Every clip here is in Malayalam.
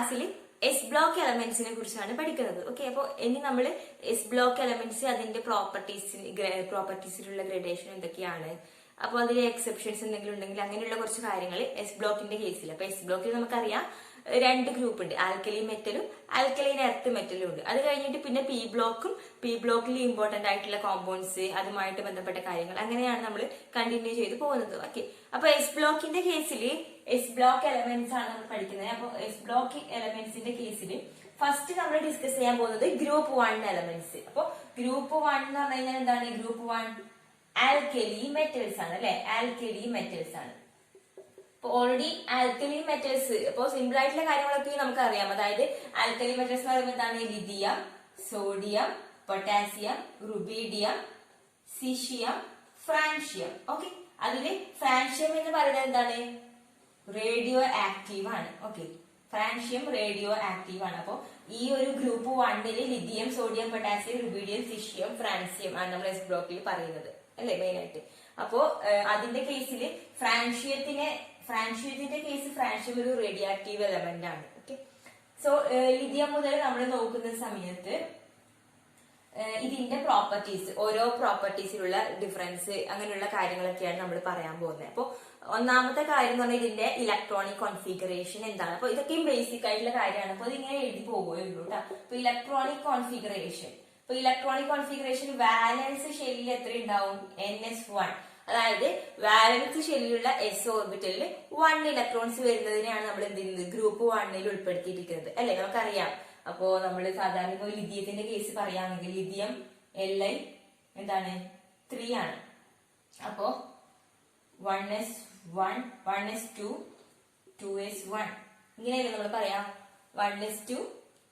ക്ലാസ്സിൽ എസ് ബ്ലോക്ക് എലമെന്റ്സിനെ കുറിച്ചാണ് പഠിക്കുന്നത്. ഓക്കെ, അപ്പോൾ ഇനി നമ്മൾ എസ് ബ്ലോക്ക് എലമെന്റ്സ് അതിന്റെ പ്രോപ്പർട്ടീസിലുള്ള ഗ്രഡേഷൻ എന്തൊക്കെയാണ്, അപ്പോൾ അതിൽ എക്സെപ്ഷൻസ് എന്തെങ്കിലും ഉണ്ടെങ്കിൽ അങ്ങനെയുള്ള കുറച്ച് കാര്യങ്ങൾ എസ് ബ്ലോക്കിന്റെ കേസിൽ. അപ്പൊ എസ് ബ്ലോക്കിൽ നമുക്കറിയാം രണ്ട് ഗ്രൂപ്പ് ഉണ്ട്, ആൽക്കലി മെറ്റലും ആൽക്കലൈൻ എർത്ത് മെറ്റലും ഉണ്ട്. അത് കഴിഞ്ഞിട്ട് പിന്നെ പി ബ്ലോക്കും പി ബ്ലോക്കിൽ ഇമ്പോർട്ടന്റ് ആയിട്ടുള്ള കോമ്പൗണ്ട്സ് അതുമായിട്ട് ബന്ധപ്പെട്ട കാര്യങ്ങൾ അങ്ങനെയാണ് നമ്മൾ കണ്ടിന്യൂ ചെയ്ത് പോകുന്നത്. ഓക്കെ, അപ്പൊ എസ് ബ്ലോക്കിന്റെ കേസിൽ എസ് ബ്ലോക്ക് എലമെന്റ്സ് ആണ് നമ്മൾ പഠിക്കുന്നത്. അപ്പൊ എസ് ബ്ലോക്ക് എലമെന്റ്സിന്റെ കേസിൽ ഫസ്റ്റ് നമ്മൾ ഡിസ്കസ് ചെയ്യാൻ പോകുന്നത് ഗ്രൂപ്പ് 1 എലമെന്റ്സ്. അപ്പൊ ഗ്രൂപ്പ് 1 എന്ന് പറഞ്ഞു കഴിഞ്ഞാൽ എന്താണ്? ഗ്രൂപ്പ് 1 ആൽക്കലി മെറ്റൽസ് ആണ് അല്ലെ, ആൽക്കലി മെറ്റൽസ് ആണ്. അപ്പൊ ഓൾറെഡി ആൽക്കലി മെറ്റൽസ് ഇപ്പൊ സിമ്പിൾ ആയിട്ടുള്ള കാര്യങ്ങളൊക്കെ നമുക്ക് അറിയാം. അതായത് ആൽക്കലി മെറ്റൽസ് എന്ന് പറയുമ്പോൾ എന്താണ്? Lithium, sodium, potassium, rubidium, caesium, francium. Okay, അതില് ഫ്രാൻഷ്യം എന്ന് പറയുന്നത് എന്താണ്? റേഡിയോ ആക്റ്റീവ് ആണ്. ഓക്കെ, ഫ്രാൻഷ്യം റേഡിയോ ആക്റ്റീവ് ആണ്. അപ്പൊ ഈ ഒരു group 1 lithium, sodium, potassium, rubidium, caesium, francium ആണ് നമ്മൾ എസ് ബ്ലോക്കിൽ പറയുന്നത് അല്ലെ മെയിൻ ആയിട്ട്. അപ്പോ അതിന്റെ കേസിൽ ഫ്രാൻഷ്യത്തിന്റെ കേസ് ഫ്രാൻഷ്യം ഒരു റേഡിയോ ആക്റ്റീവ് എലമെന്റ് ആണ്. ഓക്കെ, സോ ലിഥിയം മുതൽ നമ്മൾ നോക്കുന്ന സമയത്ത് ഇതിന്റെ പ്രോപ്പർട്ടീസ്, ഓരോ പ്രോപ്പർട്ടീസിലുള്ള ഡിഫറൻസ് അങ്ങനെയുള്ള കാര്യങ്ങളൊക്കെയാണ് നമ്മൾ പറയാൻ പോകുന്നത്. അപ്പൊ ഒന്നാമത്തെ കാര്യം എന്ന് പറഞ്ഞാൽ ഇതിന്റെ ഇലക്ട്രോണിക് കോൺഫിഗറേഷൻ എന്താണ്. അപ്പൊ ഇതൊക്കെയും ബേസിക് ആയിട്ടുള്ള കാര്യമാണ്. അപ്പൊ ഇതിങ്ങനെ എഴുതി പോകുകയുള്ളൂ കേട്ടോ. അപ്പൊ ഇലക്ട്രോണിക് കോൺഫിഗറേഷൻ വാലൻസ് ഷെല്ലിൽ എത്ര ഉണ്ടാവും? NS1. അതായത് വാലൻസ് ഷെല്ലിലുള്ള എസ് ഓർബിറ്റലിൽ 1 ഇലക്ട്രോൺസ് വരുന്നതിനെയാണ് നമ്മൾ എന്ത് ചെയ്യുന്നത്? ഗ്രൂപ്പ് 1 ഉൾപ്പെടുത്തിയിരിക്കുന്നത് അല്ലെ, നമുക്കറിയാം. അപ്പോ നമ്മൾ സാധാരണ ഇപ്പോൾ ലിഥിയത്തിന്റെ കേസ് പറയുകയാണെങ്കിൽ ലിഥിയം Li എന്താണ്? 3 ആണ്. അപ്പോ 1s1, 1s2, 2s1 ഇങ്ങനെയല്ലേ നമ്മൾ പറയാം. 1s2,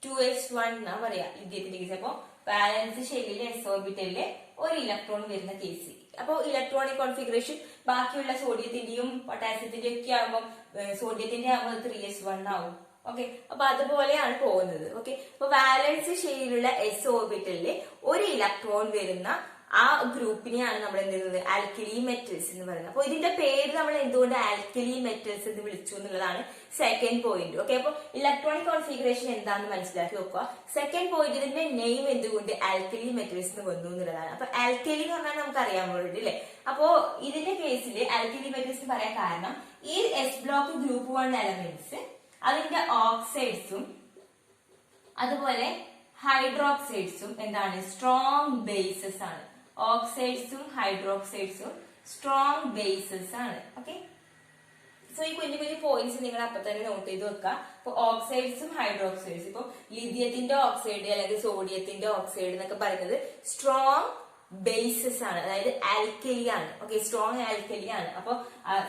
2s1 എന്നാ പറയാ ലിഥിയത്തിന്റെ കേസ്. അപ്പൊ വാലൻസ് ഷെല്ലിലെ എസ് ഓർബിറ്റലിലെ ഒരു ഇലക്ട്രോൺ വരുന്ന കേസ്. അപ്പൊ ഇലക്ട്രോണിക് കോൺഫിഗറേഷൻ ബാക്കിയുള്ള സോഡിയത്തിന്റെയും പൊട്ടാസ്യത്തിന്റെയും ഒക്കെ ആകുമ്പോൾ സോഡിയത്തിന്റെ ആകുമ്പോൾ 3s1 ആവും. ഓക്കെ, അപ്പൊ അതുപോലെയാണ് പോകുന്നത്. ഓക്കെ, അപ്പൊ വാലൻസ് ഷെല്ലിലുള്ള എസ് ഓർബിറ്റലില് ഒരു ഇലക്ട്രോൺ വരുന്ന ആ ഗ്രൂപ്പിനെയാണ് നമ്മൾ എന്ത് ചെയ്യുന്നത്? ആൽക്കലി മെറ്റൽസ് എന്ന് പറയുന്നത്. അപ്പൊ ഇതിന്റെ പേര് നമ്മൾ എന്തുകൊണ്ട് ആൽക്കലി മെറ്റൽസ് എന്ന് വിളിച്ചു എന്നുള്ളതാണ് സെക്കൻഡ് പോയിന്റ്. ഓക്കെ, അപ്പൊ ഇലക്ട്രോണിക് കോൺഫിഗറേഷൻ എന്താണെന്ന് മനസ്സിലാക്കി വെക്കുക. സെക്കൻഡ് പോയിന്റ്, ഇതിന്റെ നെയിം എന്തുകൊണ്ട് ആൽക്കലി മെറ്റൽസ് എന്ന് വന്നു എന്നുള്ളതാണ്. അപ്പൊ ആൽക്കലി എന്ന് പറഞ്ഞാൽ നമുക്ക് അറിയാൻ അല്ലെ. അപ്പോ ഇതിന്റെ കേസിൽ ആൽക്കലി മെറ്റൽസ് എന്ന് പറയാൻ കാരണം ഈ എസ് ബ്ലോക്ക് ഗ്രൂപ്പ് 1 എലമെന്റ്സ് അതിന്റെ ഓക്സൈഡ്സും അതുപോലെ ഹൈഡ്രോക്സൈഡ്സും എന്താണ്? സ്ട്രോങ് ബേസസ് ആണ്. ഓക്സൈഡ്സും ഹൈഡ്രോക്സൈഡ്സും സ്ട്രോങ് ബേസസ് ആണ്. ഓക്കെ, സോ ഈ കുഞ്ഞു കുഞ്ഞു പോയിന്റ്സ് നിങ്ങൾ അപ്പൊ തന്നെ നോട്ട് ചെയ്ത് വെക്കുക. ഇപ്പൊ ഓക്സൈഡ്സും ഹൈഡ്രോക്സൈഡ്സും, ഇപ്പൊ ലിഥിയത്തിന്റെ ഓക്സൈഡ് അല്ലെങ്കിൽ സോഡിയത്തിന്റെ ഓക്സൈഡ് എന്നൊക്കെ പറയുന്നത് സ്ട്രോങ് ബേസസ് ആണ്, അതായത് ആൽക്കലി ആണ്. ഓക്കെ, സ്ട്രോങ് ആൽക്കലി ആണ്. അപ്പൊ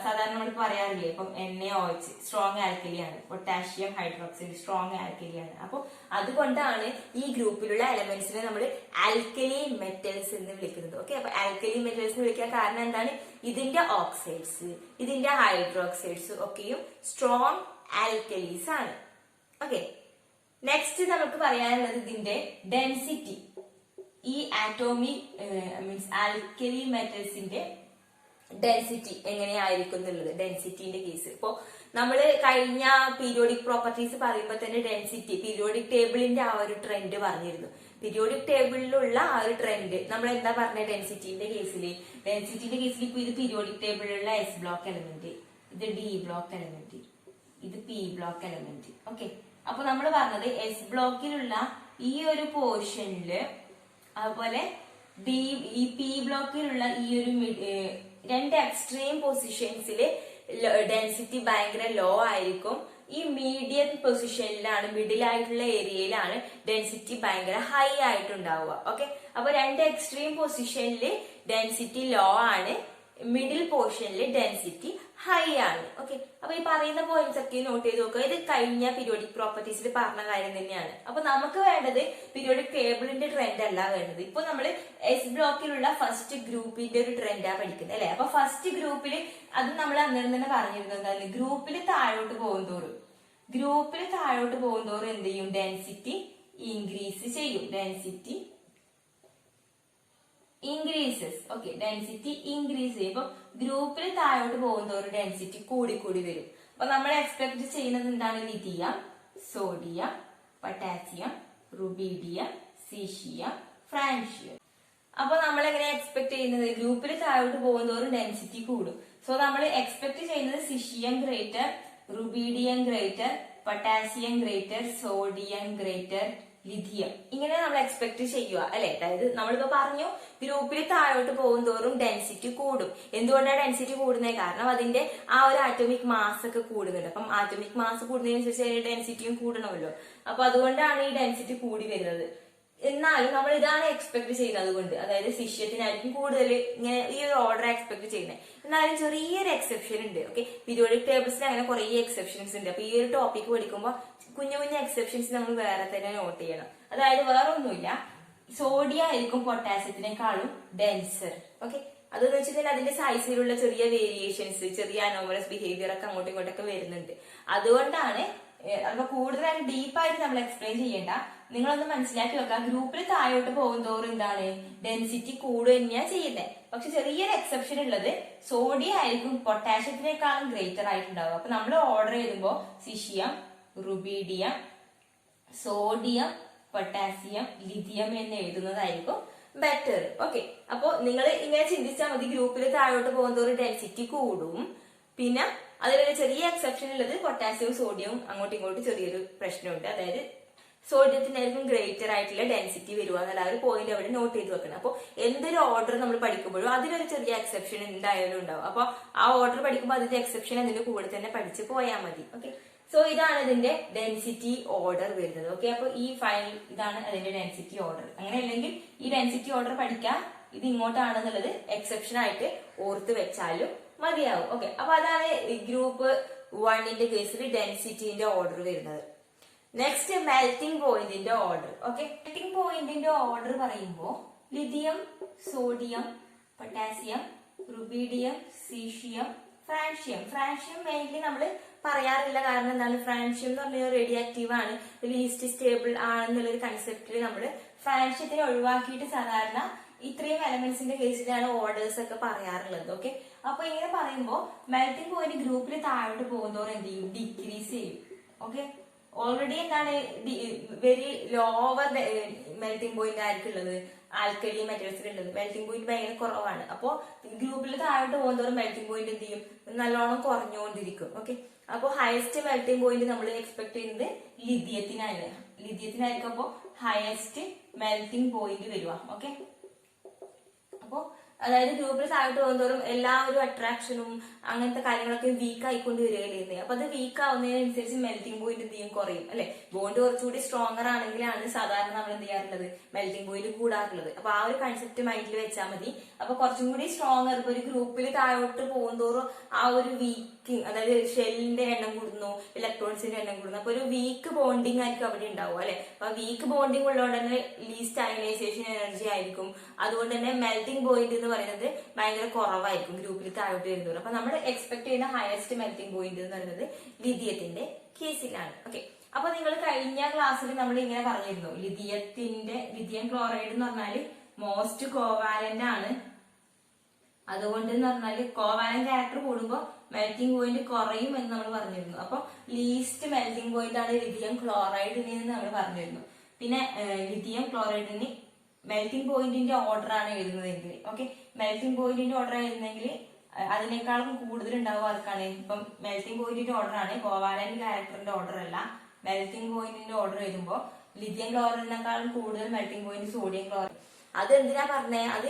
സാധാരണ നമ്മൾ പറയാറില്ലേ, ഇപ്പം NaOH സ്ട്രോങ് ആൽക്കലി ആണ്, പൊട്ടാഷ്യം ഹൈഡ്രോക്സൈഡ് സ്ട്രോങ് ആൽക്കലി ആണ്. അപ്പൊ അതുകൊണ്ടാണ് ഈ ഗ്രൂപ്പിലുള്ള എലമെന്റ്സിനെ നമ്മൾ ആൽക്കലി മെറ്റൽസ് എന്ന് വിളിക്കുന്നത്. ഓക്കെ, അപ്പൊ ആൽക്കലി മെറ്റൽസ് എന്ന് വിളിക്കാൻ കാരണം എന്താണ്? ഇതിന്റെ ഓക്സൈഡ്സ് ഇതിന്റെ ഹൈഡ്രോക്സൈഡ്സ് ഒക്കെയും സ്ട്രോങ് ആൽക്കലീസ് ആണ്. ഓക്കെ, നെക്സ്റ്റ് നമുക്ക് പറയാനുള്ളത് ഇതിന്റെ ഡെൻസിറ്റി. ഈ ആറ്റോമിക് മീൻസ് ആൽക്കലി മെറ്റൽസിന്റെ ഡെൻസിറ്റി എങ്ങനെയായിരിക്കും എന്നുള്ളത്. ഡെൻസിറ്റിന്റെ കേസ് ഇപ്പോ നമ്മള് കഴിഞ്ഞ പീരിയോഡിക് പ്രോപ്പർട്ടീസ് പറയുമ്പോൾ തന്നെ ഡെൻസിറ്റി പീരിയോഡിക് ടേബിളിന്റെ ആ ഒരു ട്രെൻഡ് പറഞ്ഞിരുന്നു. പീരിയോഡിക് ടേബിളിലുള്ള ആ ഒരു ട്രെൻഡ് നമ്മൾ എന്താ പറഞ്ഞ ഡെൻസിറ്റിന്റെ കേസിൽ ഇപ്പൊ ഇത് പീരിയോഡിക് ടേബിളിലുള്ള എസ് ബ്ലോക്ക് എലമെന്റ്, ഇത് ഡി ബ്ലോക്ക് എലമെന്റ്, ഇത് പി ബ്ലോക്ക് എലമെന്റ്. ഓക്കെ, അപ്പൊ നമ്മൾ പറഞ്ഞത് എസ് ബ്ലോക്കിലുള്ള ഈ ഒരു പോർഷനില് അതുപോലെ ഈ പി ബ്ലോക്കിലുള്ള ഈ ഒരു രണ്ട് എക്സ്ട്രീം പൊസിഷൻസില് ഡെൻസിറ്റി ഭയങ്കര ലോ ആയിരിക്കും. ഈ മീഡിയം പൊസിഷനിലാണ്, മിഡിൽ ആയിട്ടുള്ള ഏരിയയിലാണ് ഡെൻസിറ്റി ഭയങ്കര ഹൈ ആയിട്ടുണ്ടാവുക. ഓക്കെ, അപ്പൊ രണ്ട് എക്സ്ട്രീം പൊസിഷനില് ഡെൻസിറ്റി ലോ ആണ്, മിഡിൽ പോർഷനിൽ ഡെൻസിറ്റി ഹൈ ആണ്. ഓക്കെ, അപ്പൊ ഈ പറയുന്ന പോയിന്റ്സ് ഒക്കെ നോട്ട് ചെയ്ത് നോക്കുക. ഇത് കഴിഞ്ഞ പീരിയോഡിക് പ്രോപ്പർട്ടീസിൽ പറഞ്ഞ കാര്യം തന്നെയാണ്. അപ്പൊ നമുക്ക് വേണ്ടത് പീരിയോഡിക് ടേബിളിന്റെ ട്രെൻഡ് അല്ല വേണ്ടത്. ഇപ്പൊ നമ്മൾ എസ് ബ്ലോക്കിലുള്ള ഫസ്റ്റ് ഗ്രൂപ്പിന്റെ ഒരു ട്രെൻഡാ പഠിക്കുന്നത് അല്ലെ. അപ്പൊ ഫസ്റ്റ് ഗ്രൂപ്പിൽ അത് നമ്മൾ അന്നേരം തന്നെ പറഞ്ഞിരുന്നത് ഗ്രൂപ്പിൽ താഴോട്ട് പോകുന്തോറും എന്ത് ചെയ്യും? ഡെൻസിറ്റി ഇൻക്രീസ് ചെയ്യും. Density increases. Okay, density increase ചെയ്യും. ഇപ്പൊ ഗ്രൂപ്പിൽ താഴോട്ട് പോകുന്നതോറും ഡെൻസിറ്റി കൂടി വരും. അപ്പൊ നമ്മൾ എക്സ്പെക്ട് ചെയ്യുന്നത് എന്താണ്? Lithium, sodium, potassium, rubidium, caesium, francium. അപ്പൊ നമ്മൾ എങ്ങനെ എക്സ്പെക്ട് ചെയ്യുന്നത്? ഗ്രൂപ്പിൽ താഴോട്ട് പോകുന്നതോറും ഡെൻസിറ്റി കൂടും. സോ നമ്മൾ എക്സ്പെക്ട് ചെയ്യുന്നത് caesium greater, rubidium greater, potassium greater, sodium greater, lithium. ഇങ്ങനെ നമ്മൾ എക്സ്പെക്ട് ചെയ്യുക അല്ലെ. അതായത് നമ്മളിപ്പോ പറഞ്ഞു ഗ്രൂപ്പിൽ താഴോട്ട് പോകുന്തോറും ഡെൻസിറ്റി കൂടും. എന്തുകൊണ്ടാണ് ഡെൻസിറ്റി കൂടുന്നത്? കാരണം അതിന്റെ ആ ഒരു ആറ്റോമിക് മാസ് ഒക്കെ കൂടുന്നുണ്ട്. അപ്പം ആറ്റോമിക് മാസ് കൂടുന്നതിനനുസരിച്ച് അതിന്റെ ഡെൻസിറ്റിയും കൂടണമല്ലോ. അപ്പൊ അതുകൊണ്ടാണ് ഈ ഡെൻസിറ്റി കൂടി വരുന്നത്. എന്നാലും നമ്മൾ ഇതാണ് എക്സ്പെക്ട് ചെയ്യുന്നത്. അതുകൊണ്ട് അതായത് സിഷ്യത്തിനായിരിക്കും കൂടുതൽ ഇങ്ങനെ ഈ ഒരു ഓർഡർ എക്സ്പെക്ട് ചെയ്യുന്നത്. എന്നാലും ചെറിയൊരു എക്സെപ്ഷൻ ഉണ്ട്. ഓക്കെ, പീരിയോഡിക് ടേബിൾസിൽ അങ്ങനെ കുറെ എക്സെപ്ഷൻസ് ഉണ്ട്. അപ്പൊ ഈ ഒരു ടോപ്പിക് പഠിക്കുമ്പോൾ കുഞ്ഞു കുഞ്ഞു എക്സെപ്ഷൻസ് നമ്മൾ വേറെ തന്നെ നോട്ട് ചെയ്യണം. അതായത് വേറെ ഒന്നുമില്ല, സോഡിയം ആയിരിക്കും പൊട്ടാസ്യത്തിനേക്കാളും ഡെൻസർ. ഓക്കെ, അതെന്ന് വെച്ചിട്ടുണ്ടെങ്കിൽ അതിന്റെ സൈസിലുള്ള ചെറിയ വേരിയേഷൻസ്, ചെറിയ അനോമലസ് ബിഹേവിയർ ഒക്കെ അങ്ങോട്ടും ഇങ്ങോട്ടൊക്കെ വരുന്നുണ്ട്. അതുകൊണ്ടാണ് അപ്പൊ കൂടുതലായിട്ട് ഡീപ്പായിട്ട് നമ്മൾ എക്സ്പ്ലെയിൻ ചെയ്യേണ്ട. നിങ്ങളൊന്ന് മനസ്സിലാക്കി വെക്കുക, ഗ്രൂപ്പിൽ താഴോട്ട് പോകുന്തോറും എന്താണ് ഡെൻസിറ്റി കൂടുക തന്നെയാണ് ചെയ്യുന്നത്. പക്ഷെ ചെറിയൊരു എക്സെപ്ഷൻ ഉള്ളത്, സോഡിയം ആയിരിക്കും പൊട്ടാഷ്യത്തിനേക്കാളും ഗ്രേറ്റർ ആയിട്ടുണ്ടാവും. അപ്പൊ നമ്മൾ ഓർഡർ ചെയ്യുമ്പോൾ സിഷിയം, റുബീഡിയം, സോഡിയം, പൊട്ടാസ്യം, ലിഥിയം എന്ന് എഴുതുന്നതായിരിക്കും ബെറ്റർ. ഓക്കെ, അപ്പൊ നിങ്ങൾ ഇങ്ങനെ ചിന്തിച്ചാൽ മതി, ഗ്രൂപ്പിൽ താഴോട്ട് പോകുന്നതോറും ഡെൻസിറ്റി കൂടും. പിന്നെ അതിലൊരു ചെറിയ എക്സെപ്ഷൻ ഉള്ളത് പൊട്ടാസ്യവും സോഡിയവും അങ്ങോട്ടും ഇങ്ങോട്ടും ചെറിയൊരു പ്രശ്നമുണ്ട്. അതായത് സോഡിയത്തിനായിരിക്കും ഗ്രേറ്റർ ആയിട്ടുള്ള ഡെൻസിറ്റി വരിക എന്നുള്ള ഒരു പോയിന്റ് അവിടെ നോട്ട് ചെയ്ത് വെക്കണം. അപ്പോൾ എന്തൊരു ഓർഡർ നമ്മൾ പഠിക്കുമ്പോഴും അതിലൊരു ചെറിയ എക്സെപ്ഷൻ എന്തായാലും ഉണ്ടാവും. അപ്പൊ ആ ഓർഡർ പഠിക്കുമ്പോൾ അതിന്റെ എക്സെപ്ഷൻ അതിന്റെ കൂടെ തന്നെ പഠിച്ച് പോയാൽ മതി. ഓക്കെ, സോ ഇതാണ് ഇതിന്റെ ഡെൻസിറ്റി ഓർഡർ വരുന്നത്. ഓക്കെ, അപ്പൊ ഈ ഫൈനൽ ഇതാണ് അതിന്റെ ഡെൻസിറ്റി ഓർഡർ. അങ്ങനെ അല്ലെങ്കിൽ ഈ ഡെൻസിറ്റി ഓർഡർ പഠിക്കാം, ഇത് ഇങ്ങോട്ടാണെന്നുള്ളത് എക്സെപ്ഷൻ ആയിട്ട് ഓർത്ത് വെച്ചാലും മതിയാവും. ഓക്കെ, അപ്പൊ അതാണ് ഗ്രൂപ്പ് 1ന്റെ കേസിൽ ഡെൻസിറ്റിന്റെ ഓർഡർ വരുന്നത്. നെക്സ്റ്റ് മെൽറ്റിംഗ് പോയിന്റിന്റെ ഓർഡർ. ഓക്കെ, മെൽറ്റിംഗ് പോയിന്റിന്റെ ഓർഡർ പറയുമ്പോൾ lithium, sodium, potassium, rubidium, caesium, francium. Francium mainly നമ്മൾ പറയാറില്ല. കാരണം എന്താണ്, ഫ്രാൻഷ്യം എന്ന് പറഞ്ഞാൽ റേഡിയോ ആക്റ്റീവ് ആണ്, ലീസ്റ്റ് സ്റ്റേബിൾ ആണെന്നുള്ളൊരു കൺസെപ്റ്റിൽ നമ്മൾ ഫ്രാൻഷ്യത്തിനെ ഒഴിവാക്കിയിട്ട് സാധാരണ ഇത്രയും എലമെന്റ്സിന്റെ കേസിലാണ് ഓർഡേഴ്സ് ഒക്കെ പറയാറുള്ളത്. ഓക്കെ, അപ്പൊ ഇങ്ങനെ പറയുമ്പോൾ മെൽറ്റിംഗ് പോയിന്റ് ഗ്രൂപ്പിൽ താഴോട്ട് പോകുന്നതോറും എന്ത് ചെയ്യും? ഡിക്രീസ് ചെയ്യും. ഓക്കെ, ഓൾറെഡി എന്താണ് വെരി ലോവർ മെൽറ്റിംഗ് പോയിന്റ് ആയിരിക്കും ഉള്ളത്, ആൽക്കലി മെറ്റൽസിൽ ഉള്ളത്. മെൽറ്റിംഗ് പോയിന്റ് ഭയങ്കര കുറവാണ്. അപ്പോ ഗ്രൂപ്പിൽ താഴോട്ട് പോകുന്നതോറും മെൽറ്റിംഗ് പോയിന്റ് എന്ത് ചെയ്യും? നല്ലോണം കുറഞ്ഞുകൊണ്ടിരിക്കും. ഓക്കെ, അപ്പൊ ഹയസ്റ്റ് മെൽറ്റിംഗ് പോയിന്റ് നമ്മൾ എക്സ്പെക്ട് ചെയ്യുന്നത് ലിഥിയത്തിനായിരിക്കും. അപ്പോ ഹയസ്റ്റ് മെൽറ്റിംഗ് പോയിന്റ് വരുക. ഓക്കെ, അപ്പോ അതായത് ഗ്രൂപ്പിൽ താഴോട്ട് പോകുന്നതോറും എല്ലാവരും അട്രാക്ഷനും അങ്ങനത്തെ കാര്യങ്ങളൊക്കെ വീക്ക് ആയിക്കൊണ്ട് വരികയല്ലേ. അപ്പൊ അത് വീക്ക് ആവുന്നതിനനുസരിച്ച് മെൽറ്റിംഗ് പോയിന്റ് എന്ത് ചെയ്യും? കുറയും അല്ലെ. ബോണ്ട് കുറച്ചുകൂടി സ്ട്രോങ്ങർ ആണെങ്കിലാണ് സാധാരണ നമ്മൾ എന്ത് ചെയ്യാറുള്ളത്? മെൽറ്റിംഗ് പോയിന്റ് കൂടാറുള്ളത്. അപ്പൊ ആ ഒരു കൺസെപ്റ്റ് മൈൻഡിൽ വെച്ചാൽ മതി. അപ്പൊ കുറച്ചും കൂടി സ്ട്രോങ്ങർ, ഇപ്പൊ ഒരു ഗ്രൂപ്പിൽ താഴോട്ട് പോകുന്നതോറും ആ ഒരു വീക്കിംഗ്, അതായത് ഷെല്ലിന്റെ എണ്ണം കൂടുന്നു, ഇലക്ട്രോൺസിന്റെ എണ്ണം കൂടുന്നു. അപ്പൊ ഒരു വീക്ക് ബോണ്ടിങ് ആയിരിക്കും അവിടെ ഉണ്ടാവും അല്ലെ. അപ്പൊ വീക്ക് ബോണ്ടിങ് ഉള്ളതുകൊണ്ട് തന്നെ ലീസ്റ്റ് അയണൈസേഷൻ എനർജി ആയിരിക്കും. അതുകൊണ്ട് തന്നെ മെൽറ്റിംഗ് പോയിന്റ് എന്ന് പറയുന്നത് ഭയങ്കര കുറവായിരിക്കും ഗ്രൂപ്പിൽ താഴോട്ട് വരുന്നത്. അപ്പൊ നമ്മൾ എക്സ്പെക്ട് ചെയ്യുന്ന ഹയസ്റ്റ് മെൽറ്റിംഗ് പോയിന്റ് എന്ന് പറയുന്നത് ലിഥിയത്തിന്റെ കേസിലാണ്. ഓക്കെ, അപ്പൊ നിങ്ങൾ കഴിഞ്ഞ ക്ലാസ്സിൽ നമ്മൾ ഇങ്ങനെ പറഞ്ഞിരുന്നു, ലിഥിയം ക്ലോറൈഡ് എന്ന് പറഞ്ഞാല് മോസ്റ്റ് കോവാലന്റ് ആണ്. അതുകൊണ്ട് എന്ന് പറഞ്ഞാല് കോവാലന്റ് ക്യാരക്ടർ കൂടുമ്പോൾ മെൽറ്റിംഗ് പോയിന്റ് കുറയും എന്ന് നമ്മൾ പറഞ്ഞിരുന്നു. അപ്പൊ ലീസ്റ്റ് മെൽറ്റിംഗ് പോയിന്റ് ആണ് ലിഥിയം ക്ലോറൈഡിന് എന്ന് നമ്മൾ പറഞ്ഞിരുന്നു. പിന്നെ ലിഥിയം ക്ലോറൈഡിന് മെൽറ്റിംഗ് പോയിന്റിന്റെ ഓർഡർ ആണ് എഴുതുന്നതെങ്കിൽ, ഓക്കെ, മെൽറ്റിംഗ് പോയിന്റിന്റെ ഓർഡർ എഴുതുന്നെങ്കിൽ അതിനേക്കാളും കൂടുതൽ ഉണ്ടാവുക ആർക്കാണ്? ഇപ്പം മെൽറ്റിംഗ് പോയിന്റിന്റെ ഓർഡർ ആണ്, കോവാലന്റ് ക്യാരക്ടറിന്റെ ഓർഡർ അല്ല. മെൽറ്റിംഗ് പോയിന്റിന്റെ ഓർഡർ എഴുതുമ്പോൾ ലിഥിയം ക്ലോറൈഡിനേക്കാളും കൂടുതൽ മെൽറ്റിംഗ് പോയിന്റ് സോഡിയം ക്ലോറൈഡ്. അത് എന്തിനാ പറഞ്ഞേ? അത്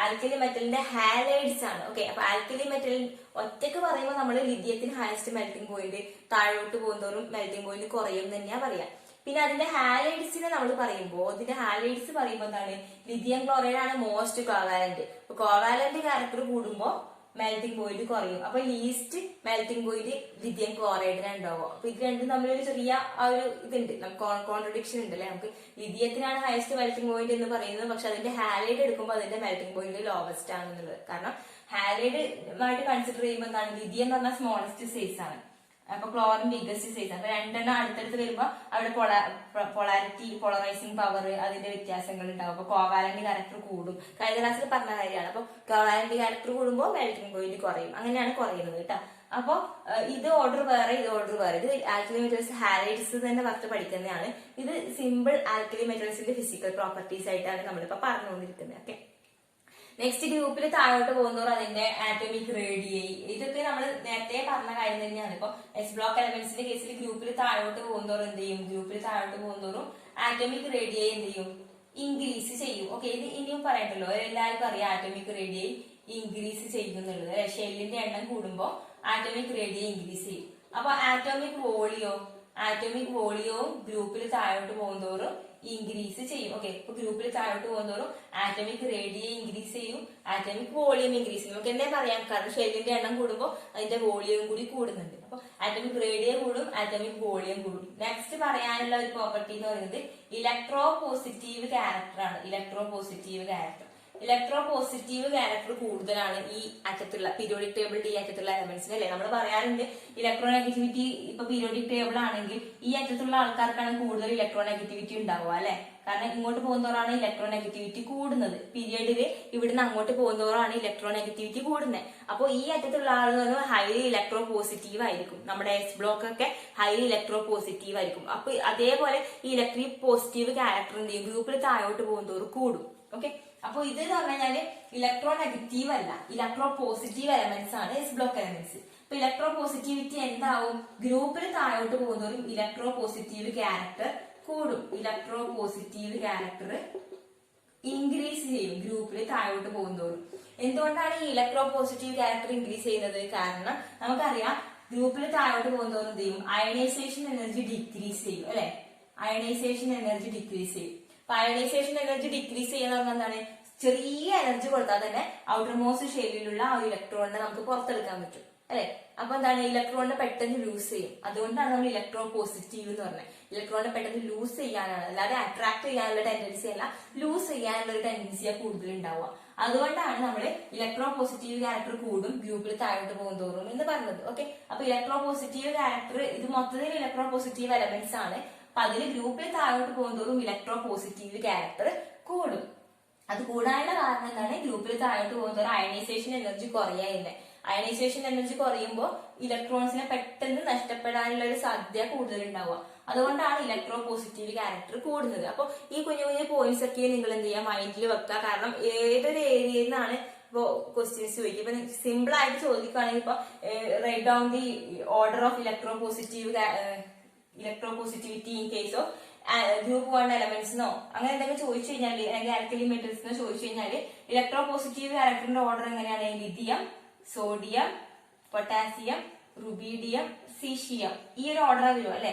ആൽക്കലി മെറ്റലിന്റെ ഹാലൈഡ്സ് ആണ്. ഓക്കെ, അപ്പൊ ആൽക്കലി മെറ്റൽ ഒറ്റക്ക് പറയുമ്പോൾ നമ്മൾ ലിഥിയത്തിന് ഹയസ്റ്റ് മെൽറ്റിംഗ് പോയിന്റ്, താഴോട്ട് പോകുന്നതോറും മെൽറ്റിംഗ് പോയിന്റ് കുറയും തന്നെയാ പറയാ. പിന്നെ അതിന്റെ ഹാലൈഡ്സിനെ നമ്മൾ പറയുമ്പോൾ, അതിന്റെ ഹാലൈഡ്സ് പറയുമ്പോൾ എന്താണ്? ലിഥിയം ക്ലോറൈഡ് ആണ് മോസ്റ്റ് കോവാലന്റ്. അപ്പൊ കോവാലന്റ് ക്യാരക്ടർ കൂടുമ്പോൾ മെൽറ്റിംഗ് പോയിന്റ് കുറയും. അപ്പൊ ലീസ്റ്റ് മെൽറ്റിംഗ് പോയിന്റ് ലിഥിയം ക്ലോറൈഡിന് ഉണ്ടാവും. അപ്പൊ ഇത് രണ്ടും തമ്മിലൊരു ചെറിയ ആ ഒരു ഇതുണ്ട്, നമുക്ക് കോൺട്രഡിക്ഷൻ ഉണ്ട് അല്ലെ. നമുക്ക് ലിഥിയത്തിനാണ് ഹയസ്റ്റ് മെൽറ്റിംഗ് പോയിന്റ് എന്ന് പറയുന്നത്, പക്ഷെ അതിന്റെ ഹാലൈഡ് എടുക്കുമ്പോൾ അതിന്റെ മെൽറ്റിംഗ് പോയിന്റ് ലോവസ്റ്റ് ആണെന്നുള്ളത്. കാരണം ഹാലൈഡ് ആയിട്ട് കൺസിഡർ ചെയ്യുമ്പോൾ എന്താണ്? ലിഥിയം എന്ന് പറഞ്ഞാൽ സ്മോളസ്റ്റ് സൈസ് ആണ്, അപ്പൊ ക്ലോറിൻ ബിഗസ്റ്റ് സൈസ്. അപ്പൊ രണ്ടെണ്ണം അടുത്തടുത്ത് വരുമ്പോൾ അവിടെ പൊളാരിറ്റി, പോളറൈസിങ് പവർ, അതിന്റെ വ്യത്യാസങ്ങൾ ഉണ്ടാവും. അപ്പൊ കോവാലന്റ് ക്യാരക്ടർ കൂടും. കഴിഞ്ഞ ക്ലാസ്സിൽ പറഞ്ഞ കാര്യമാണ്. അപ്പൊ കോവാലന്റ് ക്യാരക്ടർ കൂടുമ്പോൾ മെൽറ്റിംഗ് പോയിന്റ് കുറയും. അങ്ങനെയാണ് കുറയുന്നത് കേട്ടോ. അപ്പൊ ഇത് ഓർഡർ വേറെ, ഇത് ഓർഡർ വേറെ. ഇത് ആൽക്കലി മെറ്റൽസ് ഹാലൈഡ്സ് തന്നെ പറഞ്ഞ് പഠിക്കുന്നതാണ്. ഇത് സിമ്പിൾ ആൽക്കലി മെറ്റൽസിന്റെ ഫിസിക്കൽ പ്രോപ്പർട്ടീസ് ആയിട്ടാണ് നമ്മളിപ്പോ പറഞ്ഞുകൊണ്ടിരിക്കുന്നത്. ഓക്കെ, നെക്സ്റ്റ് ഗ്രൂപ്പിൽ താഴോട്ട് പോകുന്നവർ അതിന്റെ ആറ്റോമിക് റേഡിയൈ, ഇതൊക്കെ നമ്മൾ നേരത്തെ പറഞ്ഞ കാര്യം തന്നെയാണ്. ഇപ്പൊ എസ് ബ്ലോക്ക് എലമെന്റ്സിന്റെ കേസിൽ ഗ്രൂപ്പിൽ താഴോട്ട് പോകുന്നവർ എന്ത് ചെയ്യും? ഗ്രൂപ്പിൽ താഴോട്ട് പോകുന്നവരും ആറ്റോമിക് റേഡിയൈ എന്ത് ചെയ്യും? ഇൻക്രീസ് ചെയ്യും. ഓക്കെ, ഇത് ഇനിയും പറയണ്ടല്ലോ, എല്ലാവർക്കും അറിയാം ആറ്റോമിക് റേഡിയൈ ഇൻക്രീസ് ചെയ്യുന്നുള്ളത്. ഷെല്ലിന്റെ എണ്ണം കൂടുമ്പോൾ ആറ്റോമിക് റേഡിയൈ ഇൻക്രീസ് ചെയ്യും. അപ്പൊ ആറ്റോമിക് വോളിയവും ഗ്രൂപ്പിൽ താഴോട്ട് പോകുന്നതോറും ഇൻക്രീസ് ചെയ്യും. ഓക്കെ, ഇപ്പൊ ഗ്രൂപ്പിൽ താഴോട്ട് പോകുന്നതോറും ആറ്റോമിക് റേഡിയൈ ഇൻക്രീസ് ചെയ്യും, ആറ്റോമിക് വോളിയം ഇൻക്രീസ് ചെയ്യും. നമുക്ക് എന്നെ പറയാം, കാരണം ഷെല്ലിന്റെ എണ്ണം കൂടുമ്പോൾ അതിന്റെ വോളിയം കൂടി കൂടുന്നുണ്ട്. അപ്പൊ ആറ്റോമിക് റേഡിയൈ കൂടും, ആറ്റോമിക് വോളിയം കൂടും. നെക്സ്റ്റ് പറയാനുള്ള ഒരു പ്രോപ്പർട്ടി എന്ന് പറയുന്നത് ഇലക്ട്രോ പോസിറ്റീവ് ക്യാരക്ടർ ആണ്. ഇലക്ട്രോ പോസിറ്റീവ് ക്യാരക്ടർ കൂടുതലാണ് ഈ അറ്റത്തുള്ള പീരിയോഡിക് ടേബിൾ ഈ അറ്റത്തുള്ള എലമെന്റ്സിന് അല്ലേ. നമ്മൾ പറയാറുണ്ട് ഇലക്ട്രോ നെഗറ്റിവിറ്റി ഇപ്പൊ പീരിയോഡിക് ടേബിൾ ആണെങ്കിൽ ഈ അറ്റത്തുള്ള ആൾക്കാർക്കാണ് കൂടുതൽ ഇലക്ട്രോ നെഗറ്റിവിറ്റി ഉണ്ടാവുക അല്ലെ. കാരണം ഇങ്ങോട്ട് പോകുന്നവരാണ് ഇലക്ട്രോ നെഗറ്റിവിറ്റി കൂടുന്നത്. പീരിയഡില് ഇവിടുന്ന് അങ്ങോട്ട് പോകുന്നവരാണ് ഇലക്ട്രോ നെഗറ്റിവിറ്റി കൂടുന്നത്. അപ്പോൾ ഈ അറ്റത്തുള്ള ആളുകൾ ഹൈലി ഇലക്ട്രോ പോസിറ്റീവ് ആയിരിക്കും. നമ്മുടെ എസ് ബ്ലോക്ക് ഒക്കെ ഹൈലി ഇലക്ട്രോ പോസിറ്റീവ് ആയിരിക്കും. അപ്പൊ അതേപോലെ ഈ ഇലക്ട്രിക് പോസിറ്റീവ് ക്യാരക്ടർ എന്ത് ചെയ്യും? ഗ്രൂപ്പിൽ താഴോട്ട് പോകുന്നവർ കൂടും. ഓക്കെ, അപ്പൊ ഇത് എന്ന് പറഞ്ഞു കഴിഞ്ഞാല് ഇലക്ട്രോ നെഗറ്റീവ് അല്ല, ഇലക്ട്രോ പോസിറ്റീവ് എലമെന്റ്സ് ആണ് എസ് ബ്ലോക്ക് എലമെന്റ്സ്. അപ്പൊ ഇലക്ട്രോ പോസിറ്റിവിറ്റി എന്താവും? ഗ്രൂപ്പിൽ താഴോട്ട് പോകുന്നവരും ഇലക്ട്രോ പോസിറ്റീവ് ക്യാരക്ടർ കൂടും. ഇലക്ട്രോ പോസിറ്റീവ് ക്യാരക്ടർ ഇൻക്രീസ് ചെയ്യും ഗ്രൂപ്പിൽ താഴോട്ട് പോകുന്നതോറും. എന്തുകൊണ്ടാണ് ഈ ഇലക്ട്രോ പോസിറ്റീവ് ക്യാരക്ടർ ഇൻക്രീസ് ചെയ്യുന്നത്? കാരണം നമുക്കറിയാം ഗ്രൂപ്പിൽ താഴോട്ട് പോകുന്നതോറും എന്ത് ചെയ്യും? അയണൈസേഷൻ എനർജി ഡിക്രീസ് ചെയ്യും അല്ലെ. അയണൈസേഷൻ എനർജി ഡിക്രീസ് ചെയ്യും. അപ്പൊ അയണൈസേഷൻ എനർജി ഡിക്രീസ് ചെയ്യുന്ന പറഞ്ഞാൽ എന്താണ്? ചെറിയ എനർജി കൊടുത്താൽ തന്നെ ഔട്ടർ മോസ്റ്റ് ഷെല്ലിലുള്ള ആ ഒരു ഇലക്ട്രോണിനെ നമുക്ക് പുറത്തെടുക്കാൻ പറ്റും അല്ലെ. അപ്പൊ എന്താണ്? ഇലക്ട്രോണിനെ പെട്ടെന്ന് ലൂസ് ചെയ്യും. അതുകൊണ്ടാണ് നമ്മൾ ഇലക്ട്രോ പോസിറ്റീവ് എന്ന് പറഞ്ഞത്. ഇലക്ട്രോണിനെ പെട്ടെന്ന് ലൂസ് ചെയ്യാനാണ്, അല്ലാതെ അട്രാക്ട് ചെയ്യാനുള്ള ടെൻഡൻസി അല്ല, ലൂസ് ചെയ്യാനുള്ള ഒരു ടെൻഡൻസിയാണ് കൂടുതൽ ഉണ്ടാവുക. അതുകൊണ്ടാണ് നമ്മൾ ഇലക്ട്രോ പോസിറ്റീവ് ക്യാരക്ടർ കൂടും ഗ്രൂപ്പിൽ താഴോട്ട് പോകുന്നതോറും എന്ന് പറഞ്ഞത്. ഓക്കെ, അപ്പൊ ഇലക്ട്രോ പോസിറ്റീവ് ക്യാരക്ടർ ഇത് മൊത്തത്തിൽ ഇലക്ട്രോ പോസിറ്റീവ് എലമെന്റ്സ് ആണ്. അപ്പൊ അതിൽ ഗ്രൂപ്പിൽ താഴോട്ട് പോകുന്നതോറും ഇലക്ട്രോ പോസിറ്റീവ് ക്യാരക്ടർ കൂടും. അത് കൂടാനുള്ള കാരണം എന്താണ്? ഗ്രൂപ്പിൽ താഴോട്ട് പോകുന്നതോറും അയണൈസേഷൻ എനർജി കുറയാനില്ല. അയണൈസേഷൻ എനർജി കുറയുമ്പോൾ ഇലക്ട്രോൺസിനെ പെട്ടെന്ന് നഷ്ടപ്പെടാനുള്ള ഒരു സാധ്യത കൂടുതൽ ഉണ്ടാവുക. അതുകൊണ്ടാണ് ഇലക്ട്രോ പോസിറ്റീവ് ക്യാരക്ടർ കൂടുന്നത്. അപ്പൊ ഈ കുഞ്ഞു കുഞ്ഞു പോയിന്റ്സ് ഒക്കെ നിങ്ങൾ എന്ത് ചെയ്യുക? മൈൻഡിൽ വെക്കുക. കാരണം ഏതൊരു ഏരിയയിൽ നിന്നാണ് ഇപ്പോ ക്വസ്റ്റ്യൻസ് ചോദിക്കുക. ഇപ്പൊ സിമ്പിൾ ആയിട്ട് ചോദിക്കുകയാണെങ്കിൽ ഇപ്പൊ write down the order of electropositivity in case of group 1 എലമെന്റ്സിനോ അങ്ങനെ എന്തെങ്കിലും ചോദിച്ചു കഴിഞ്ഞാൽ, അല്ലെങ്കിൽ ആൽക്കലി മെറ്റൽസിനോ ചോദിച്ചു കഴിഞ്ഞാൽ ഇലക്ട്രോ പോസിറ്റീവ് ക്യാരക്ടറിന്റെ ഓർഡർ എങ്ങനെയാണ്? Lithium, sodium, potassium, rubidium, caesium, ഈ ഒരു ഓർഡർ വരും അല്ലെ.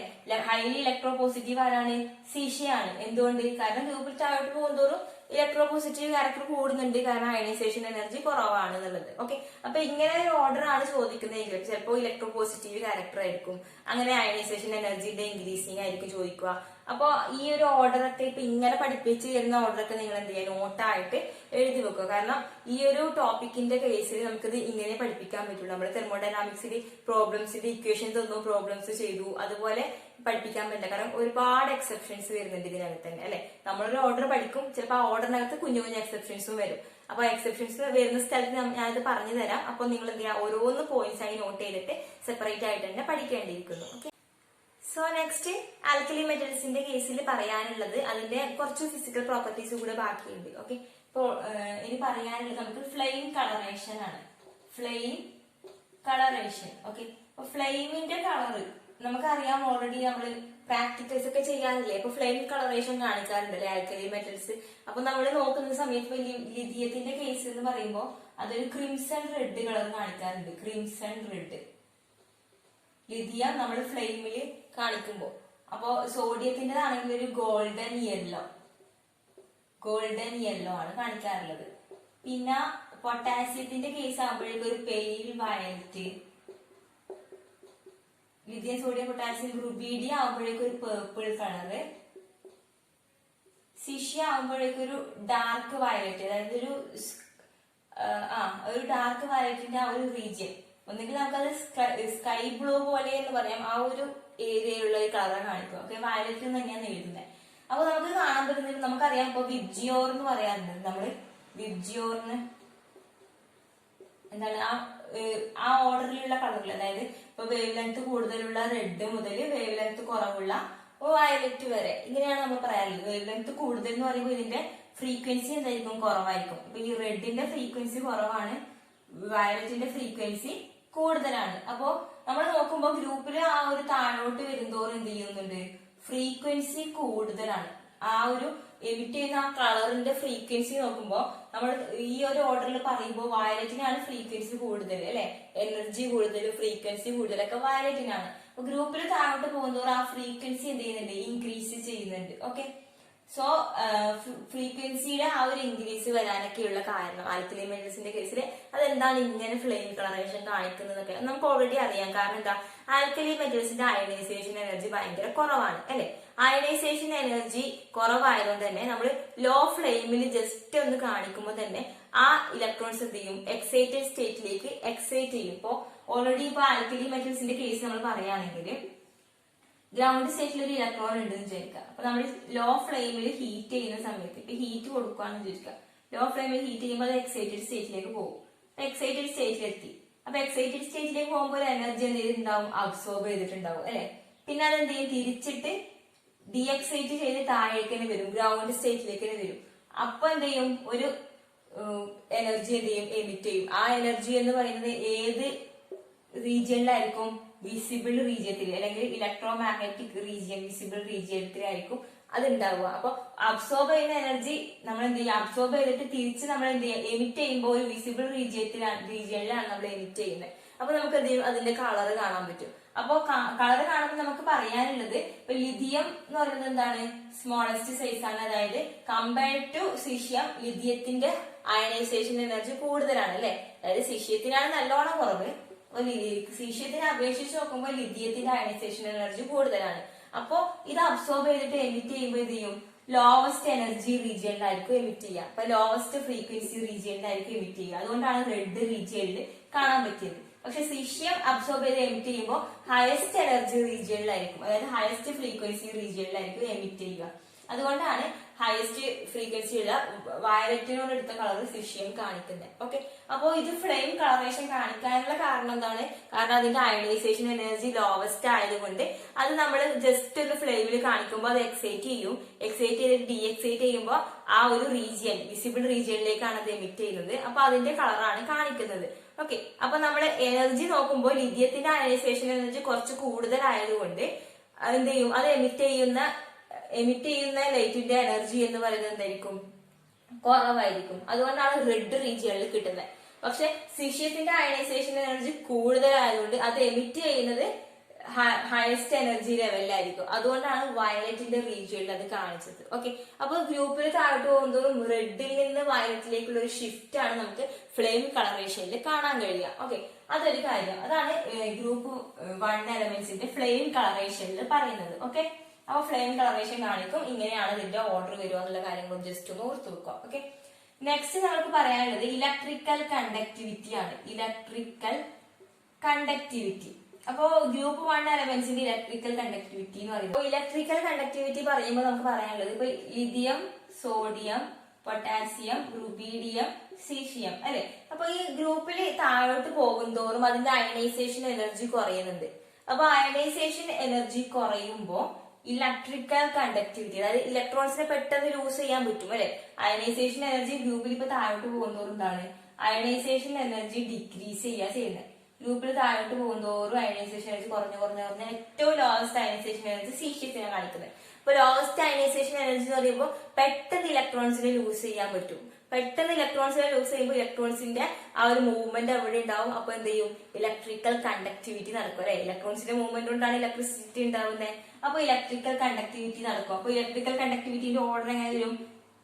ഹൈലി ഇലക്ട്രോ പോസിറ്റീവ് ആരാണ്? സീഷ്യയാണ്. എന്തുകൊണ്ട്? കാരണം ഗ്രൂപ്പിൽ താഴോട്ട് പോകുന്നതോറും ഇലക്ട്രോ പോസിറ്റീവ് ക്യാരക്ടർ കൂടുന്നുണ്ട്, കാരണം അയണൈസേഷൻ എനർജി കുറവാണ് എന്നുള്ളത്. ഓക്കെ, അപ്പൊ ഇങ്ങനെ ഒരു ഓർഡർ ആണ് ചോദിക്കുന്നതെങ്കിൽ ചിലപ്പോൾ ഇലക്ട്രോ പോസിറ്റീവ് ക്യാരക്ടർ ആയിരിക്കും, അങ്ങനെ അയണൈസേഷൻ എനർജിയുടെ ഇൻക്രീസിങ് ആയിരിക്കും ചോദിക്കുക. അപ്പൊ ഈ ഒരു ഓർഡർ ഒക്കെ ഇപ്പൊ ഇങ്ങനെ പഠിപ്പിച്ച് വരുന്ന ഓർഡർ ഒക്കെ നിങ്ങൾ എന്ത് ചെയ്യുക? നോട്ടായിട്ട് എഴുതി വെക്കുക. കാരണം ഈ ഒരു ടോപ്പിക്കിന്റെ കേസിൽ നമുക്കിത് ഇങ്ങനെ പഠിപ്പിക്കാൻ പറ്റുള്ളൂ. നമ്മൾ തെർമോഡൈനാമിക്സിൽ പ്രോബ്ലംസിന്റെ ഇക്വേഷൻസ് ഒന്നും പ്രോബ്ലംസ് ചെയ്തു അതുപോലെ പഠിപ്പിക്കാൻ പറ്റില്ല. കാരണം ഒരുപാട് എക്സെപ്ഷൻസ് വരുന്നുണ്ട് ഇതിനകത്ത് തന്നെ അല്ലെ. നമ്മളൊരു ഓർഡർ പഠിക്കും, ചിലപ്പോൾ ആ ഓർഡറിനകത്ത് കുഞ്ഞു കുഞ്ഞു എക്സെപ്ഷൻസും വരും. അപ്പൊ എക്സെപ്ഷൻസ് വരുന്ന സ്ഥലത്ത് ഞാനത് പറഞ്ഞു തരാം. അപ്പൊ നിങ്ങൾ എന്ത് ചെയ്യുക? ഓരോന്ന് പോയിന്റ്സ് ആയി നോട്ട് ചെയ്തിട്ട് സെപ്പറേറ്റ് ആയിട്ട് തന്നെ പഠിക്കേണ്ടിയിരിക്കുന്നു. ഓക്കെ, സോ നെക്സ്റ്റ് ആൽക്കലി മെറ്റൽസിന്റെ കേസിൽ പറയാനുള്ളത് അതിന്റെ കുറച്ച് ഫിസിക്കൽ പ്രോപ്പർട്ടീസ് കൂടെ ബാക്കിയുണ്ട്. ഓക്കെ, ഇപ്പോൾ ഇനി പറയാനുള്ളത് നമുക്ക് ഫ്ലെയിം കളറേഷൻ ആണ്. Flame colouration. ഓക്കെ, അപ്പൊ ഫ്ലെയിമിന്റെ കളറ് നമുക്കറിയാം, ഓൾറെഡി നമ്മൾ പ്രാക്ടിക്കൽസ് ഒക്കെ ചെയ്യാറില്ലേ. അപ്പൊ ഫ്ലെയിം കളറേഷൻ കാണിക്കാറുണ്ടല്ലേ ആൽക്കലി മെറ്റൽസ്. അപ്പൊ നമ്മൾ നോക്കുന്ന സമയത്ത് ലിഥിയത്തിന്റെ കേസ് എന്ന് പറയുമ്പോൾ അതൊരു ക്രിംസൺ റെഡ് കളർ കാണിക്കാറുണ്ട്. ക്രിംസൺ റെഡ് ലിഥിയം നമ്മൾ ഫ്ലെയിമിൽ കാണിക്കുമ്പോ. അപ്പോ സോഡിയത്തിൻ്റെതാണെങ്കിൽ ഒരു ഗോൾഡൻ യെല്ലോ ആണ് കാണിക്കാറുള്ളത്. പിന്നെ പൊട്ടാസ്യത്തിന്റെ കേസ് ആകുമ്പോഴേക്കും ഒരു pale violet. Lithium, sodium, potassium, rubidium ആകുമ്പോഴേക്കും ഒരു പേർപ്പിൾ കളറ്. സിഷ്യ ആകുമ്പോഴേക്കും ഒരു ഡാർക്ക് വയലറ്റ്, അതായത് ഒരു ഡാർക്ക് വയലറ്റിന്റെ ആ ഒരു റീജിയൻ, ഒന്നുകിൽ നമുക്കത് സ്കൈ ബ്ലൂ പോലെ എന്ന് പറയാം, ആ ഒരു ഏരിയയിലുള്ള ഒരു കളർ കാണിക്കും. ഓക്കെ, വയലറ്റ് എന്ന് തന്നെയാണ് എഴുതുന്നത്. അപ്പൊ നമുക്ക് കാണാൻ പറ്റുന്നത് നമുക്കറിയാം. ഇപ്പൊ വിബ്ജിയോർ എന്ന് പറയാറുണ്ട്. നമ്മള് വിബ്ജിയോറിന് എന്താണ് ആ ഓർഡറിലുള്ള കളറുകൾ, അതായത് ഇപ്പൊ വേവ് ലെങ്ത് കൂടുതലുള്ള റെഡ് മുതൽ വേവ് ലെങ്ത് കുറവുള്ള വയലറ്റ് വരെ, ഇങ്ങനെയാണ് നമ്മൾ പറയാറുള്ളത്. വേവ് ലെങ്ത് കൂടുതൽ എന്ന് പറയുമ്പോൾ ഇതിന്റെ ഫ്രീക്വൻസി എന്തായിരിക്കും, കുറവായിരിക്കും. ഇപ്പൊ ഈ റെഡിന്റെ ഫ്രീക്വൻസി കുറവാണ്, വയലറ്റിന്റെ ഫ്രീക്വൻസി കൂടുതലാണ്. അപ്പോ നമ്മൾ നോക്കുമ്പോൾ ഗ്രൂപ്പിൽ ആ ഒരു താഴോട്ട് വരുന്തോറും എന്ത് ചെയ്യുന്നുണ്ട്, ഫ്രീക്വൻസി കൂടുതലാണ്. ആ ഒരു എമിറ്റ് ചെയ്യുന്ന ആ കളറിന്റെ ഫ്രീക്വൻസി നോക്കുമ്പോൾ നമ്മൾ ഈ ഒരു ഓർഡറിൽ പറയുമ്പോൾ വയലറ്റിനാണ് ഫ്രീക്വൻസി കൂടുതൽ അല്ലെ, എനർജി കൂടുതൽ, ഫ്രീക്വൻസി കൂടുതലൊക്കെ വയലറ്റിനാണ്. അപ്പൊ ഗ്രൂപ്പിൽ താഴോട്ട് പോകുന്നതോറും ആ ഫ്രീക്വൻസി എന്ത് ചെയ്യുന്നുണ്ട്, ഇൻക്രീസ് ചെയ്യുന്നുണ്ട്. ഓക്കെ, സോ ഫ്രീക്വൻസിയുടെ ആ ഒരു ഇൻക്രീസ് വരാനൊക്കെയുള്ള കാരണം ആൽക്കലി മെറ്റൽസിന്റെ കേസിൽ അതെന്താണ് ഇങ്ങനെ ഫ്ലെയിം കളറേഷൻ കാണിക്കുന്നതൊക്കെ നമുക്ക് ഓൾറെഡി അറിയാം. കാരണം എന്താ, ആൽക്കലി മെറ്റൽസിന്റെ അയണൈസേഷൻ എനർജി ഭയങ്കര കുറവാണ് അല്ലെ. അയണൈസേഷൻ എനർജി കുറവായതുകൊണ്ട് തന്നെ നമ്മൾ ലോ ഫ്ലെയിമിൽ ജസ്റ്റ് ഒന്ന് കാണിക്കുമ്പോൾ തന്നെ ആ ഇലക്ട്രോൺസ് എന്ത് ചെയ്യും, എക്സൈറ്റഡ് സ്റ്റേറ്റിലേക്ക് എക്സൈറ്റ് ചെയ്യും. ഇപ്പോ ഓൾറെഡി ഇപ്പൊ ആൽക്കലി മെറ്റൽസിന്റെ കേസ് നമ്മൾ പറയുകയാണെങ്കിൽ ഗ്രൗണ്ട് സ്റ്റേറ്റിൽ ഒരു ഇലക്ട്രോൺ ഉണ്ടെന്ന് വിചാരിക്കുക. അപ്പൊ നമ്മൾ ലോ ഫ്ലെയിമിൽ ഹീറ്റ് ചെയ്യുന്ന സമയത്ത് ഇപ്പൊ ഹീറ്റ് കൊടുക്കുകയാണെന്ന് വിചാരിക്കുക. ലോ ഫ്ലെയിമിൽ ഹീറ്റ് ചെയ്യുമ്പോൾ അത് എക്സൈറ്റഡ് സ്റ്റേറ്റിലേക്ക് പോകും. എക്സൈറ്റഡ് സ്റ്റേറ്റിലെത്തി. അപ്പൊ എക്സൈറ്റഡ് സ്റ്റേറ്റിലേക്ക് പോകുമ്പോൾ എനർജി എന്ത് ചെയ്തിട്ടുണ്ടാവും, അബ്സോർബ് ചെയ്തിട്ടുണ്ടാവും അല്ലെ. പിന്നെ അത് എന്ത് ചെയ്യും, തിരിച്ചിട്ട് ഡീഎക്സൈറ്റ് ചെയ്ത് താഴേക്ക് തന്നെ വരും, ഗ്രൗണ്ട് സ്റ്റേറ്റിലേക്ക് തന്നെ വരും. അപ്പൊ എന്ത് ചെയ്യും, ഒരു എനർജി എന്ത് ചെയ്യും, എമിറ്റ് ചെയ്യും. ആ എനർജി എന്ന് പറയുന്നത് ഏത് റീജിയനിലായിരിക്കും, വിസിബിൾ റീജിയത്തിൽ അല്ലെങ്കിൽ ഇലക്ട്രോ മാഗ്നറ്റിക് റീജിയൻ, വിസിബിൾ റീജിയത്തിലായിരിക്കും അത് ഉണ്ടാവുക. അപ്പൊ അബ്സോർബ് ചെയ്യുന്ന എനർജി നമ്മൾ എന്ത് ചെയ്യുക, അബ്സോർബ് ചെയ്തിട്ട് തിരിച്ച് നമ്മൾ എന്ത് ചെയ്യുക, എമിറ്റ് ചെയ്യുമ്പോൾ ഒരു വിസിബിൾ റീജിയനിലാണ് നമ്മൾ എമിറ്റ് ചെയ്യുന്നത്. അപ്പൊ നമുക്ക് എന്ത് ചെയ്യും, അതിന്റെ കളർ കാണാൻ പറ്റും. അപ്പൊ കളർ കാണുമ്പോൾ നമുക്ക് പറയാനുള്ളത്, ഇപ്പൊ ലിഥിയം എന്ന് പറയുന്നത് എന്താണ്, സ്മോളസ്റ്റ് സൈസ് ആണ്. അതായത് കമ്പയർഡ് ടു സിഷ്യം ലിഥിയത്തിന്റെ അയണൈസേഷൻ എനർജി കൂടുതലാണ് അല്ലെ. അതായത് സിഷ്യത്തിനാണ് നല്ലോണം കുറവ്, സീഷ്യത്തിനെ അപേക്ഷിച്ച് നോക്കുമ്പോൾ ലിഥിയത്തിന്റെ അയണൈസേഷൻ എനർജി കൂടുതലാണ്. അപ്പോ ഇത് അബ്സോർബ് ചെയ്തിട്ട് എമിറ്റ് ചെയ്യുമ്പോൾ ഇത് ചെയ്യും, ലോവസ്റ്റ് എനർജി റീജിയനിലായിരിക്കും എമിറ്റ് ചെയ്യുക. അപ്പൊ ലോവസ്റ്റ് ഫ്രീക്വൻസി റീജിയനിലായിരിക്കും എമിറ്റ് ചെയ്യുക. അതുകൊണ്ടാണ് റെഡ് റീജിയനിൽ കാണാൻ പറ്റിയത്. പക്ഷെ സീഷ്യം അബ്സോർബ് ചെയ്ത് എമിറ്റ് ചെയ്യുമ്പോൾ ഹയസ്റ്റ് എനർജി റീജിയനിലായിരിക്കും, അതായത് ഹയസ്റ്റ് ഫ്രീക്വൻസി റീജിയനിലായിരിക്കും എമിറ്റ് ചെയ്യുക. അതുകൊണ്ടാണ് ഹയസ്റ്റ് ഫ്രീക്വൻസി ഉള്ള വയലറ്റിനോട് എടുത്ത കളർ സിഷ്യം കാണിക്കുന്നത്. ഓക്കെ, അപ്പോ ഇത് ഫ്ലെയിം കളറേഷൻ കാണിക്കാനുള്ള കാരണം എന്താണ്, കാരണം അതിന്റെ അയണൈസേഷൻ എനർജി ലോവസ്റ്റ് ആയതുകൊണ്ട് അത് നമ്മൾ ജസ്റ്റ് ഒരു ഫ്ലെയിമിൽ കാണിക്കുമ്പോൾ അത് എക്സൈറ്റ് ചെയ്യും. എക്സൈറ്റ് ചെയ്തിട്ട് ഡീഎക്സൈറ്റ് ചെയ്യുമ്പോൾ ആ ഒരു റീജിയൻ, വിസിബിൾ റീജിയനിലേക്കാണ് അത് എമിറ്റ് ചെയ്യുന്നത്. അപ്പൊ അതിന്റെ കളറാണ് കാണിക്കുന്നത്. ഓക്കെ, അപ്പൊ നമ്മൾ എനർജി നോക്കുമ്പോൾ ലിഥിയത്തിന്റെ അയണൈസേഷൻ എനർജി കുറച്ച് കൂടുതലായതുകൊണ്ട് എന്ത് ചെയ്യും, അത് എമിറ്റ് ചെയ്യുന്ന ലൈറ്റിന്റെ എനർജി എന്ന് പറയുന്നത് എന്തായിരിക്കും, കുറവായിരിക്കും. അതുകൊണ്ടാണ് റെഡ് റീജിയനിൽ കിട്ടുന്നത്. പക്ഷെ സിഷ്യത്തിന്റെ അയണൈസേഷൻ എനർജി കൂടുതലായതുകൊണ്ട് അത് എമിറ്റ് ചെയ്യുന്നത് ഹയസ്റ്റ് എനർജി ലെവലിലായിരിക്കും. അതുകൊണ്ടാണ് വയലറ്റിന്റെ റീജിയനിൽ അത് കാണിച്ചത്. ഓക്കെ, അപ്പൊ ഗ്രൂപ്പിൽ താഴോട്ട് പോകുന്നതും റെഡിൽ നിന്ന് വയലറ്റിലേക്കുള്ള ഒരു ഷിഫ്റ്റ് ആണ് നമുക്ക് ഫ്ലെയിം കളറേഷനിൽ കാണാൻ കഴിയുക. ഓക്കെ, അതൊരു കാര്യം. അതാണ് ഗ്രൂപ്പ് 1 എലമെന്റ്സിന്റെ ഫ്ലെയിം കളറേഷനിൽ പറയുന്നത്. ഓക്കെ, അപ്പൊ ഫ്ലെയിം കളറേഷൻ കാണിക്കും, ഇങ്ങനെയാണ് ഇതിന്റെ ഓർഡർ വരിക എന്നുള്ള കാര്യങ്ങളും ജസ്റ്റ് ഒന്ന് ഓർത്ത് വെക്കുക. ഓക്കെ, നെക്സ്റ്റ് നമുക്ക് പറയാനുള്ളത് ഇലക്ട്രിക്കൽ കണ്ടക്ടിവിറ്റി ആണ്. Electrical conductivity. അപ്പോ ഗ്രൂപ്പ് 1 എലമെന്റ്സിന്റെ ഇലക്ട്രിക്കൽ കണ്ടക്ടിവിറ്റി എന്ന് പറയുമ്പോൾ ഇലക്ട്രിക്കൽ കണ്ടക്ടിവിറ്റി പറയുമ്പോൾ നമുക്ക് പറയാനുള്ളത് ഇപ്പൊ lithium, sodium, potassium, rubidium, caesium അല്ലെ. അപ്പൊ ഈ ഗ്രൂപ്പിൽ താഴോട്ട് പോകുന്തോറും അതിന്റെ അയണൈസേഷൻ എനർജി കുറയുന്നുണ്ട്. അപ്പൊ അയണൈസേഷൻ എനർജി കുറയുമ്പോൾ ഇലക്ട്രിക്കൽ കണ്ടക്ടിവിറ്റി, അതായത് ഇലക്ട്രോൺസിനെ പെട്ടെന്ന് ലൂസ് ചെയ്യാൻ പറ്റും അല്ലെ. അയണൈസേഷൻ എനർജി ഗ്രൂപ്പിൽ ഇപ്പൊ താഴോട്ട് പോകുന്നതോറും എന്താണ്, അയണൈസേഷൻ എനർജി ഡിക്രീസ് ചെയ്യുന്നത്. ഗ്രൂപ്പിൽ താഴോട്ട് പോകുന്നതോറും അയണൈസേഷൻ എനർജി കുറഞ്ഞ ഏറ്റവും ലോവസ്റ്റ് അയണൈസേഷൻ എനർജി സീഷ്യത്തിനെ കാണിക്കുന്നത്. ഇപ്പൊ ലോവസ്റ്റ് അയണൈസേഷൻ എനർജി എന്ന് പറയുമ്പോൾ പെട്ടെന്ന് ഇലക്ട്രോൺസിനെ ലൂസ് ചെയ്യാൻ പറ്റും. പെട്ടെന്ന് ഇലക്ട്രോൺസിനെ ലൂസ് ചെയ്യുമ്പോൾ ഇലക്ട്രോൺസിന്റെ ആ ഒരു മൂവ്മെന്റ് അവിടെ ഉണ്ടാവും. അപ്പൊ എന്ത് ചെയ്യും, ഇലക്ട്രിക്കൽ കണ്ടക്ടിവിറ്റി നടക്കും അല്ലെ. ഇലക്ട്രോൺസിന്റെ മൂവ്മെന്റ് കൊണ്ടാണ് ഇലക്ട്രിസിറ്റി ഉണ്ടാവുന്നത്. അപ്പൊ ഇലക്ട്രിക്കൽ കണ്ടക്ടിവിറ്റി നടക്കും. അപ്പൊ ഇലക്ട്രിക്കൽ കണ്ടക്ടിവിറ്റിന്റെ ഓർഡർ എങ്ങനെ വരും,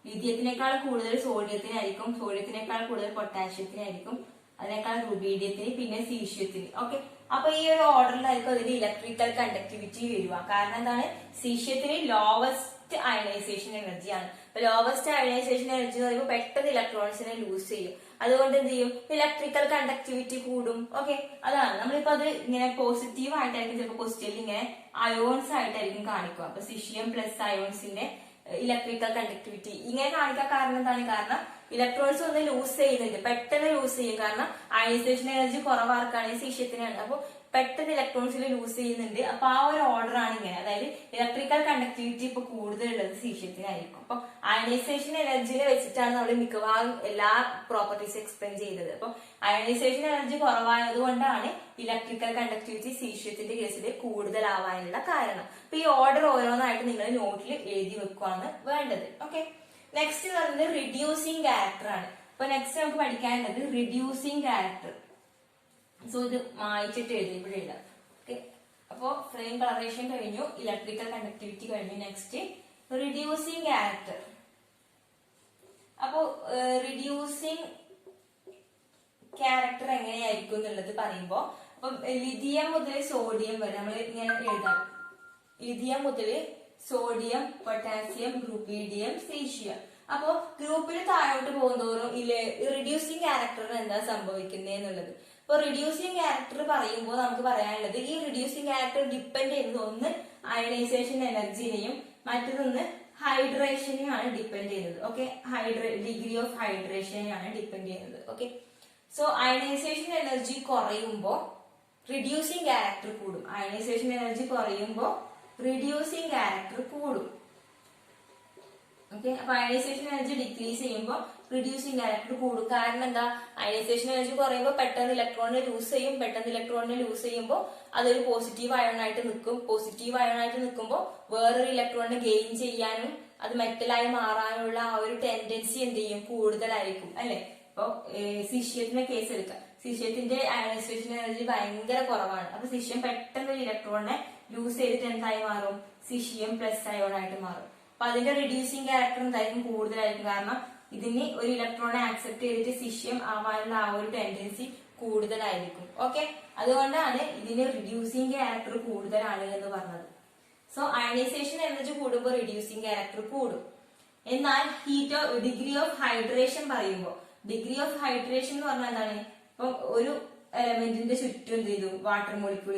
ലിഥിയത്തിനേക്കാൾ കൂടുതൽ സോഡിയത്തിനായിരിക്കും, സോഡിയത്തിനേക്കാൾ കൂടുതൽ പൊട്ടാഷ്യത്തിനായിരിക്കും, അതിനേക്കാൾ റുബീഡിയത്തിന്, പിന്നെ സീഷ്യത്തിന്. ഓക്കെ, അപ്പൊ ഈ ഒരു ഓർഡറിലായിരിക്കും അതിന്റെ ഇലക്ട്രിക്കൽ കണ്ടക്ടിവിറ്റി വരിക. കാരണം എന്താണ്, സീഷ്യത്തിന് ലോവസ്റ്റ് അയണൈസേഷൻ എനർജിയാണ്. അപ്പൊ ലോവസ്റ്റ് അയണൈസേഷൻ എനർജി എന്ന് പറയുമ്പോൾ പെട്ടെന്ന് ഇലക്ട്രോൺസിനെ ലൂസ് ചെയ്യും. അതുകൊണ്ട് എന്ത് ചെയ്യും, ഇലക്ട്രിക്കൽ കണ്ടക്ടിവിറ്റി കൂടും. ഓക്കെ, അതാണ് നമ്മളിപ്പോ അത് ഇങ്ങനെ പോസിറ്റീവ് ആയിട്ടായിരിക്കും ചിലപ്പോൾ ക്വസ്റ്റ്യനിൽ ഇങ്ങനെ അയോൺസ് ആയിട്ടായിരിക്കും കാണിക്കുക. അപ്പൊ സിഷ്യം പ്ലസ് അയോൺസിന്റെ ഇലക്ട്രിക്കൽ കണ്ടക്ടിവിറ്റി ഇങ്ങനെ കാണിക്കാൻ കാരണം എന്താണ്, കാരണം ഇലക്ട്രോൺസ് ഒന്ന് ലൂസ് ചെയ്യുന്നുണ്ട്, പെട്ടെന്ന് ലൂസ് ചെയ്യും. കാരണം അയണൈസേഷൻ എനർജി കുറവാർക്കാണെങ്കിൽ സീഷ്യത്തിനാണ്. അപ്പൊ പെട്ടെന്ന് ഇലക്ട്രോൺസിൽ ലൂസ് ചെയ്യുന്നുണ്ട്. അപ്പൊ ആ ഒരു ഓർഡർ ആണ് ഇങ്ങനെ. അതായത് ഇലക്ട്രിക്കൽ കണ്ടക്ടിവിറ്റി ഇപ്പൊ കൂടുതലുള്ളത് സീഷ്യത്തിനായിരിക്കും. അപ്പൊ അയണൈസേഷൻ എനർജിനെ വെച്ചിട്ടാണ് നമ്മൾ മിക്കവാറും എല്ലാ പ്രോപ്പർട്ടീസ് എക്സ്പ്ലെയിൻ ചെയ്തത്. അപ്പൊ അയണൈസേഷൻ എനർജി കുറവായത് കൊണ്ടാണ് ഇലക്ട്രിക്കൽ കണ്ടക്ടിവിറ്റി സീഷ്യത്തിന്റെ കേസിൽ കൂടുതലാവാനുള്ള കാരണം. അപ്പൊ ഈ ഓർഡർ ഓരോന്നായിട്ട് നിങ്ങൾ നോട്ടിൽ എഴുതി വെക്കുകയാണ് വേണ്ടത്. ഓക്കെ, നെക്സ്റ്റ് പറയുന്നത് റിഡ്യൂസിങ് ക്യാരക്ടർ ആണ്. അപ്പൊ നെക്സ്റ്റ് നമുക്ക് പഠിക്കാനുള്ളത് റിഡ്യൂസിങ് ക്യാരക്ടർ. സോ ഇത് മായിച്ചിട്ട് എഴുതി ഇവിടെ എഴുതാം. ഓക്കെ, അപ്പോ ഫ്രെയിം കളറേഷൻ കഴിഞ്ഞു, ഇലക്ട്രിക്കൽ കണ്ടക്ടിവിറ്റി കഴിഞ്ഞു. Next reducing character. അപ്പോ റിഡ്യൂസിങ് ക്യാരക്ടർ എങ്ങനെയായിരിക്കും എന്നുള്ളത് പറയുമ്പോ, അപ്പൊ ലിഥിയം മുതൽ സോഡിയം വരെ നമ്മൾ ഇങ്ങനെ എഴുതാം. ലിഥിയം മുതൽ സോഡിയം, പൊട്ടാസ്യം, റുബീഡിയം, സീഷ്യം. അപ്പോ ഗ്രൂപ്പിൽ താഴോട്ട് പോകുന്നതോറും റിഡ്യൂസിങ് ക്യാരക്ടറിന് എന്താ സംഭവിക്കുന്നത് എന്നുള്ളത്. ഇപ്പൊ റിഡ്യൂസിങ് ക്യാരക്ടർ പറയുമ്പോൾ നമുക്ക് പറയാനുള്ളത്, ഈ റിഡ്യൂസിങ് ക്യാരക്ടർ ഡിപ്പെൻഡ് ചെയ്യുന്നത് ഒന്ന് അയണൈസേഷൻ എനർജിനെയും മറ്റൊന്ന് ഹൈഡ്രേഷനെയാണ് ഡിപ്പെൻഡ് ചെയ്യുന്നത്. ഓക്കെ, ഡിഗ്രി ഓഫ് ഹൈഡ്രേഷനെയാണ് ഡിപ്പെൻഡ് ചെയ്യുന്നത്. ഓക്കെ, സോ അയണൈസേഷൻ എനർജി കുറയുമ്പോൾ റിഡ്യൂസിങ് ക്യാരക്ടർ കൂടും. അയണൈസേഷൻ എനർജി കുറയുമ്പോൾ റിഡ്യൂസിങ് ക്യാരക്ടർ കൂടും. ഓക്കെ, അപ്പൊ അയണൈസേഷൻ എനർജി ഡിക്രീസ് ചെയ്യുമ്പോൾ റിഡ്യൂസിങ് ക്യാരക്ടർ കൂടും. കാരണം എന്താ, അയണൈസേഷൻ എനർജി കുറയുമ്പോൾ പെട്ടെന്ന് ഇലക്ട്രോണിനെ ലൂസ് ചെയ്യും. പെട്ടെന്ന് ഇലക്ട്രോണിനെ ലൂസ് ചെയ്യുമ്പോൾ അതൊരു പോസിറ്റീവ് അയോൺ ആയിട്ട് നിൽക്കും. പോസിറ്റീവ് അയോൺ ആയിട്ട് നിൽക്കുമ്പോൾ വേറൊരു ഇലക്ട്രോണിനെ ഗെയിൻ ചെയ്യാനും അത് മെറ്റലായി മാറാനുള്ള ആ ഒരു ടെൻഡൻസി എന്ത് ചെയ്യും, കൂടുതലായിരിക്കും അല്ലെ. ഇപ്പൊ സീഷ്യത്തിന്റെ കേസ് എടുക്കാം. സീഷ്യത്തിന്റെ അയണൈസേഷൻ എനർജി ഭയങ്കര കുറവാണ്. അപ്പൊ സീഷ്യം പെട്ടെന്ന് ഒരു ഇലക്ട്രോണിനെ ലൂസ് ചെയ്തിട്ട് എന്തായി മാറും, സീഷ്യം പ്ലസ് അയോൺ ആയിട്ട് മാറും. അപ്പൊ അതിന്റെ റിഡ്യൂസിങ് ക്യാരക്ടർ എന്തായിരിക്കും, കൂടുതലായിരിക്കും. കാരണം ഇതിന് ഒരു ഇലക്ട്രോണെ ആക്സെപ്റ്റ് ചെയ്തിട്ട് സീഷ്യം ആവാനുള്ള ആ ഒരു ടെൻഡൻസി കൂടുതലായിരിക്കും. ഓക്കെ, അതുകൊണ്ടാണ് ഇതിന് റിഡ്യൂസിങ് ക്യാരക്ടർ കൂടുതലാണ് എന്ന് പറഞ്ഞത്. സോ അയണൈസേഷൻ എനർജി കൂടുമ്പോൾ റിഡ്യൂസിങ് ക്യാരക്ടർ കൂടും. എന്നാൽ ഡിഗ്രി ഓഫ് ഹൈഡ്രേഷൻ പറയുമ്പോൾ, ഡിഗ്രി ഓഫ് ഹൈഡ്രേഷൻ എന്ന് പറഞ്ഞാൽ എന്താണ്, ഇപ്പൊ ഒരു എലമെന്റിന്റെ ചുറ്റും എന്ത് ചെയ്തു, വാട്ടർ മോളിക്യൂൾ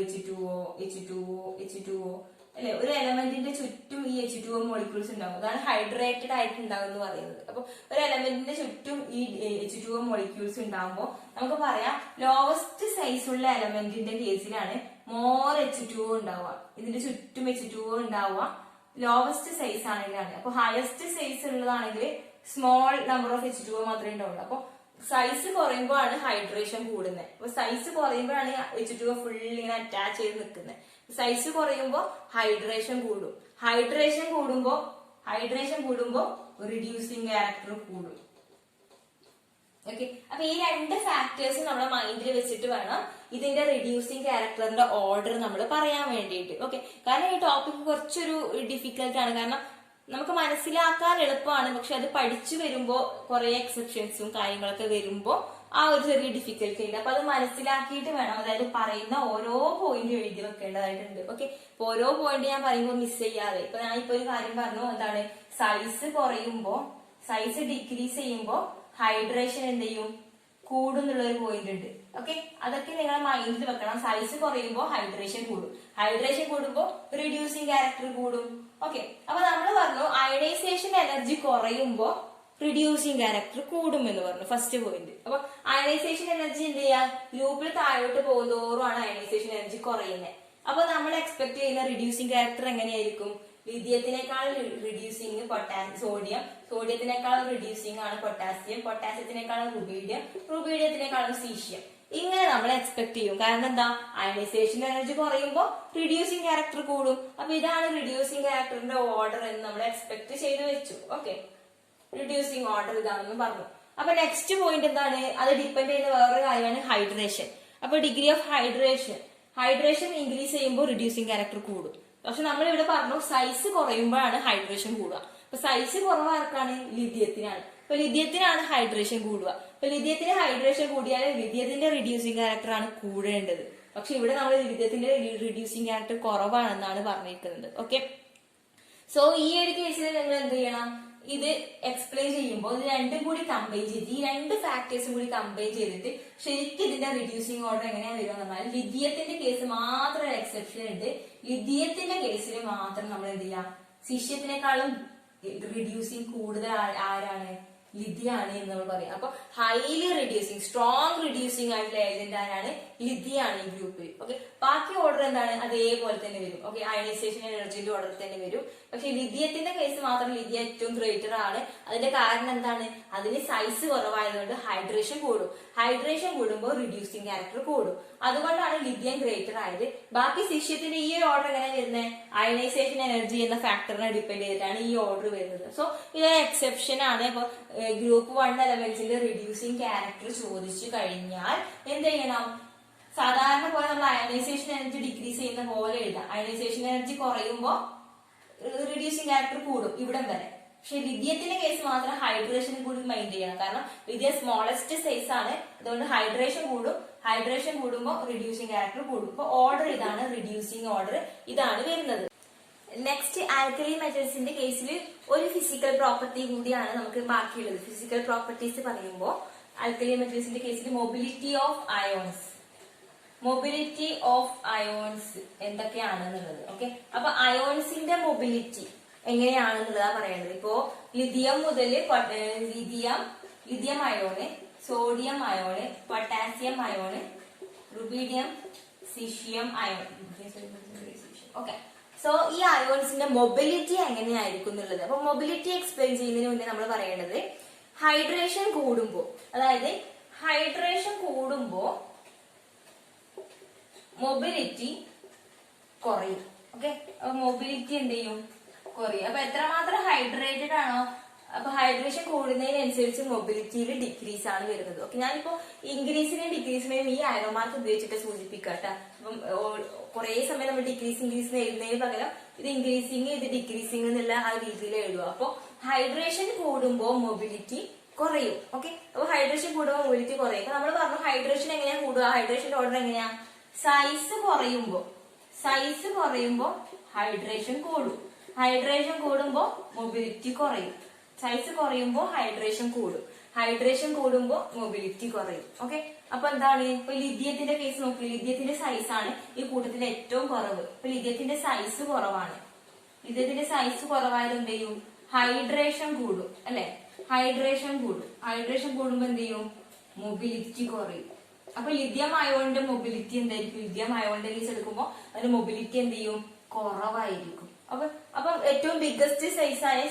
H2O അല്ലെ, ഒരു എലമെന്റിന്റെ ചുറ്റും ഈ H2O മോളിക്യൂൾസ് ഉണ്ടാവും. അതാണ് ഹൈഡ്രേറ്റഡ് ആയിട്ട് ഉണ്ടാവും എന്ന് പറയുന്നത്. അപ്പൊ ഒരു എലമെന്റിന്റെ ചുറ്റും ഈ H2O മോളിക്യൂൾസ് ഉണ്ടാകുമ്പോൾ നമുക്ക് പറയാം ലോവസ്റ്റ് സൈസ് ഉള്ള എലമെന്റിന്റെ കേസിലാണ് മോർ H2O ഉണ്ടാവുക. ഇതിന്റെ ചുറ്റും H2O ഉണ്ടാവുക ലോവസ്റ്റ് സൈസ് ആണെങ്കിലാണ്. അപ്പൊ ഹയസ്റ്റ് സൈസ് ഉള്ളതാണെങ്കിൽ സ്മോൾ നമ്പർ ഓഫ് H2O മാത്രമേ ഉണ്ടാവുള്ളൂ. അപ്പൊ സൈസ് കുറയുമ്പോഴാണ് ഹൈഡ്രേഷൻ കൂടുന്നത്. അപ്പൊ സൈസ് കുറയുമ്പോഴാണ് H2O ഫുൾ ഇങ്ങനെ അറ്റാച്ച് ചെയ്ത് നിൽക്കുന്നത്. സൈസ് കുറയുമ്പോൾ ഹൈഡ്രേഷൻ കൂടും. ഹൈഡ്രേഷൻ കൂടുമ്പോ റിഡ്യൂസിങ് ക്യാരക്ടർ കൂടും. ഓക്കെ, അപ്പൊ ഈ രണ്ട് ഫാക്ടേഴ്സ് നമ്മുടെ മൈൻഡിൽ വെച്ചിട്ട് വേണം ഇതിന്റെ റിഡ്യൂസിങ് ക്യാരക്ടറിന്റെ ഓർഡർ നമ്മൾ പറയാൻ വേണ്ടിയിട്ട്. ഓക്കെ, കാരണം ഈ ടോപ്പിക് കുറച്ചൊരു ഡിഫിക്കൽട്ട് ആണ്. കാരണം നമുക്ക് മനസ്സിലാക്കാൻ എളുപ്പമാണ്, പക്ഷെ അത് പഠിച്ചു വരുമ്പോ കുറെ എക്സെപ്ഷൻസും കാര്യങ്ങളൊക്കെ വരുമ്പോ ആ ഒരു ചെറിയ ഡിഫിക്കൽറ്റി ഉണ്ട്. അപ്പൊ അത് മനസ്സിലാക്കിയിട്ട് വേണം, അതായത് പറയുന്ന ഓരോ പോയിന്റ് എഴുതി വെക്കേണ്ടതായിട്ടുണ്ട്. ഓക്കെ, അപ്പൊ ഓരോ പോയിന്റ് ഞാൻ പറയുമ്പോൾ മിസ് ചെയ്യാതെ, ഇപ്പൊ ഞാൻ ഇപ്പൊ ഒരു കാര്യം പറഞ്ഞു, എന്താണ്, സൈസ് കുറയുമ്പോ, സൈസ് ഡിക്രീസ് ചെയ്യുമ്പോ ഹൈഡ്രേഷൻ എന്ത് ചെയ്യും, കൂടും എന്നുള്ള ഒരു പോയിന്റ് ഉണ്ട്. ഓക്കെ, അതൊക്കെ നിങ്ങൾ മൈൻഡിൽ വെക്കണം. സൈസ് കുറയുമ്പോൾ ഹൈഡ്രേഷൻ കൂടും, ഹൈഡ്രേഷൻ കൂടുമ്പോൾ റിഡ്യൂസിങ് ക്യാരക്ടർ കൂടും. ഓക്കെ, അപ്പൊ നമ്മൾ പറഞ്ഞു അയണൈസേഷൻ എനർജി കുറയുമ്പോൾ റിഡ്യൂസിങ് ക്യാരക്ടർ കൂടും എന്ന് പറഞ്ഞു, ഫസ്റ്റ് പോയിന്റ്. അപ്പൊ അയണൈസേഷൻ എനർജി എന്ത് ചെയ്യാ, ഗ്രൂപ്പിൽ താഴോട്ട് പോകുന്നതോറുമാണ് അയണൈസേഷൻ എനർജി കുറയുന്നത്. അപ്പൊ നമ്മൾ എക്സ്പെക്ട് ചെയ്യുന്ന റിഡ്യൂസിങ് ക്യാരക്ടർ എങ്ങനെയായിരിക്കും, ലിഥിയത്തിനേക്കാൾ റിഡ്യൂസിങ് സോഡിയം, സോഡിയത്തിനേക്കാളും റിഡ്യൂസിങ് ആണ് പൊട്ടാസ്യം, പൊട്ടാസ്യത്തിനേക്കാളും റുബീഡിയത്തിനേക്കാളും സീഷ്യം. ഇങ്ങനെ നമ്മൾ എക്സ്പെക്ട് ചെയ്യും. കാരണം എന്താ, അയണൈസേഷൻ എനർജി കുറയുമ്പോൾ റിഡ്യൂസിങ് ക്യാരക്ടർ കൂടും. അപ്പൊ ഇതാണ് റിഡ്യൂസിങ് ക്യാരക്ടറിന്റെ ഓർഡർ എന്ന് നമ്മൾ എക്സ്പെക്ട് ചെയ്ത് വെച്ചു. ഓക്കെ, റിഡ്യൂസിങ് ഓർഡർ ഇതാണെന്ന് പറഞ്ഞു. അപ്പൊ നെക്സ്റ്റ് പോയിന്റ് എന്താണ്, അത് ഡിപ്പെൻഡ് ചെയ്യുന്ന വേറൊരു കാര്യമാണ് ഹൈഡ്രേഷൻ. അപ്പൊ ഡിഗ്രി ഓഫ് ഹൈഡ്രേഷൻ ഇൻക്രീസ് ചെയ്യുമ്പോൾ റിഡ്യൂസിങ് ക്യാരക്ടർ കൂടും. പക്ഷെ നമ്മൾ ഇവിടെ പറഞ്ഞു സൈസ് കുറയുമ്പോഴാണ് ഹൈഡ്രേഷൻ കൂടുക. അപ്പൊ സൈസ് കുറവാർക്കാണ്, ലിഥിയത്തിനാണ്. അപ്പൊ ലിഥിയത്തിനാണ് ഹൈഡ്രേഷൻ കൂടുക. അപ്പൊ ലിഥിയത്തിന് ഹൈഡ്രേഷൻ കൂടിയാൽ ലിഥിയത്തിന്റെ റിഡ്യൂസിങ് ക്യാരക്ടർ ആണ് കൂടേണ്ടത്. പക്ഷെ ഇവിടെ നമ്മൾ ലിഥിയത്തിന്റെ റിഡ്യൂസിങ് ക്യാരക്ടർ കുറവാണെന്നാണ് പറഞ്ഞിരിക്കുന്നത്. ഓക്കെ, സോ ഈ ഒരു കേസിൽ നിങ്ങൾ എന്ത് ചെയ്യണം, ഇത് എക്സ്പ്ലെയിൻ ചെയ്യുമ്പോൾ ഇത് രണ്ടും കൂടി കമ്പൈൻ ചെയ്ത്, ഈ രണ്ട് ഫാക്ടേഴ്സും കൂടി കമ്പൈൻ ചെയ്തിട്ട് ശരിക്കും ഇതിന്റെ റിഡ്യൂസിങ് ഓർഡർ എങ്ങനെയാ വരിക എന്ന് പറഞ്ഞാൽ, ലിഥിയത്തിന്റെ കേസ് മാത്രം ഒരു എക്സെപ്ഷൻ ഉണ്ട്. ലിഥിയത്തിന്റെ കേസിൽ മാത്രം നമ്മൾ എന്ത് ചെയ്യാം, സീഷ്യത്തിനേക്കാളും റിഡ്യൂസിങ് കൂടുതൽ ആരാണ്, ലിഥിയാണ് എന്ന് നമ്മൾ പറയാം. അപ്പൊ ഹൈലി റെഡ്യൂസിങ്, സ്ട്രോങ് റെഡ്യൂസിങ് ആയിട്ടുള്ള ഏജന്റ് ആരാണ്? ലിഥിയാണ് ഈ ഗ്രൂപ്പിൽ. ഓക്കെ, ബാക്കി ഓർഡർ എന്താണ്? അതേപോലെ തന്നെ വരും. ഓക്കെ, അയണൈസേഷൻ എനർജിന്റെ ഓർഡർ തന്നെ വരും. പക്ഷെ ലിഥിയത്തിന്റെ കേസ് മാത്രം ലിഥിയം ഏറ്റവും ഗ്രേറ്റർ ആണ്. അതിന്റെ കാരണം എന്താണ്? അതിന് സൈസ് കുറവായതുകൊണ്ട് ഹൈഡ്രേഷൻ കൂടും. ഹൈഡ്രേഷൻ കൂടുമ്പോൾ റിഡ്യൂസിങ് ക്യാരക്ടർ കൂടും. അതുകൊണ്ടാണ് ലിഥിയം ഗ്രേറ്റർ ആയത്. ബാക്കി സിഷ്യത്തിന്റെ ഈ ഒരു ഓർഡർ എങ്ങനെ വരുന്നത്? അയണൈസേഷൻ എനർജി എന്ന ഫാക്ടറിനെ ഡിപ്പെൻഡ് ചെയ്തിട്ടാണ് ഈ ഓർഡർ വരുന്നത്. സോ ഇത് എക്സെപ്ഷൻ ആണ്. ഇപ്പൊ ഗ്രൂപ്പ് 1 എലമെന്റ്സിന്റെ റിഡ്യൂസിങ് ക്യാരക്ടർ ചോദിച്ചു കഴിഞ്ഞാൽ എന്ത് ചെയ്യണം? സാധാരണ പോലെ നമ്മൾ അയണൈസേഷൻ എനർജി ഡിക്രീസ് ചെയ്യുന്ന പോലെ എഴുതാം. അയണൈസേഷൻ എനർജി കുറയുമ്പോൾ റിഡ്യൂസിങ് ക്യാരക്ടർ കൂടും ഇവിടം വരെ. പക്ഷെ ലിഥിയത്തിന്റെ കേസ് മാത്രം ഹൈഡ്രേഷൻ കൂടി മൈൻഡ് ചെയ്യണം. കാരണം ലിഥിയം സ്മോളസ്റ്റ് സൈസ് ആണ്, അതുകൊണ്ട് ഹൈഡ്രേഷൻ കൂടും. ഹൈഡ്രേഷൻ കൂടുമ്പോൾ റിഡ്യൂസിങ് ക്യാരക്ടർ കൂടും. ഇപ്പൊ ഓർഡർ ഇതാണ്, റിഡ്യൂസിങ് ഓർഡർ ഇതാണ് വരുന്നത്. നെക്സ്റ്റ് ആൽക്കലി മെറ്റൽസിന്റെ കേസിൽ ഒരു ഫിസിക്കൽ പ്രോപ്പർട്ടി കൂടിയാണ് നമുക്ക് ബാക്കിയുള്ളത്. ഫിസിക്കൽ പ്രോപ്പർട്ടീസ് പറയുമ്പോൾ ആൽക്കലി മെറ്റൽസിന്റെ case mobility of ions, mobility of ions എന്തൊക്കെയാണെന്നുള്ളത്. ഓക്കെ, അപ്പൊ അയോൺസിന്റെ മൊബിലിറ്റി എങ്ങനെയാണെന്നുള്ളതാ പറയേണ്ടത്. ഇപ്പോ ലിഥിയം മുതൽ lithium ion, sodium ion, potassium ion, rubidium, caesium ion. Okay, so ഈ അയോൺസിന്റെ മൊബിലിറ്റി എങ്ങനെയായിരിക്കും എന്നുള്ളത്. അപ്പൊ മൊബിലിറ്റി എക്സ്പ്ലെയിൻ ചെയ്യുന്നതിന് മുന്നേ നമ്മൾ പറയേണ്ടത് ഹൈഡ്രേഷൻ കൂടുമ്പോ, അതായത് ഹൈഡ്രേഷൻ കൂടുമ്പോ മൊബിലിറ്റി കുറയും. ഓക്കെ, അപ്പൊ മൊബിലിറ്റി എന്ത് ചെയ്യും? കുറയും. അപ്പൊ എത്രമാത്രം ഹൈഡ്രേറ്റഡ് ആണോ, അപ്പൊ ഹൈഡ്രേഷൻ കൂടുന്നതിനനുസരിച്ച് മൊബിലിറ്റിയിൽ ഡിക്രീസ് ആണ് വരുന്നത്. ഓക്കെ, ഞാനിപ്പോ ഇൻക്രീസിനെയും ഡിക്രീസിനെയും ഈ ആരോ മാർക്ക് ഉപയോഗിച്ചിട്ട് സൂചിപ്പിക്കട്ടെ. അപ്പം കുറെ സമയം നമ്മൾ ഡിക്രീസ് എഴുതുന്നതിന് പകരം ഇത് ഇൻക്രീസിങ് ഇത് ഡിക്രീസിങ് എന്നുള്ള ആ രീതിയിൽ എഴുതുക. അപ്പൊ ഹൈഡ്രേഷൻ കൂടുമ്പോൾ മൊബിലിറ്റി കുറയും. ഓക്കെ, അപ്പൊ ഹൈഡ്രേഷൻ കൂടുമ്പോൾ മൊബിലിറ്റി കുറയും. അപ്പൊ നമ്മൾ പറഞ്ഞു ഹൈഡ്രേഷൻ എങ്ങനെയാ കൂടുക? ഹൈഡ്രേഷന്റെ ഓർഡർ എങ്ങനെയാ? സൈസ് കുറയുമ്പോ ഹൈഡ്രേഷൻ കൂടും. ഹൈഡ്രേഷൻ കൂടുമ്പോ മൊബിലിറ്റി കുറയും. സൈസ് കുറയുമ്പോ ഹൈഡ്രേഷൻ കൂടും. ഹൈഡ്രേഷൻ കൂടുമ്പോ മൊബിലിറ്റി കുറയും. ഓക്കെ, അപ്പൊ എന്താണ്? ഇപ്പൊ ലിഥിയത്തിന്റെ കേസ് നോക്കി. ലിഥിയത്തിന്റെ സൈസ് ആണ് ഈ കൂട്ടത്തിൽ ഏറ്റവും കുറവ്. ഇപ്പൊ ലിഥിയത്തിന്റെ സൈസ് കുറവാണ്. ലിഥിയത്തിന്റെ സൈസ് കുറവായത് എന്ത് ചെയ്യും? ഹൈഡ്രേഷൻ കൂടും, അല്ലെ? ഹൈഡ്രേഷൻ കൂടുമ്പോ എന്ത് ചെയ്യും? മൊബിലിറ്റി കുറയും. അപ്പൊ ലിഥിയം അയോണിന്റെ മൊബിലിറ്റി എന്തായിരിക്കും? ലിഥിയം അയോണിന്റെ കേസ് എടുക്കുമ്പോ അതിന്റെ മൊബിലിറ്റി എന്ത് ചെയ്യും? കുറവായിരിക്കും. അപ്പൊ ഏറ്റവും ബിഗസ്റ്റ് സൈസ് ആയ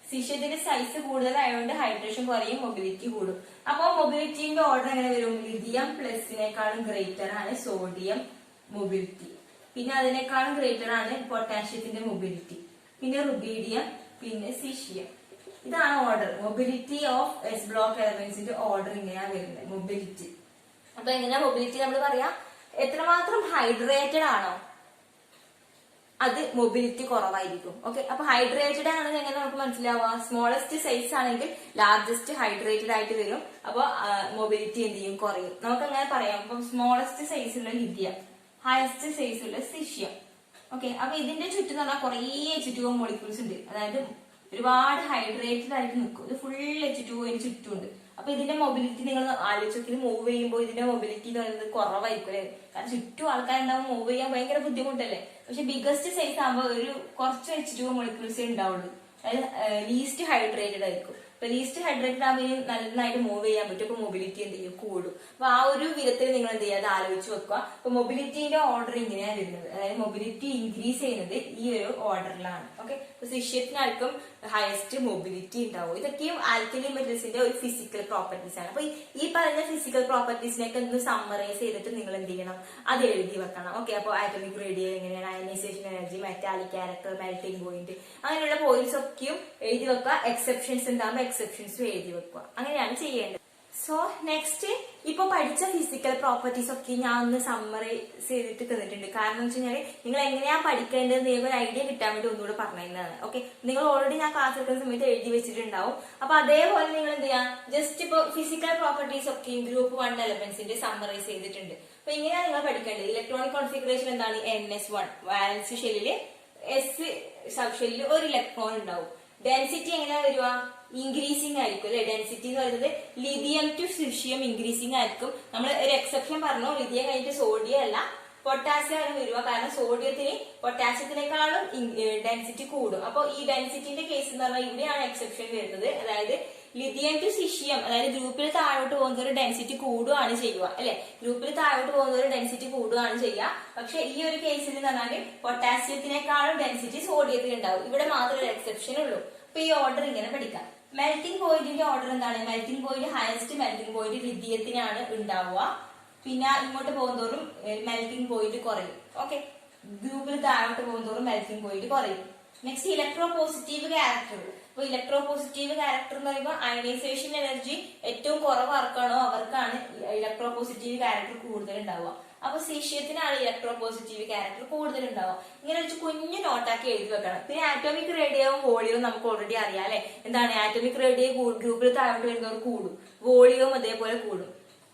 സിഷ്യത്തിന്റെ സൈസ് കൂടുതലായതുകൊണ്ട് ഹൈഡ്രേഷൻ കുറയും, മൊബിലിറ്റി കൂടും. അപ്പൊ മൊബിലിറ്റിന്റെ ഓർഡർ എങ്ങനെ വരും? ലിഥിയം പ്ലസിനേക്കാളും ഗ്രേറ്റർ ആണ് സോഡിയം മൊബിലിറ്റി, പിന്നെ അതിനേക്കാളും ഗ്രേറ്റർ ആണ് പൊട്ടാഷ്യത്തിന്റെ മൊബിലിറ്റി, പിന്നെ റുബീഡിയം, പിന്നെ സിഷ്യം. ഇതാണ് order. Mobility of S block എലമെന്റ്സിന്റെ ഓർഡർ ഇങ്ങനെയാ വരുന്നത്. മൊബിലിറ്റി. അപ്പൊ എങ്ങനെയാ മൊബിലിറ്റി നമ്മൾ പറയാം? എത്രമാത്രം ഹൈഡ്രേറ്റഡ് ആണോ അത് മൊബിലിറ്റി കുറവായിരിക്കും. ഓക്കെ, അപ്പൊ ഹൈഡ്രേറ്റഡ് ആണെന്ന് എങ്ങനെ നമുക്ക് മനസ്സിലാവുക? സ്മോളസ്റ്റ് സൈസ് ആണെങ്കിൽ ലാർജസ്റ്റ് ഹൈഡ്രേറ്റഡ് ആയിട്ട് വരും. അപ്പൊ മൊബിലിറ്റി എന്ത് ചെയ്യും? കുറയും. നമുക്ക് അങ്ങനെ പറയാം. അപ്പൊ സ്മോളസ്റ്റ് സൈസുള്ള ലിഥിയം, ഹയസ്റ്റ് സൈസുള്ള സിഷ്യം. ഓക്കെ, അപ്പൊ ഇതിന്റെ ചുറ്റും പറഞ്ഞാൽ കുറെ H2O മോളിക്യൂൾസ് ഉണ്ട്. അതായത് ഒരുപാട് ഹൈഡ്രേറ്റഡ് ആയിട്ട് നിൽക്കും. ഇത് ഫുൾ H2O ചുറ്റുമുണ്ട്. അപ്പൊ ഇതിന്റെ മൊബിലിറ്റി നിങ്ങൾ ആലോചിച്ച് മൂവ് ചെയ്യുമ്പോൾ ഇതിന്റെ മൊബിലിറ്റി എന്ന് പറയുന്നത് കുറവായിരിക്കും അല്ലെ? കാരണം ചുറ്റും ആൾക്കാരുണ്ടാവും, മൂവ് ചെയ്യാൻ ഭയങ്കര ബുദ്ധിമുട്ടല്ലേ? പക്ഷെ ബിഗസ്റ്റ് സൈസ് ആകുമ്പോൾ ഒരു കുറച്ച് H2O മോളിക്യൂൾസേ ഉണ്ടാവുള്ളൂ. അതായത് ലീസ്റ്റ് ഹൈഡ്രേറ്റഡ് ആയിരിക്കും. അപ്പൊ ലീസ്റ്റ് ഹൈഡ്രേറ്റഡ് ആകുമ്പോൾ നന്നായിട്ട് മൂവ് ചെയ്യാൻ പറ്റും. അപ്പൊ മൊബിലിറ്റി എന്ത് ചെയ്യും? കൂടും. അപ്പൊ ആ ഒരു വിധത്തിൽ നിങ്ങൾ എന്ത് ചെയ്യുക? അത് ആലോചിച്ച് വെക്കുക. അപ്പൊ മൊബിലിറ്റിന്റെ ഓർഡർ ഇങ്ങനെയാണ് വരുന്നത്. അതായത് മൊബിലിറ്റി ഇൻക്രീസ് ചെയ്യുന്നത് ഈ ഒരു ഓർഡറിലാണ്. ഓക്കെ, അപ്പൊ സിഷ്യത്തിനായിരിക്കും ഹയസ്റ്റ് മൊബിലിറ്റി ഉണ്ടാവും. ഇതൊക്കെയും ആൽക്കലി മെറ്റൽസിന്റെ ഒരു ഫിസിക്കൽ പ്രോപ്പർട്ടീസ് ആണ്. അപ്പൊ ഈ പറഞ്ഞ ഫിസിക്കൽ പ്രോപ്പർട്ടീസിനൊക്കെ ഒന്ന് സമ്മറൈസ് ചെയ്തിട്ട് നിങ്ങൾ എന്ത് ചെയ്യണം? അത് എഴുതി വെക്കണം. ഓക്കെ, അപ്പൊ ആറ്റോമിക് റേഡിയസ് എങ്ങനെയാണ്, ionisation energy, metallic character, melting point, അങ്ങനെയുള്ള പോയിന്റ്സ് ഒക്കെയും എഴുതി വെക്കുക. എക്സെപ്ഷൻസ് ഉണ്ടാകുമ്പോൾ എക്സെപ്ഷൻസും എഴുതി വെക്കുക. അങ്ങനെയാണ് ചെയ്യേണ്ടത്. സോ നെക്സ്റ്റ്, ഇപ്പൊ പഠിച്ച ഫിസിക്കൽ പ്രോപ്പർട്ടീസ് ഒക്കെ ഞാൻ ഒന്ന് സമ്മറൈസ് ചെയ്തിട്ട് തന്നിട്ടുണ്ട്. കാരണം എന്ന് വെച്ച് കഴിഞ്ഞാൽ നിങ്ങൾ എങ്ങനെയാ പഠിക്കേണ്ടത് നിങ്ങൾക്ക് ഒരു ഐഡിയ കിട്ടാൻ വേണ്ടി ഒന്നുകൂടെ പറഞ്ഞതാണ്. ഓക്കെ, നിങ്ങൾ ഓൾറെഡി ഞാൻ ക്ലാസ് എടുക്കുന്ന സമയത്ത് എഴുതി വെച്ചിട്ടുണ്ടാവും. അപ്പൊ അതേപോലെ നിങ്ങൾ എന്ത് ചെയ്യാം? ജസ്റ്റ് ഇപ്പൊ ഫിസിക്കൽ പ്രോപ്പർട്ടീസ് ഒക്കെ ഗ്രൂപ്പ് 1 എലമെന്റ്സിന്റെ സമ്മറൈസ് ചെയ്തിട്ടുണ്ട്. അപ്പൊ ഇങ്ങനെയാണ് നിങ്ങൾ പഠിക്കേണ്ടത്. ഇലക്ട്രോണിക് കോൺഫിഗറേഷൻ എന്താണ്? NS1 വാലൻസ് ഷെല്ലില് S സബ് ഷെല്ലിൽ ഒരു ഇലക്ട്രോൺ ഉണ്ടാവും. ഡെൻസിറ്റി എങ്ങനെയാ വരിക? ഇൻക്രീസിംഗ് ആയിരിക്കും അല്ലെ? ഡെൻസിറ്റി എന്ന് പറയുന്നത് ലിഥിയം ടു സിഷ്യം ഇൻക്രീസിംഗ് ആയിരിക്കും. നമ്മൾ ഒരു എക്സെപ്ഷൻ പറഞ്ഞു, ലിഥിയം കഴിഞ്ഞിട്ട് സോഡിയം അല്ല പൊട്ടാസ്യം ആണ് വരിക. കാരണം സോഡിയത്തിന് പൊട്ടാസ്യത്തിനേക്കാളും ഡെൻസിറ്റി കൂടും. അപ്പൊ ഈ ഡെൻസിറ്റിന്റെ കേസ് എന്ന് പറഞ്ഞാൽ ഇവിടെയാണ് എക്സെപ്ഷൻ വരുന്നത്. അതായത് ലിഥിയം ടു സിഷിയം, അതായത് ഗ്രൂപ്പിൽ താഴോട്ട് പോകുന്ന ഒരു ഡെൻസിറ്റി കൂടുകയാണ് ചെയ്യുക അല്ലെ. ഗ്രൂപ്പിൽ താഴോട്ട് പോകുന്ന ഒരു ഡെൻസിറ്റി കൂടുകയാണ് ചെയ്യുക. പക്ഷെ ഈ ഒരു കേസിൽ എന്ന് പറഞ്ഞാൽ പൊട്ടാസ്യത്തിനേക്കാളും ഡെൻസിറ്റി സോഡിയത്തിൽ ഉണ്ടാവും. ഇവിടെ മാത്രമേ ഒരു എക്സെപ്ഷൻ ഉള്ളൂ. അപ്പൊ ഈ ഓർഡർ ഇങ്ങനെ പഠിക്കാം. മെൽറ്റിംഗ് പോയിന്റിന്റെ ഓർഡർ എന്താണ്? Melting point highest melting point ലിഥിയത്തിനാണ് ഉണ്ടാവുക. പിന്നെ ഇങ്ങോട്ട് പോകുന്നതോറും മെൽറ്റിംഗ് പോയിന്റ് കുറയും. ഓക്കെ, ഗ്രൂപ്പിൽ താഴോട്ട് പോകുന്നതോറും മെൽറ്റിംഗ് പോയിന്റ് കുറയും. Next electropositive character. അപ്പൊ ഇലക്ട്രോ പോസിറ്റീവ് ക്യാരക്ടർ എന്ന് പറയുമ്പോൾ അയണൈസേഷൻ എനർജി ഏറ്റവും കുറവ് ആർക്കാണോ അവർക്കാണ് ഇലക്ട്രോ പോസിറ്റീവ് ക്യാരക്ടർ കൂടുതൽ ഉണ്ടാവുക. അപ്പൊ സീഷ്യത്തിനാണ് ഇലക്ട്രോ പോസിറ്റീവ് ക്യാരക്ടർ കൂടുതൽ ഉണ്ടാവുക. ഇങ്ങനെ വെച്ച് കുഞ്ഞു നോട്ടാക്കി എഴുതി വെക്കണം. പിന്നെ ആറ്റോമിക് റേഡിയവും വോളിയവും നമുക്ക് ഓൾറെഡി അറിയാം അല്ലെ. എന്താണ് ആറ്റോമിക് റേഡിയോ ഗ്രൂപ്പിൽ താഴോട്ട് വരുന്നവർ കൂടും, വോളിയവും അതേപോലെ കൂടും.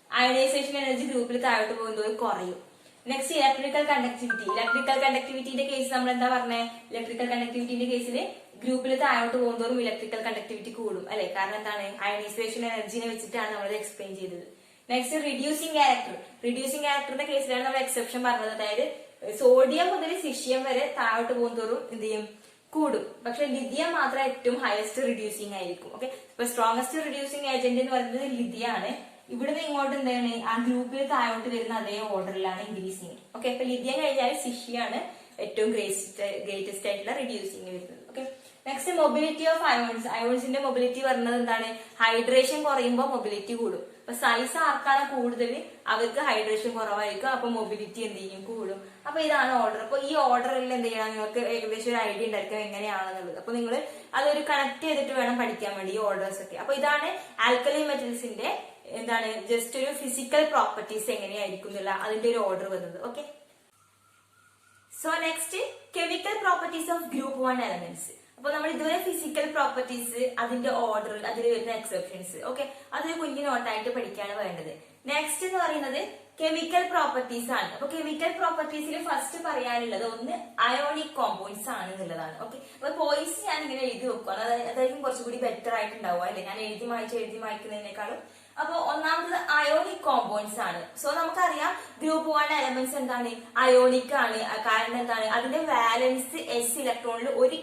അയണൈസേഷൻ എനർജി ഗ്രൂപ്പിൽ താഴോട്ട് പോകുന്നവർ കുറയും. Next electrical conductivity. ഇലക്ട്രിക്കൽ കണ്ടക്ടിവിറ്റിന്റെ കേസ് നമ്മൾ എന്താ പറഞ്ഞത്? ഇലക്ട്രിക്കൽ കണ്ടക്ടിവിറ്റിന്റെ കേസിൽ ഗ്രൂപ്പിൽ താഴോട്ട് പോകുന്നതോറും ഇലക്ട്രിക്കൽ കണ്ടക്ടിവിറ്റി കൂടും അല്ലെ. കാരണം എന്താണ്? അയണൈസേഷൻ എനർജിനെ വെച്ചിട്ടാണ് നമ്മൾ എക്സ്പ്ലെയിൻ ചെയ്തത്. Next reducing character. റിഡ്യൂസിംഗ് ക്യാരക്ടറിന്റെ കേസിലാണ് നമ്മൾ എക്സെപ്ഷൻ പറഞ്ഞത്. അതായത് സോഡിയം മുതൽ സിഷിയം വരെ താഴോട്ട് പോകുന്നതോറും എന്ത് ചെയ്യും? കൂടും. പക്ഷെ ലിഥിയം മാത്രം ഏറ്റവും ഹയസ്റ്റ് റിഡ്യൂസിംഗ് ആയിരിക്കും. ഓക്കെ, ഇപ്പൊ സ്ട്രോങ്സ്റ്റ് റിഡ്യൂസിംഗ് ഏജന്റ് എന്ന് പറയുന്നത് ലിഥിയാണ്. ഇവിടുന്ന് ഇങ്ങോട്ട് എന്താണ്? ആ ഗ്രൂപ്പിൽ താഴോട്ട് വരുന്ന അതേ ഓർഡറിലാണ് ഇൻക്രീസിങ്. ഓക്കെ, അപ്പൊ ലിഥിയം കഴിഞ്ഞാൽ സിഷിയാണ് ഏറ്റവും ഗ്രേറ്റസ്റ്റ് ആയിട്ടുള്ള റിഡ്യൂസിംഗ് വരുന്നത്. Okay, next mobility of ions. അയോൺസിന്റെ മൊബിലിറ്റി പറയുന്നത് എന്താണ്? ഹൈഡ്രേഷൻ കുറയുമ്പോൾ മൊബിലിറ്റി കൂടും. അപ്പൊ സൈസ് ആർക്കാണ് കൂടുതൽ അവർക്ക് ഹൈഡ്രേഷൻ കുറവായിരിക്കും. അപ്പൊ മൊബിലിറ്റി എന്ത് ചെയ്യും? കൂടും. അപ്പൊ ഇതാണ് ഓർഡർ. അപ്പൊ ഈ ഓർഡറിൽ എന്ത് ചെയ്യണം? നിങ്ങൾക്ക് ഏകദേശം ഒരു ഐഡിയ ഉണ്ടായിരിക്കും എങ്ങനെയാണെന്നുള്ളത്. അപ്പൊ നിങ്ങൾ അതൊരു കണക്ട് ചെയ്തിട്ട് വേണം പഠിക്കാൻ വേണ്ടി ഈ ഓർഡേഴ്സ് ഒക്കെ. അപ്പൊ ഇതാണ് ആൽക്കലി മെറ്റൽസിന്റെ എന്താണ് ജസ്റ്റ് ഒരു ഫിസിക്കൽ പ്രോപ്പർട്ടീസ് എങ്ങനെയായിരിക്കും എന്നുള്ള അതിന്റെ ഒരു ഓർഡർ വന്നത്. Okay, so next chemical properties of group 1 elements. അപ്പൊ നമ്മൾ ഇതുവരെ ഫിസിക്കൽ പ്രോപ്പർട്ടീസ്, അതിന്റെ ഓർഡർ, അതിൽ വരുന്ന എക്സെപ്ഷൻസ്, ഓക്കെ, അതൊരു കുഞ്ഞു നോട്ടായിട്ട് പഠിക്കാണ് വേണ്ടത്. നെക്സ്റ്റ് എന്ന് പറയുന്നത് കെമിക്കൽ പ്രോപ്പർട്ടീസ് ആണ്. അപ്പൊ കെമിക്കൽ പ്രോപ്പർട്ടീസിൽ ഫസ്റ്റ് പറയാനുള്ളത് ഒന്ന് അയോണിക് കോമ്പൗണ്ട്സ് ആണ് എന്നുള്ളതാണ്. ഓക്കെ, അപ്പൊ പോയിന്റ്സ് ഞാൻ ഇങ്ങനെ എഴുതി വെക്കുകയാണ്. അതായിരിക്കും കുറച്ചുകൂടി ബെറ്റർ ആയിട്ടുണ്ടാവുക അല്ലെ, ഞാൻ എഴുതി മായ്ക്കുന്നതിനേക്കാളും. അപ്പൊ ഒന്നാമത് അയോണിക് കോമ്പൗണ്ട്സ് ആണ്. സോ നമുക്കറിയാം ഗ്രൂപ്പ് 1 എലമെന്റ്സ് എന്താണ്? അയോണിക് ആണ്. കാരണം എന്താണ്? അതിന്റെ വാലൻസ് എസ് ഇലക്ട്രോണിൽ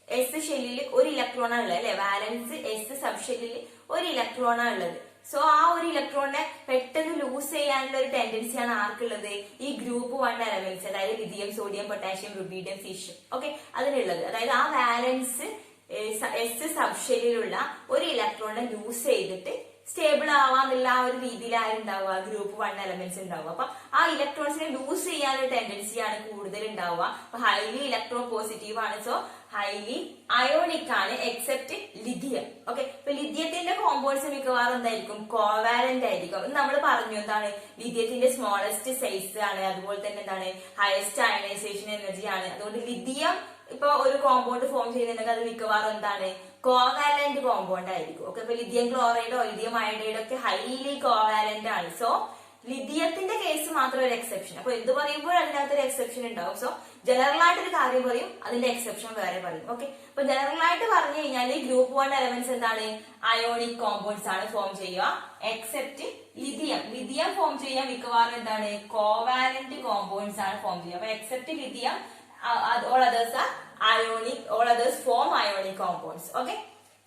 എസ് ഷെല്ലിൽ ഒരു ഇലക്ട്രോൺ ആണ് ഉള്ളത് അല്ലെ. വാലൻസ് എസ് സബ് ഷെല്ലിൽ ഒരു ഇലക്ട്രോൺ ആണ് ഉള്ളത്. സോ ആ ഒരു ഇലക്ട്രോണിനെ പെട്ടെന്ന് ലൂസ് ചെയ്യാനുള്ള ഒരു ടെൻഡൻസിയാണ് ആർക്കുള്ളത്? ഈ ഗ്രൂപ്പ് 1 എലമെന്റ്സ്, അതായത് lithium, sodium, potassium, rubidium, caesium, okay, അതിനുള്ളത്. അതായത് ആ വാലൻസ് എസ് സബ് ഷെല്ലിലുള്ള ഒരു ഇലക്ട്രോണിനെ ലൂസ് ചെയ്തിട്ട് സ്റ്റേബിൾ ആവാന്നുള്ള ആ ഒരു രീതിയിലായിട്ടുണ്ടാവുക ഗ്രൂപ്പ് 1 എലമെന്റ്സ് ഉണ്ടാവുക. അപ്പൊ ആ ഇലക്ട്രോൺസിനെ ലൂസ് ചെയ്യാനുള്ള ടെൻഡൻസിയാണ് കൂടുതൽ ഉണ്ടാവുക. അപ്പൊ ഹൈലി ഇലക്ട്രോ പോസിറ്റീവ് ആണ്. സോ ഹൈലി അയോണിക് ആണ് എക്സെപ്റ്റ് ലിഥിയം. ഓക്കെ, ഇപ്പൊ ലിഥിയത്തിന്റെ കോമ്പൗണ്ട്സ് മിക്കവാറും എന്തായിരിക്കും? കോവാലന്റ് ആയിരിക്കും. നമ്മൾ പറഞ്ഞു എന്താണ്? ലിഥിയത്തിന്റെ സ്മോളസ്റ്റ് സൈസ് ആണ്, അതുപോലെ തന്നെ എന്താണ്? ഹയസ്റ്റ് അയണൈസേഷൻ എനർജി ആണ്. അതുകൊണ്ട് ലിഥിയം ഇപ്പൊ ഒരു കോമ്പൗണ്ട് ഫോം ചെയ്യുന്നുണ്ടെങ്കിൽ അത് മിക്കവാറും എന്താണ്? കോവാലന്റ് കോമ്പൗണ്ട് ആയിരിക്കും. ഓക്കെ, ഇപ്പൊ ലിഥിയം ക്ലോറൈഡോ ലിഥിയം അയഡൈഡോ ഒക്കെ ഹൈലി കോവാലന്റ് ആണ്. സോ ലിഥിയത്തിന്റെ കേസ് മാത്രം ഒരു എക്സെപ്ഷൻ. അപ്പൊ എന്ത് പറയുമ്പോൾ അതിനകത്തൊരു എക്സെപ്ഷൻ ഉണ്ടാവും. സോ ജനറൽ ആയിട്ട് ഒരു കാര്യം പറയും, അതിന്റെ എക്സെപ്ഷൻ വേറെ പറയും. ഓക്കെ, അപ്പൊ ജനറൽ ആയിട്ട് പറഞ്ഞു കഴിഞ്ഞാൽ ഗ്രൂപ്പ് 1 എലമെന്റ്സ് എന്താണ്? അയോണിക് കോമ്പൗണ്ട്സ് ആണ് ഫോം ചെയ്യുക എക്സെപ്റ്റ് ലിഥിയം. ലിഥിയം ഫോം ചെയ്യാൻ മിക്കവാറും എന്താണ്? കോവാലന്റ് കോമ്പൗണ്ട്സ് ആണ് ഫോം ചെയ്യുക. അപ്പൊ except lithium, all others are ionic, all others form ionic compounds. Okay,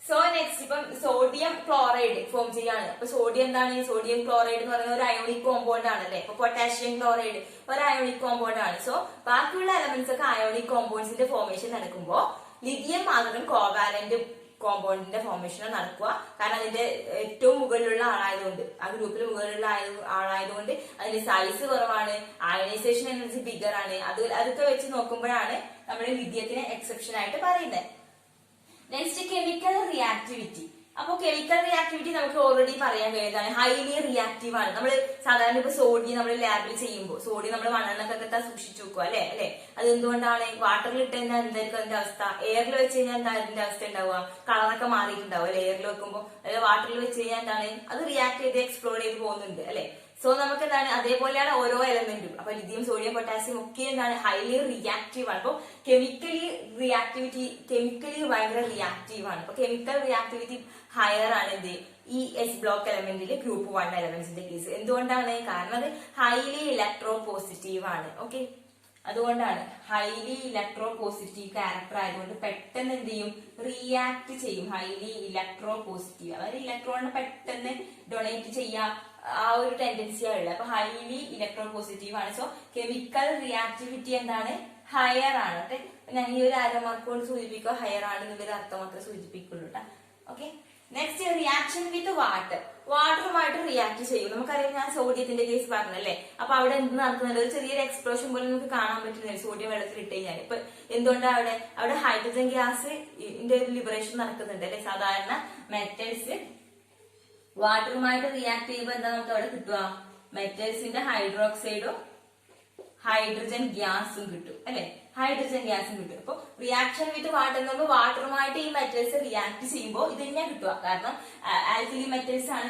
so next ഇപ്പം സോഡിയം ക്ലോറൈഡ് ഫോം ചെയ്യാണ്. അപ്പൊ സോഡിയം എന്താണ്? സോഡിയം ക്ലോറൈഡ് എന്ന് പറയുന്നത് ഒരു അയോണിക് കോമ്പൗണ്ട് ആണല്ലേ. ഇപ്പൊ പൊട്ടാഷ്യം ക്ലോറൈഡ് ഒരു അയോണിക് കോമ്പൗണ്ട് ആണ്. സോ ബാക്കിയുള്ള എലമെന്റ്സ് ഒക്കെ അയോണിക് കോമ്പൗണ്ട്സിന്റെ ഫോർമേഷൻ നടക്കുമ്പോൾ ലിഥിയം മാത്രം കോവാലന്റ് കോമ്പൗണ്ടിന്റെ ഫോർമേഷൻ നടക്കുക. കാരണം അതിന്റെ ഏറ്റവും മുകളിലുള്ള ആളായതുകൊണ്ട്, ആ ഗ്രൂപ്പിൽ മുകളിലുള്ള ആളായതുകൊണ്ട് അതിന്റെ സൈസ് കുറവാണ്, അയണൈസേഷൻ എനർജി ബിഗർ ആണ്. അതൊക്കെ വെച്ച് നോക്കുമ്പോഴാണ് നമ്മൾ ലിഥിയത്തിനെ എക്സെപ്ഷൻ ആയിട്ട് പറയുന്നത്. Next chemical reactivity. അപ്പൊ കെമിക്കൽ റിയാക്ടിവിറ്റി നമുക്ക് ഓൾറെഡി പറയാൻ കഴിയുന്നതാണ്, ഹൈലി റിയാക്റ്റീവ് ആണ്. നമ്മൾ സാധാരണ ഇപ്പൊ സോഡിയം നമ്മൾ ലാബിൽ ചെയ്യുമ്പോൾ സോഡിയം നമ്മൾ മണ്ണെണ്ണക്കൊക്കെ സൂക്ഷിച്ചു വെക്കുക അല്ലെ. അത് എന്തുകൊണ്ടാണ്? വാട്ടറിൽ ഇട്ട് കഴിഞ്ഞാൽ എന്തായിരിക്കും അതിന്റെ അവസ്ഥ? എയറിൽ വെച്ച് കഴിഞ്ഞാൽ എന്താ അതിന്റെ അവസ്ഥ ഉണ്ടാവുക? കളറൊക്കെ മാറിയിട്ടുണ്ടാവും അല്ലെ. എയറിൽ വെക്കുമ്പോൾ അല്ലെ വാട്ടറിൽ വെച്ച് കഴിഞ്ഞാൽ എന്താണ്? അത് റിയാക്ട് ചെയ്ത് എക്സ്പ്ലോർ ചെയ്ത് പോകുന്നുണ്ട് അല്ലെ. സോ നമുക്ക് എന്താണ്? അതേപോലെയാണ് ഓരോ എലമെന്റും. അപ്പൊ ലിഥിയം, സോഡിയം, പൊട്ടാസ്യം ഒക്കെ എന്താണ്? ഹൈലി റിയാക്റ്റീവ് ആണ്. അപ്പൊ കെമിക്കലി ഭയങ്കര റിയാക്റ്റീവ് ആണ്. അപ്പൊ കെമിക്കൽ റിയാക്ടിവിറ്റി ഹയർ ആണ് എന്ത്? ഈ എസ് ബ്ലോക്ക് എലമെന്റിൽ ഗ്രൂപ്പ് 1 എലമെന്റ്സിന്റെ കേസ്. എന്തുകൊണ്ടാണ്? കാരണം അത് ഹൈലി ഇലക്ട്രോ പോസിറ്റീവ് ആണ്. ഓക്കെ, അതുകൊണ്ടാണ് ഹൈലി ഇലക്ട്രോ പോസിറ്റീവ് ക്യാരക്ടർ ആയതുകൊണ്ട് പെട്ടെന്ന് എന്ത് ചെയ്യും, റിയാക്ട് ചെയ്യും. ഹൈലി ഇലക്ട്രോ പോസിറ്റീവ്, അതായത് ഇലക്ട്രോണിനെ പെട്ടെന്ന് ഡൊണേറ്റ് ചെയ്യാം, ആ ഒരു ടെൻഡൻസിയാണ് ഉള്ളത്. അപ്പൊ ഹൈലി ഇലക്ട്രോ പോസിറ്റീവ് ആണ്. സോ കെമിക്കൽ റിയാക്ടിവിറ്റി എന്താണ്, ഹയർ ആണ്. ഓക്കെ, ഞാൻ ഈ ഒരു ആരോ മാർക്ക് കൊണ്ട് സൂചിപ്പിക്കുക ഹയർ ആണ് എന്നുള്ളൊരു അർത്ഥം മാത്രമേ സൂചിപ്പിക്കുള്ളൂ കേട്ടോ. Okay, next reaction with water. വാട്ടറുമായിട്ട് റിയാക്ട് ചെയ്യും. നമുക്കറിയാം, ഞാൻ സോഡിയത്തിന്റെ കേസ് പറഞ്ഞല്ലേ. അപ്പൊ അവിടെ എന്ത് നടക്കുന്നുണ്ട്, ഒരു ചെറിയൊരു എക്സ്പ്ലോഷൻ പോലെ നമുക്ക് കാണാൻ പറ്റുന്നില്ല സോഡിയം വെള്ളത്തിൽ ഇട്ട് കഴിഞ്ഞാൽ. ഇപ്പൊ എന്തുകൊണ്ടാണ് അവിടെ ഹൈഡ്രജൻ ഗ്യാസ് ഒരു ലിബറേഷൻ നടക്കുന്നുണ്ട് അല്ലെ. സാധാരണ മെറ്റൽസ് വാട്ടറുമായിട്ട് റിയാക്ട് ചെയ്യുമ്പോൾ എന്താ നമുക്ക് അവിടെ കിട്ടുക, മെറ്റൽസിന്റെ ഹൈഡ്രോക്സൈഡും ഹൈഡ്രജൻ ഗ്യാസും കിട്ടും അല്ലെ, ഹൈഡ്രജൻ ഗ്യാസും കിട്ടും. അപ്പൊ റിയാക്ഷൻ വിത്ത് വാട്ടർ എന്ന് പറയുമ്പോൾ വാട്ടറുമായിട്ട് ഈ മെറ്റൽസ് റിയാക്ട് ചെയ്യുമ്പോൾ ഇത് തന്നെയാണ് കിട്ടുക. കാരണം ആൽക്കലി മെറ്റൽസ് ആണ്.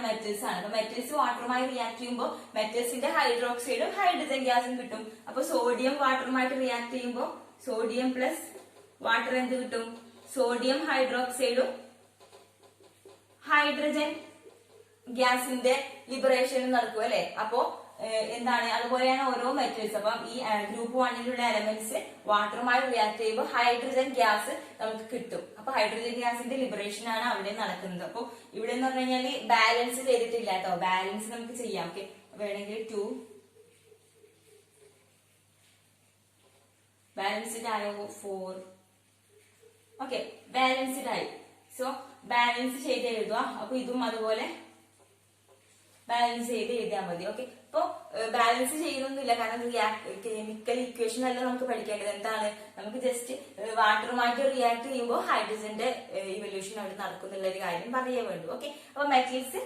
അപ്പൊ മെറ്റൽസ് വാട്ടറുമായി റിയാക്ട് ചെയ്യുമ്പോൾ മെറ്റൽസിന്റെ ഹൈഡ്രോക്സൈഡും ഹൈഡ്രജൻ ഗ്യാസും കിട്ടും. അപ്പൊ സോഡിയം വാട്ടറുമായിട്ട് റിയാക്ട് ചെയ്യുമ്പോൾ സോഡിയം പ്ലസ് വാട്ടർ എന്ത് കിട്ടും, സോഡിയം ഹൈഡ്രോക്സൈഡും ഹൈഡ്രജൻ ഗ്യാസിന്റെ ലിബറേഷൻ നടക്കും അല്ലെ. അപ്പോ എന്താണ്, അതുപോലെയാണ് ഓരോ മെറ്റൽസ്. അപ്പം ഈ ഗ്രൂപ്പ് 1ലുള്ള എലമെന്റ്സ് വാട്ടറുമായി റിയാക്ട് ചെയ്യുമ്പോൾ ഹൈഡ്രജൻ ഗ്യാസ് നമുക്ക് കിട്ടും. അപ്പൊ ഹൈഡ്രജൻ ഗ്യാസിന്റെ ലിബറേഷൻ ആണ് അവിടെ നടക്കുന്നത്. അപ്പൊ ഇവിടെ എന്ന് പറഞ്ഞു കഴിഞ്ഞാൽ ബാലൻസ് ചെയ്തിട്ടില്ല കേട്ടോ. ബാലൻസ് നമുക്ക് ചെയ്യാം. ഓക്കെ, വേണമെങ്കിൽ 2 ബാലൻസ്ഡ് ആയോ, 4. ഓക്കെ, ബാലൻസ്ഡ് ആയി. സോ ബാലൻസ് ചെയ്ത് എഴുതുക. അപ്പൊ ഇതും അതുപോലെ ബാലൻസ് ചെയ്ത് എഴുതിയാൽ മതി. ഓക്കെ, ഇപ്പൊ ബാലൻസ് ചെയ്യുന്നൊന്നുമില്ല, കാരണം കെമിക്കൽ ഇക്വേഷൻ അല്ല നമുക്ക് പഠിക്കേണ്ടത്. എന്താണ്, നമുക്ക് ജസ്റ്റ് വാട്ടറുമായിട്ട് റിയാക്ട് ചെയ്യുമ്പോൾ ഹൈഡ്രജന്റെ ഇവല്യൂഷൻ അവിടെ നടക്കുന്നുള്ള ഒരു കാര്യം പറയേ വേണ്ടു. ഓക്കെ, അപ്പൊ മെറ്റൽസ്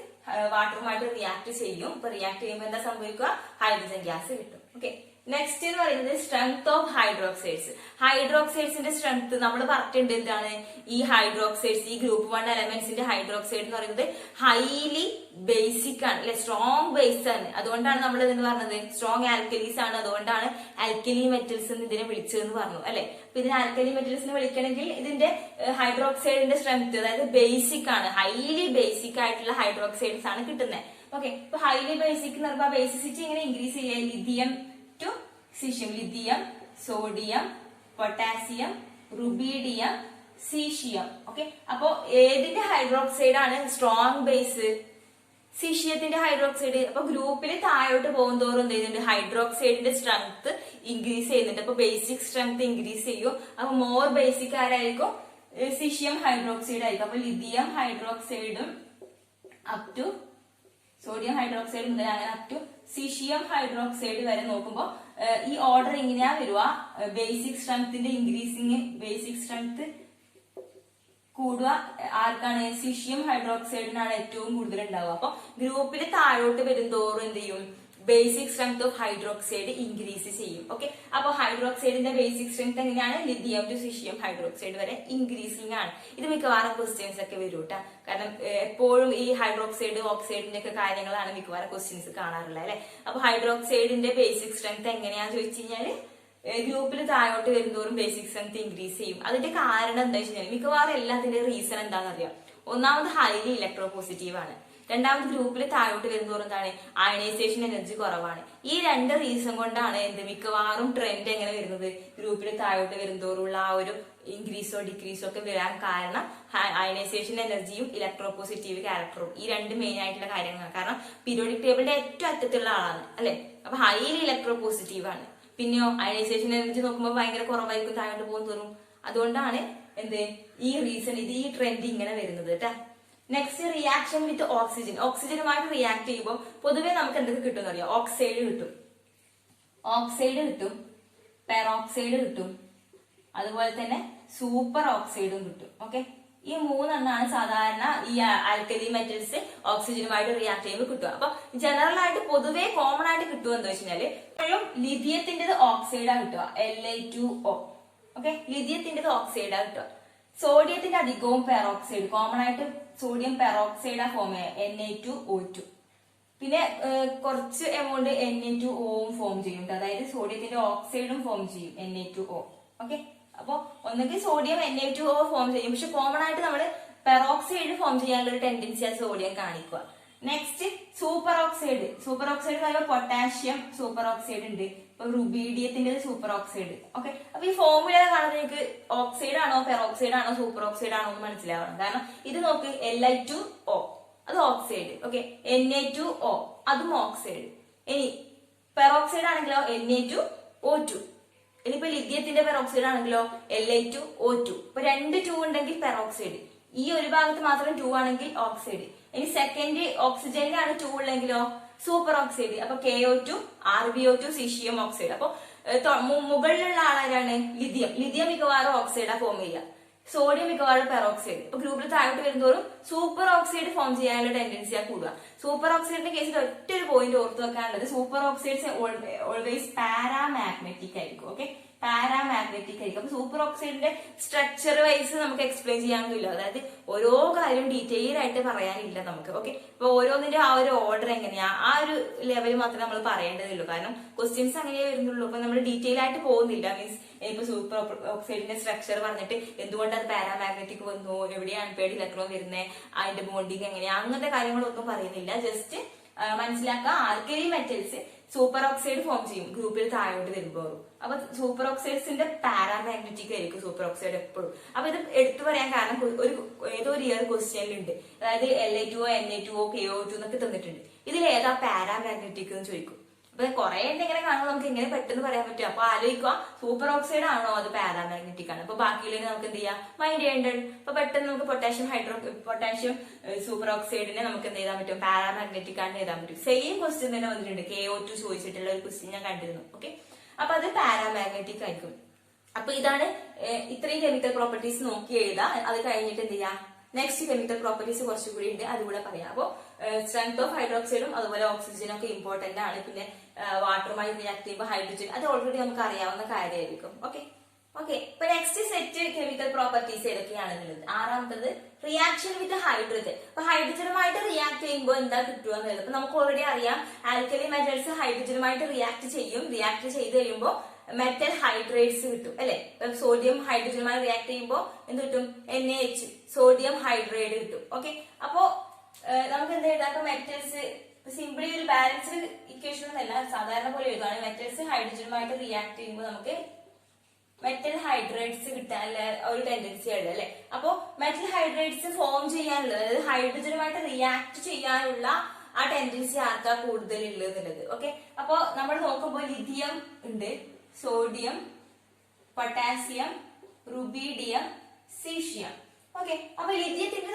വാട്ടറുമായിട്ട് റിയാക്ട് ചെയ്യും. ഇപ്പൊ റിയാക്ട് ചെയ്യുമ്പോൾ എന്താ സംഭവിക്കുക, ഹൈഡ്രജൻ ഗ്യാസ് കിട്ടും. ഓക്കെ, നെക്സ്റ്റ് എന്ന് പറയുന്നത് സ്ട്രെങ്ത് ഓഫ് ഹൈഡ്രോക്സൈഡ്സ്. ഹൈഡ്രോക്സൈഡ്സിന്റെ സ്ട്രെങ്ത് നമ്മൾ പറഞ്ഞിട്ടുണ്ട്. എന്താണ് ഈ ഹൈഡ്രോക്സൈഡ്സ്, ഈ ഗ്രൂപ്പ് 1 എലമെന്റ്സിന്റെ ഹൈഡ്രോക്സൈഡ് എന്ന് പറയുന്നത് ഹൈലി ബേസിക് ആണ് അല്ലെ, സ്ട്രോങ് ബേസ് ആണ്. അതുകൊണ്ടാണ് നമ്മൾ ഇതെന്ന് പറഞ്ഞത് സ്ട്രോങ് ആൽക്കലീസ് ആണ്. അതുകൊണ്ടാണ് ആൽക്കലി മെറ്റൽസ് എന്ന് ഇതിനെ വിളിച്ചതെന്ന് പറഞ്ഞു അല്ലെ. അപ്പൊ ഇതിന് ആൽക്കലി മെറ്റൽസിനെ വിളിക്കണമെങ്കിൽ ഇതിന്റെ ഹൈഡ്രോക്സൈഡിന്റെ സ്ട്രെങ്ത്, അതായത് ബേസിക് ആണ്, ഹൈലി ബേസിക് ആയിട്ടുള്ള ഹൈഡ്രോക്സൈഡ്സ് ആണ് കിട്ടുന്നത്. ഓക്കെ, ഇപ്പൊ ഹൈലി ബേസിക് എന്ന് പറയുമ്പോൾ ബേസിസിറ്റി ഇങ്ങനെ ഇൻക്രീസ് ചെയ്യുക, lithium to caesium, lithium, sodium, potassium, rubidium, caesium. Okay, അപ്പോ ഏതിന്റെ ഹൈഡ്രോക്സൈഡ് ആണ് സ്ട്രോങ് ബേസ്, സീഷ്യത്തിന്റെ ഹൈഡ്രോക്സൈഡ്. അപ്പൊ ഗ്രൂപ്പിൽ താഴോട്ട് പോകും തോറും എന്ത് ചെയ്യുന്നുണ്ട്, ഹൈഡ്രോക്സൈഡിന്റെ സ്ട്രെങ്ത് ഇൻക്രീസ് ചെയ്യുന്നുണ്ട്. അപ്പൊ ബേസിക് സ്ട്രെങ്ത് ഇൻക്രീസ് ചെയ്യും. അപ്പൊ മോർ ബേസിക് ആരായിരിക്കും, സീഷ്യം ഹൈഡ്രോക്സൈഡ് ആയിരിക്കും. അപ്പൊ ലിഥിയം ഹൈഡ്രോക്സൈഡും അപ് ടു സോഡിയം ഹൈഡ്രോക്സൈഡ് മുതൽ അങ്ങനെ അപ് ടു സീഷ്യം ഹൈഡ്രോക്സൈഡ് വരെ നോക്കുമ്പോൾ ഈ ഓർഡർ എങ്ങനെയാ വരുക, ബേസിക് സ്ട്രെങ്ത്തിന്റെ ഇൻക്രീസിങ്, ബേസിക് സ്ട്രെങ്ത് കൂടുക ആർക്കാണ്, സീഷ്യം ഹൈഡ്രോക്സൈഡിനാണ് ഏറ്റവും കൂടുതൽ ഉണ്ടാവുക. അപ്പൊ ഗ്രൂപ്പിൽ താഴോട്ട് വരും തോറും എന്ത് ചെയ്യും, basic strength of hydroxide increase ചെയ്യും. ഓക്കെ, അപ്പൊ ഹൈഡ്രോക്സൈഡിന്റെ ബേസിക് സ്ട്രെങ്ത് എങ്ങനെയാണ്, ലിഥിയം ടു സീഷ്യം ഹൈഡ്രോക്സൈഡ് വരെ ഇൻക്രീസിംഗ് ആണ്. ഇത് മിക്കവാറും ക്വസ്റ്റ്യൻസ് ഒക്കെ വരും കേട്ടോ. കാരണം എപ്പോഴും ഈ ഹൈഡ്രോക്സൈഡ് ഓക്സൈഡിന്റെ ഒക്കെ കാര്യങ്ങളാണ് മിക്കവാറും ക്വസ്റ്റ്യൻസ് കാണാറുള്ളത് അല്ലെ. അപ്പൊ ഹൈഡ്രോക്സൈഡിന്റെ ബേസിക് സ്ട്രെങ്ത് എങ്ങനെയാന്ന് ചോദിച്ചു കഴിഞ്ഞാല് ഗ്രൂപ്പിൽ താഴോട്ട് വരുന്നതോറും ബേസിക് സ്ട്രെങ്ത് ഇൻക്രീസ് ചെയ്യും. അതിന്റെ കാരണം എന്താ വെച്ച് കഴിഞ്ഞാൽ മിക്കവാറും എല്ലാത്തിന്റെ റീസൺ എന്താണെന്ന് അറിയാം. ഒന്നാമത് ഹൈലി ഇലക്ട്രോ പോസിറ്റീവ് ആണ്. രണ്ടാമത് ഗ്രൂപ്പിൽ താഴോട്ട് വരുന്നതോറും എന്താണ്, അയണൈസേഷൻ എനർജി കുറവാണ്. ഈ രണ്ട് റീസൺ കൊണ്ടാണ് എന്ത് മിക്കവാറും ട്രെൻഡ് എങ്ങനെ വരുന്നത്, ഗ്രൂപ്പിൽ താഴോട്ട് വരുന്നതോറുള്ള ആ ഒരു ഇൻക്രീസോ ഡിക്രീസോ ഒക്കെ വരാൻ കാരണം അയണൈസേഷൻ എനർജിയും ഇലക്ട്രോ പോസിറ്റീവ് ക്യാരക്ടറും, ഈ രണ്ട് മെയിൻ ആയിട്ടുള്ള കാര്യങ്ങളാണ്. കാരണം പീരിയോഡിക് ടേബിളിന്റെ ഏറ്റവും അറ്റത്തുള്ള ആളാണ് അല്ലെ. അപ്പൊ ഹൈലി ഇലക്ട്രോ പോസിറ്റീവ് ആണ്. പിന്നെയോ അയണൈസേഷൻ എനർജി നോക്കുമ്പോൾ ഭയങ്കര കുറവായിരിക്കും താഴോട്ട് പോകും തോറും. അതുകൊണ്ടാണ് എന്ത് ഈ റീസൺ, ഇത് ഈ ട്രെൻഡ് ഇങ്ങനെ വരുന്നത് കേട്ടാ. Next reaction with oxygen. ഓക്സിജനുമായിട്ട് റിയാക്ട് ചെയ്യുമ്പോൾ പൊതുവെ നമുക്ക് എന്തൊക്കെ കിട്ടും അറിയാം, ഓക്സൈഡ് കിട്ടും, പെറോക്സൈഡ് കിട്ടും, അതുപോലെ തന്നെ സൂപ്പർ ഓക്സൈഡും കിട്ടും. ഓക്കെ, ഈ മൂന്നെണ്ണാണ് സാധാരണ ഈ ആൽക്കലി മെറ്റൽസ് ഓക്സിജനുമായിട്ട് റിയാക്ട് ചെയ്യുമ്പോൾ കിട്ടുക. അപ്പൊ ജനറൽ ആയിട്ട് പൊതുവെ കോമൺ ആയിട്ട് കിട്ടുക എന്താ വെച്ച് കഴിഞ്ഞാല് എപ്പോഴും ലിഥിയത്തിന്റേത് ഓക്സൈഡാ കിട്ടുക, Li2O. ഓക്കെ, ലിഥിയത്തിന്റേത് ഓക്സൈഡാ കിട്ടുക. സോഡിയത്തിന്റെ അധികവും പെറോക്സൈഡ്, കോമൺ ആയിട്ട് സോഡിയം പെറോക്സൈഡാ ഫോം ചെയ്യുക, Na2O2. പിന്നെ കുറച്ച് എമൗണ്ട് Na2O ഫോം ചെയ്യും, അതായത് സോഡിയത്തിന്റെ ഓക്സൈഡും ഫോം ചെയ്യും, Na2O. ഓക്കെ, അപ്പൊ ഒന്നുകിൽ സോഡിയം Na2O ഫോം ചെയ്യും, പക്ഷെ കോമൺ ആയിട്ട് നമ്മൾ പെറോക്സൈഡ് ഫോം ചെയ്യാനുള്ള ഒരു ടെൻഡൻസി ആ സോഡിയം കാണിക്കുക. നെക്സ്റ്റ് സൂപ്പർ ഓക്സൈഡ് എന്ന് പറയുമ്പോൾ പൊട്ടാഷ്യം സൂപ്പർ ഓക്സൈഡ് ഉണ്ട്, ഇപ്പൊ റുബീഡിയത്തിന്റെ സൂപ്പർ ഓക്സൈഡ്. ഓക്കെ, അപ്പൊ ഈ ഫോർമുല കാണുമ്പോൾ നിങ്ങൾക്ക് ഓക്സൈഡ് ആണോ പെറോക്സൈഡ് ആണോ സൂപ്പർ ഓക്സൈഡ് ആണോ എന്ന് മനസ്സിലാവണം. കാരണം ഇത് നോക്ക്, Li2O അത് ഓക്സൈഡ്, ഓക്കെ, Na2O അതും ഓക്സൈഡ്. ഇനി പെറോക്സൈഡ് ആണെങ്കിലോ Na2O2. ഇനിയിപ്പോ ലിഥിയത്തിന്റെ പെറോക്സൈഡ് ആണെങ്കിലോ Li2O2. ഇപ്പൊ 2 2 ഉണ്ടെങ്കിൽ പെറോക്സൈഡ്, ഈ ഒരു ഭാഗത്ത് മാത്രം 2 ആണെങ്കിൽ ഓക്സൈഡ്. ഇനി സെക്കൻഡ് ഓക്സിജനിലാണ് 2 ഉള്ളെങ്കിലോ സൂപ്പർ ഓക്സൈഡ്. അപ്പൊ KO2 RbO2 സീഷ്യം ഓക്സൈഡ്. അപ്പൊ മുകളിലുള്ള ആളാരാണ്? ലിഥിയം മിക്കവാറും ഓക്സൈഡാ ഫോം ചെയ്യുക, സോഡിയം മിക്കവാറും പെറോക്സൈഡ്. ഇപ്പൊ ഗ്രൂപ്പിൽ താഴോട്ട് വരുന്നതോറും സൂപ്പർ ഓക്സൈഡ് ഫോം ചെയ്യാനുള്ള ടെൻഡൻസിയാ കൂടുക. സൂപ്പർ ഓക്സൈഡിന്റെ കേസിൽ ഒറ്റൊരു പോയിന്റ് ഓർത്ത് വെക്കാനുള്ളത്, സൂപ്പർ ഓക്സൈഡ്സ് ഓൾവേസ് പാരാമാഗ്നറ്റിക് ആയിരിക്കും. ഓക്കെ, പാരാമാഗ്നറ്റിക് ആയിരിക്കും. അപ്പൊ സൂപ്പർ ഓക്സൈഡിന്റെ സ്ട്രക്ചർ വൈസ് നമുക്ക് എക്സ്പ്ലെയിൻ ചെയ്യാനില്ല, അതായത് ഓരോ കാര്യം ഡീറ്റെയിൽ ആയിട്ട് പറയാനില്ല നമുക്ക്. ഓക്കെ, അപ്പൊ ഓരോന്നിന്റെ ആ ഒരു ഓർഡർ എങ്ങനെയാ, ആ ഒരു ലെവൽ മാത്രമേ നമ്മൾ പറയേണ്ടതുള്ളൂ. കാരണം ക്വസ്റ്റ്യൻസ് അങ്ങനെ വരുന്നുള്ളൂ. അപ്പൊ നമ്മൾ ഡീറ്റെയിൽ ആയിട്ട് പോകുന്നില്ല. മീൻസ് ഇപ്പൊ സൂപ്പർ ഓക്സൈഡിന്റെ സ്ട്രക്ചർ പറഞ്ഞിട്ട് എന്തുകൊണ്ട് അത് പാരാമാഗ്നറ്റിക് വന്നു, എവിടെയാണ് അൺപെയർഡ് ഇലക്ട്രോൺ വരുന്നത്, അതിന്റെ ബോണ്ടിങ് എങ്ങനെയാ, അങ്ങനത്തെ കാര്യങ്ങളൊന്നും പറയുന്നില്ല. ജസ്റ്റ് മനസ്സിലാക്കുക, alkali metals super oxide form ചെയ്യും ഗ്രൂപ്പിൽ താഴോട്ട് വരുമ്പോൾ. അപ്പൊ സൂപ്പർ ഓക്സൈഡ്സിന്റെ പാരാമാഗ്നറ്റിക് ആയിരിക്കും സൂപ്പർ ഓക്സൈഡ് എപ്പോഴും. അപ്പൊ ഇത് എടുത്തു പറയാൻ കാരണം ഏതോ ഒരു ഇയർ ക്വസ്റ്റ്യനിലുണ്ട്, അതായത് Li2O Na2O KO2 എന്നൊക്കെ തന്നിട്ടുണ്ട്, ഇതിൽ ഏതാ പാരാമാഗ്നറ്റിക് എന്ന് ചോദിക്കും. അപ്പൊ കുറെ ഇങ്ങനെ കാണുമ്പോൾ നമുക്ക് ഇങ്ങനെ പെട്ടെന്ന് പറയാൻ പറ്റും. അപ്പൊ ആലോചിക്കുക, സൂപ്പർ ഓക്സൈഡ് ആണോ അത് പാരാമാഗ്നറ്റിക് ആണ്. അപ്പൊ ബാക്കിയുള്ളതിന് നമുക്ക് എന്ത് ചെയ്യാം, മൈൻഡ് ചെയ്യേണ്ടത്. അപ്പൊ പെട്ടെന്ന് നമുക്ക് പൊട്ടാഷ്യം സൂപ്പർ ഓക്സൈഡിനെ നമുക്ക് എന്ത് ചെയ്താൻ പറ്റും, പാരാമാഗ്നറ്റിക് ആണെന്ന് എഴുതാൻ പറ്റും. സെയിം ക്വസ്റ്റ്യൻ തന്നെ വന്നിട്ടുണ്ട്, KO2 ചോദിച്ചിട്ടുള്ള ഒരു ക്വസ്റ്റ്യൻ ഞാൻ കണ്ടിരുന്നു. ഓക്കെ, അപ്പൊ അത് പാരാമാഗ്നറ്റിക് ആയിരിക്കും. അപ്പൊ ഇതാണ് ഇത്രയും കെമിക്കൽ പ്രോപ്പർട്ടീസ് നോക്കി എഴുതാം. അത് കഴിഞ്ഞിട്ട് എന്ത് ചെയ്യാം, നെക്സ്റ്റ് കെമിക്കൽ പ്രോപ്പർട്ടീസ് കുറച്ചുകൂടി ഉണ്ട്, അതുകൂടെ പറയാം. അപ്പോ സ്ട്രെങ്ത് ഓഫ് ഹൈഡ്രോക്സൈഡും അതുപോലെ ഓക്സിജനും ഒക്കെ ഇമ്പോർട്ടന്റ് ആണ്. പിന്നെ വാട്ടറുമായി റിയാക്ട് ചെയ്യുമ്പോൾ ഹൈഡ്രജൻ, അത് ഓൾറെഡി നമുക്ക് അറിയാവുന്ന കാര്യമായിരിക്കും. ഓക്കെ, ഇപ്പൊ നെക്സ്റ്റ് സെറ്റ് കെമിക്കൽ പ്രോപ്പർട്ടീസ് ഏതൊക്കെയാണെന്നുള്ളത്. ആറാമത്തത് റിയാക്ഷൻ വിത്ത് ഹൈഡ്രജൻ. അപ്പൊ ഹൈഡ്രജനുമായിട്ട് റിയാക്ട് ചെയ്യുമ്പോൾ എന്താ കിട്ടുക എന്നുള്ളത് അപ്പൊ നമുക്ക് ഓൾറെഡി അറിയാം. ആൽക്കലി മെറ്റൽസ് ഹൈഡ്രജനുമായിട്ട് റിയാക്ട് ചെയ്യും. റിയാക്ട് ചെയ്ത് കഴിയുമ്പോൾ മെറ്റൽ ഹൈഡ്രേറ്റ്സ് കിട്ടും അല്ലെ. സോഡിയം ഹൈഡ്രജനുമായി റിയാക്ട് ചെയ്യുമ്പോൾ എന്ത് കിട്ടും, NaH സോഡിയം ഹൈഡ്രേറ്റ് കിട്ടും. ഓക്കെ, അപ്പോ നമുക്ക് എന്ത് എഴുതാം, അപ്പൊ മെറ്റൽസ് സിംപിളി ഒരു ബാലൻസ്ഡ് ഇക്വേഷൻ എന്നല്ല, സാധാരണ പോലെ എഴുതുകയാണ്. മെറ്റൽസ് ഹൈഡ്രജനുമായിട്ട് റിയാക്ട് ചെയ്യുമ്പോൾ നമുക്ക് മെറ്റൽ ഹൈഡ്രേറ്റ്സ് കിട്ടാനുള്ള ഒരു ടെൻഡൻസി ഉണ്ട് അല്ലെ. അപ്പോ മെറ്റൽ ഹൈഡ്രേറ്റ്സ് ഫോം ചെയ്യാനുള്ളത്, അതായത് ഹൈഡ്രജനുമായിട്ട് റിയാക്ട് ചെയ്യാനുള്ള ആ ടെൻഡൻസി ആർക്കാ കൂടുതലുള്ളത് എന്നുള്ളത്. ഓക്കെ, അപ്പോ നമ്മൾ നോക്കുമ്പോൾ ലിഥിയം ഉണ്ട്, sodium, potassium, rubidium, caesium. Okay, അപ്പൊ ലിഥിയത്തിന്റെ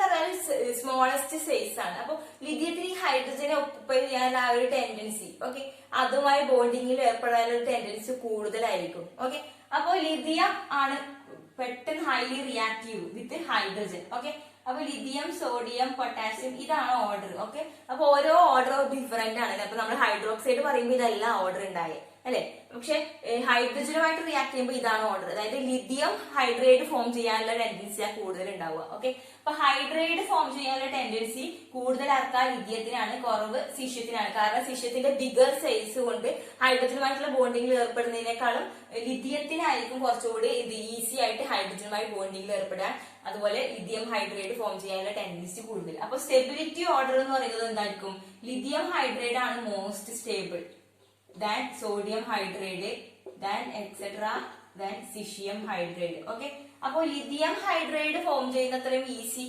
സ്മോളസ്റ്റ് സൈസ് ആണ്. അപ്പൊ ലിഥിയത്തിന് ഈ ഹൈഡ്രജനെ ഒക്കുപ്പൈ ചെയ്യാനുള്ള ആ ഒരു ടെൻഡൻസി, ഓക്കെ, അതുമായി ബോണ്ടിങ്ങിൽ ഏർപ്പെടാനുള്ള ടെൻഡൻസി കൂടുതലായിരിക്കും. ഓക്കെ, അപ്പൊ ലിഥിയം ആണ് പെട്ടെന്ന് highly reactive with hydrogen. Okay, അപ്പൊ ലിഥിയം, സോഡിയം, പൊട്ടാസ്യം ഇതാണ് ഓർഡർ. ഓക്കെ, അപ്പൊ ഓരോ ഓർഡർ ഡിഫറെന്റ് ആണ്. അപ്പൊ നമ്മൾ ഹൈഡ്രോക്സൈഡ് പറയുമ്പോൾ ഇതെല്ലാം ഓർഡർ ഉണ്ടായേ അല്ലെ. പക്ഷെ ഹൈഡ്രജനുമായിട്ട് റിയാക്ട് ചെയ്യുമ്പോൾ ഇതാണ് ഓർഡർ, അതായത് ലിഥിയം ഹൈഡ്രേറ്റ് ഫോം ചെയ്യാനുള്ള ടെൻഡൻസിയാണ് കൂടുതൽ ഉണ്ടാവുക. ഓക്കെ, അപ്പൊ ഹൈഡ്രേറ്റ് ഫോം ചെയ്യാനുള്ള ടെൻഡൻസി കൂടുതൽ ആർക്കാ, ലിഥിയത്തിനാണ്, കുറവ് സീഷ്യത്തിനാണ്. കാരണം സീഷ്യത്തിന്റെ ബിഗർ സൈസ് കൊണ്ട് ഹൈഡ്രജനുമായിട്ടുള്ള ബോണ്ടിങ്ങിൽ ഏർപ്പെടുന്നതിനേക്കാളും ലിഥിയത്തിനായിരിക്കും കുറച്ചുകൂടി ഇത് ഈസി ആയിട്ട് ഹൈഡ്രജനുമായി ബോണ്ടിങ്ങിൽ ഏർപ്പെടാൻ. അതുപോലെ ലിഥിയം ഹൈഡ്രേറ്റ് ഫോം ചെയ്യാനുള്ള ടെൻഡൻസി കൂടുതൽ. അപ്പൊ സ്റ്റെബിലിറ്റി ഓർഡർ എന്ന് പറയുന്നത് എന്തായിരിക്കും, ലിഥിയം ഹൈഡ്രേറ്റ് ആണ് most stable, then sodium hydrate, then etc, then cesium hydrate. Okay, അപ്പോ ലിഥിയം ഹൈഡ്രേറ്റ് ഫോം ചെയ്യുന്ന അത്രയും ഈസി,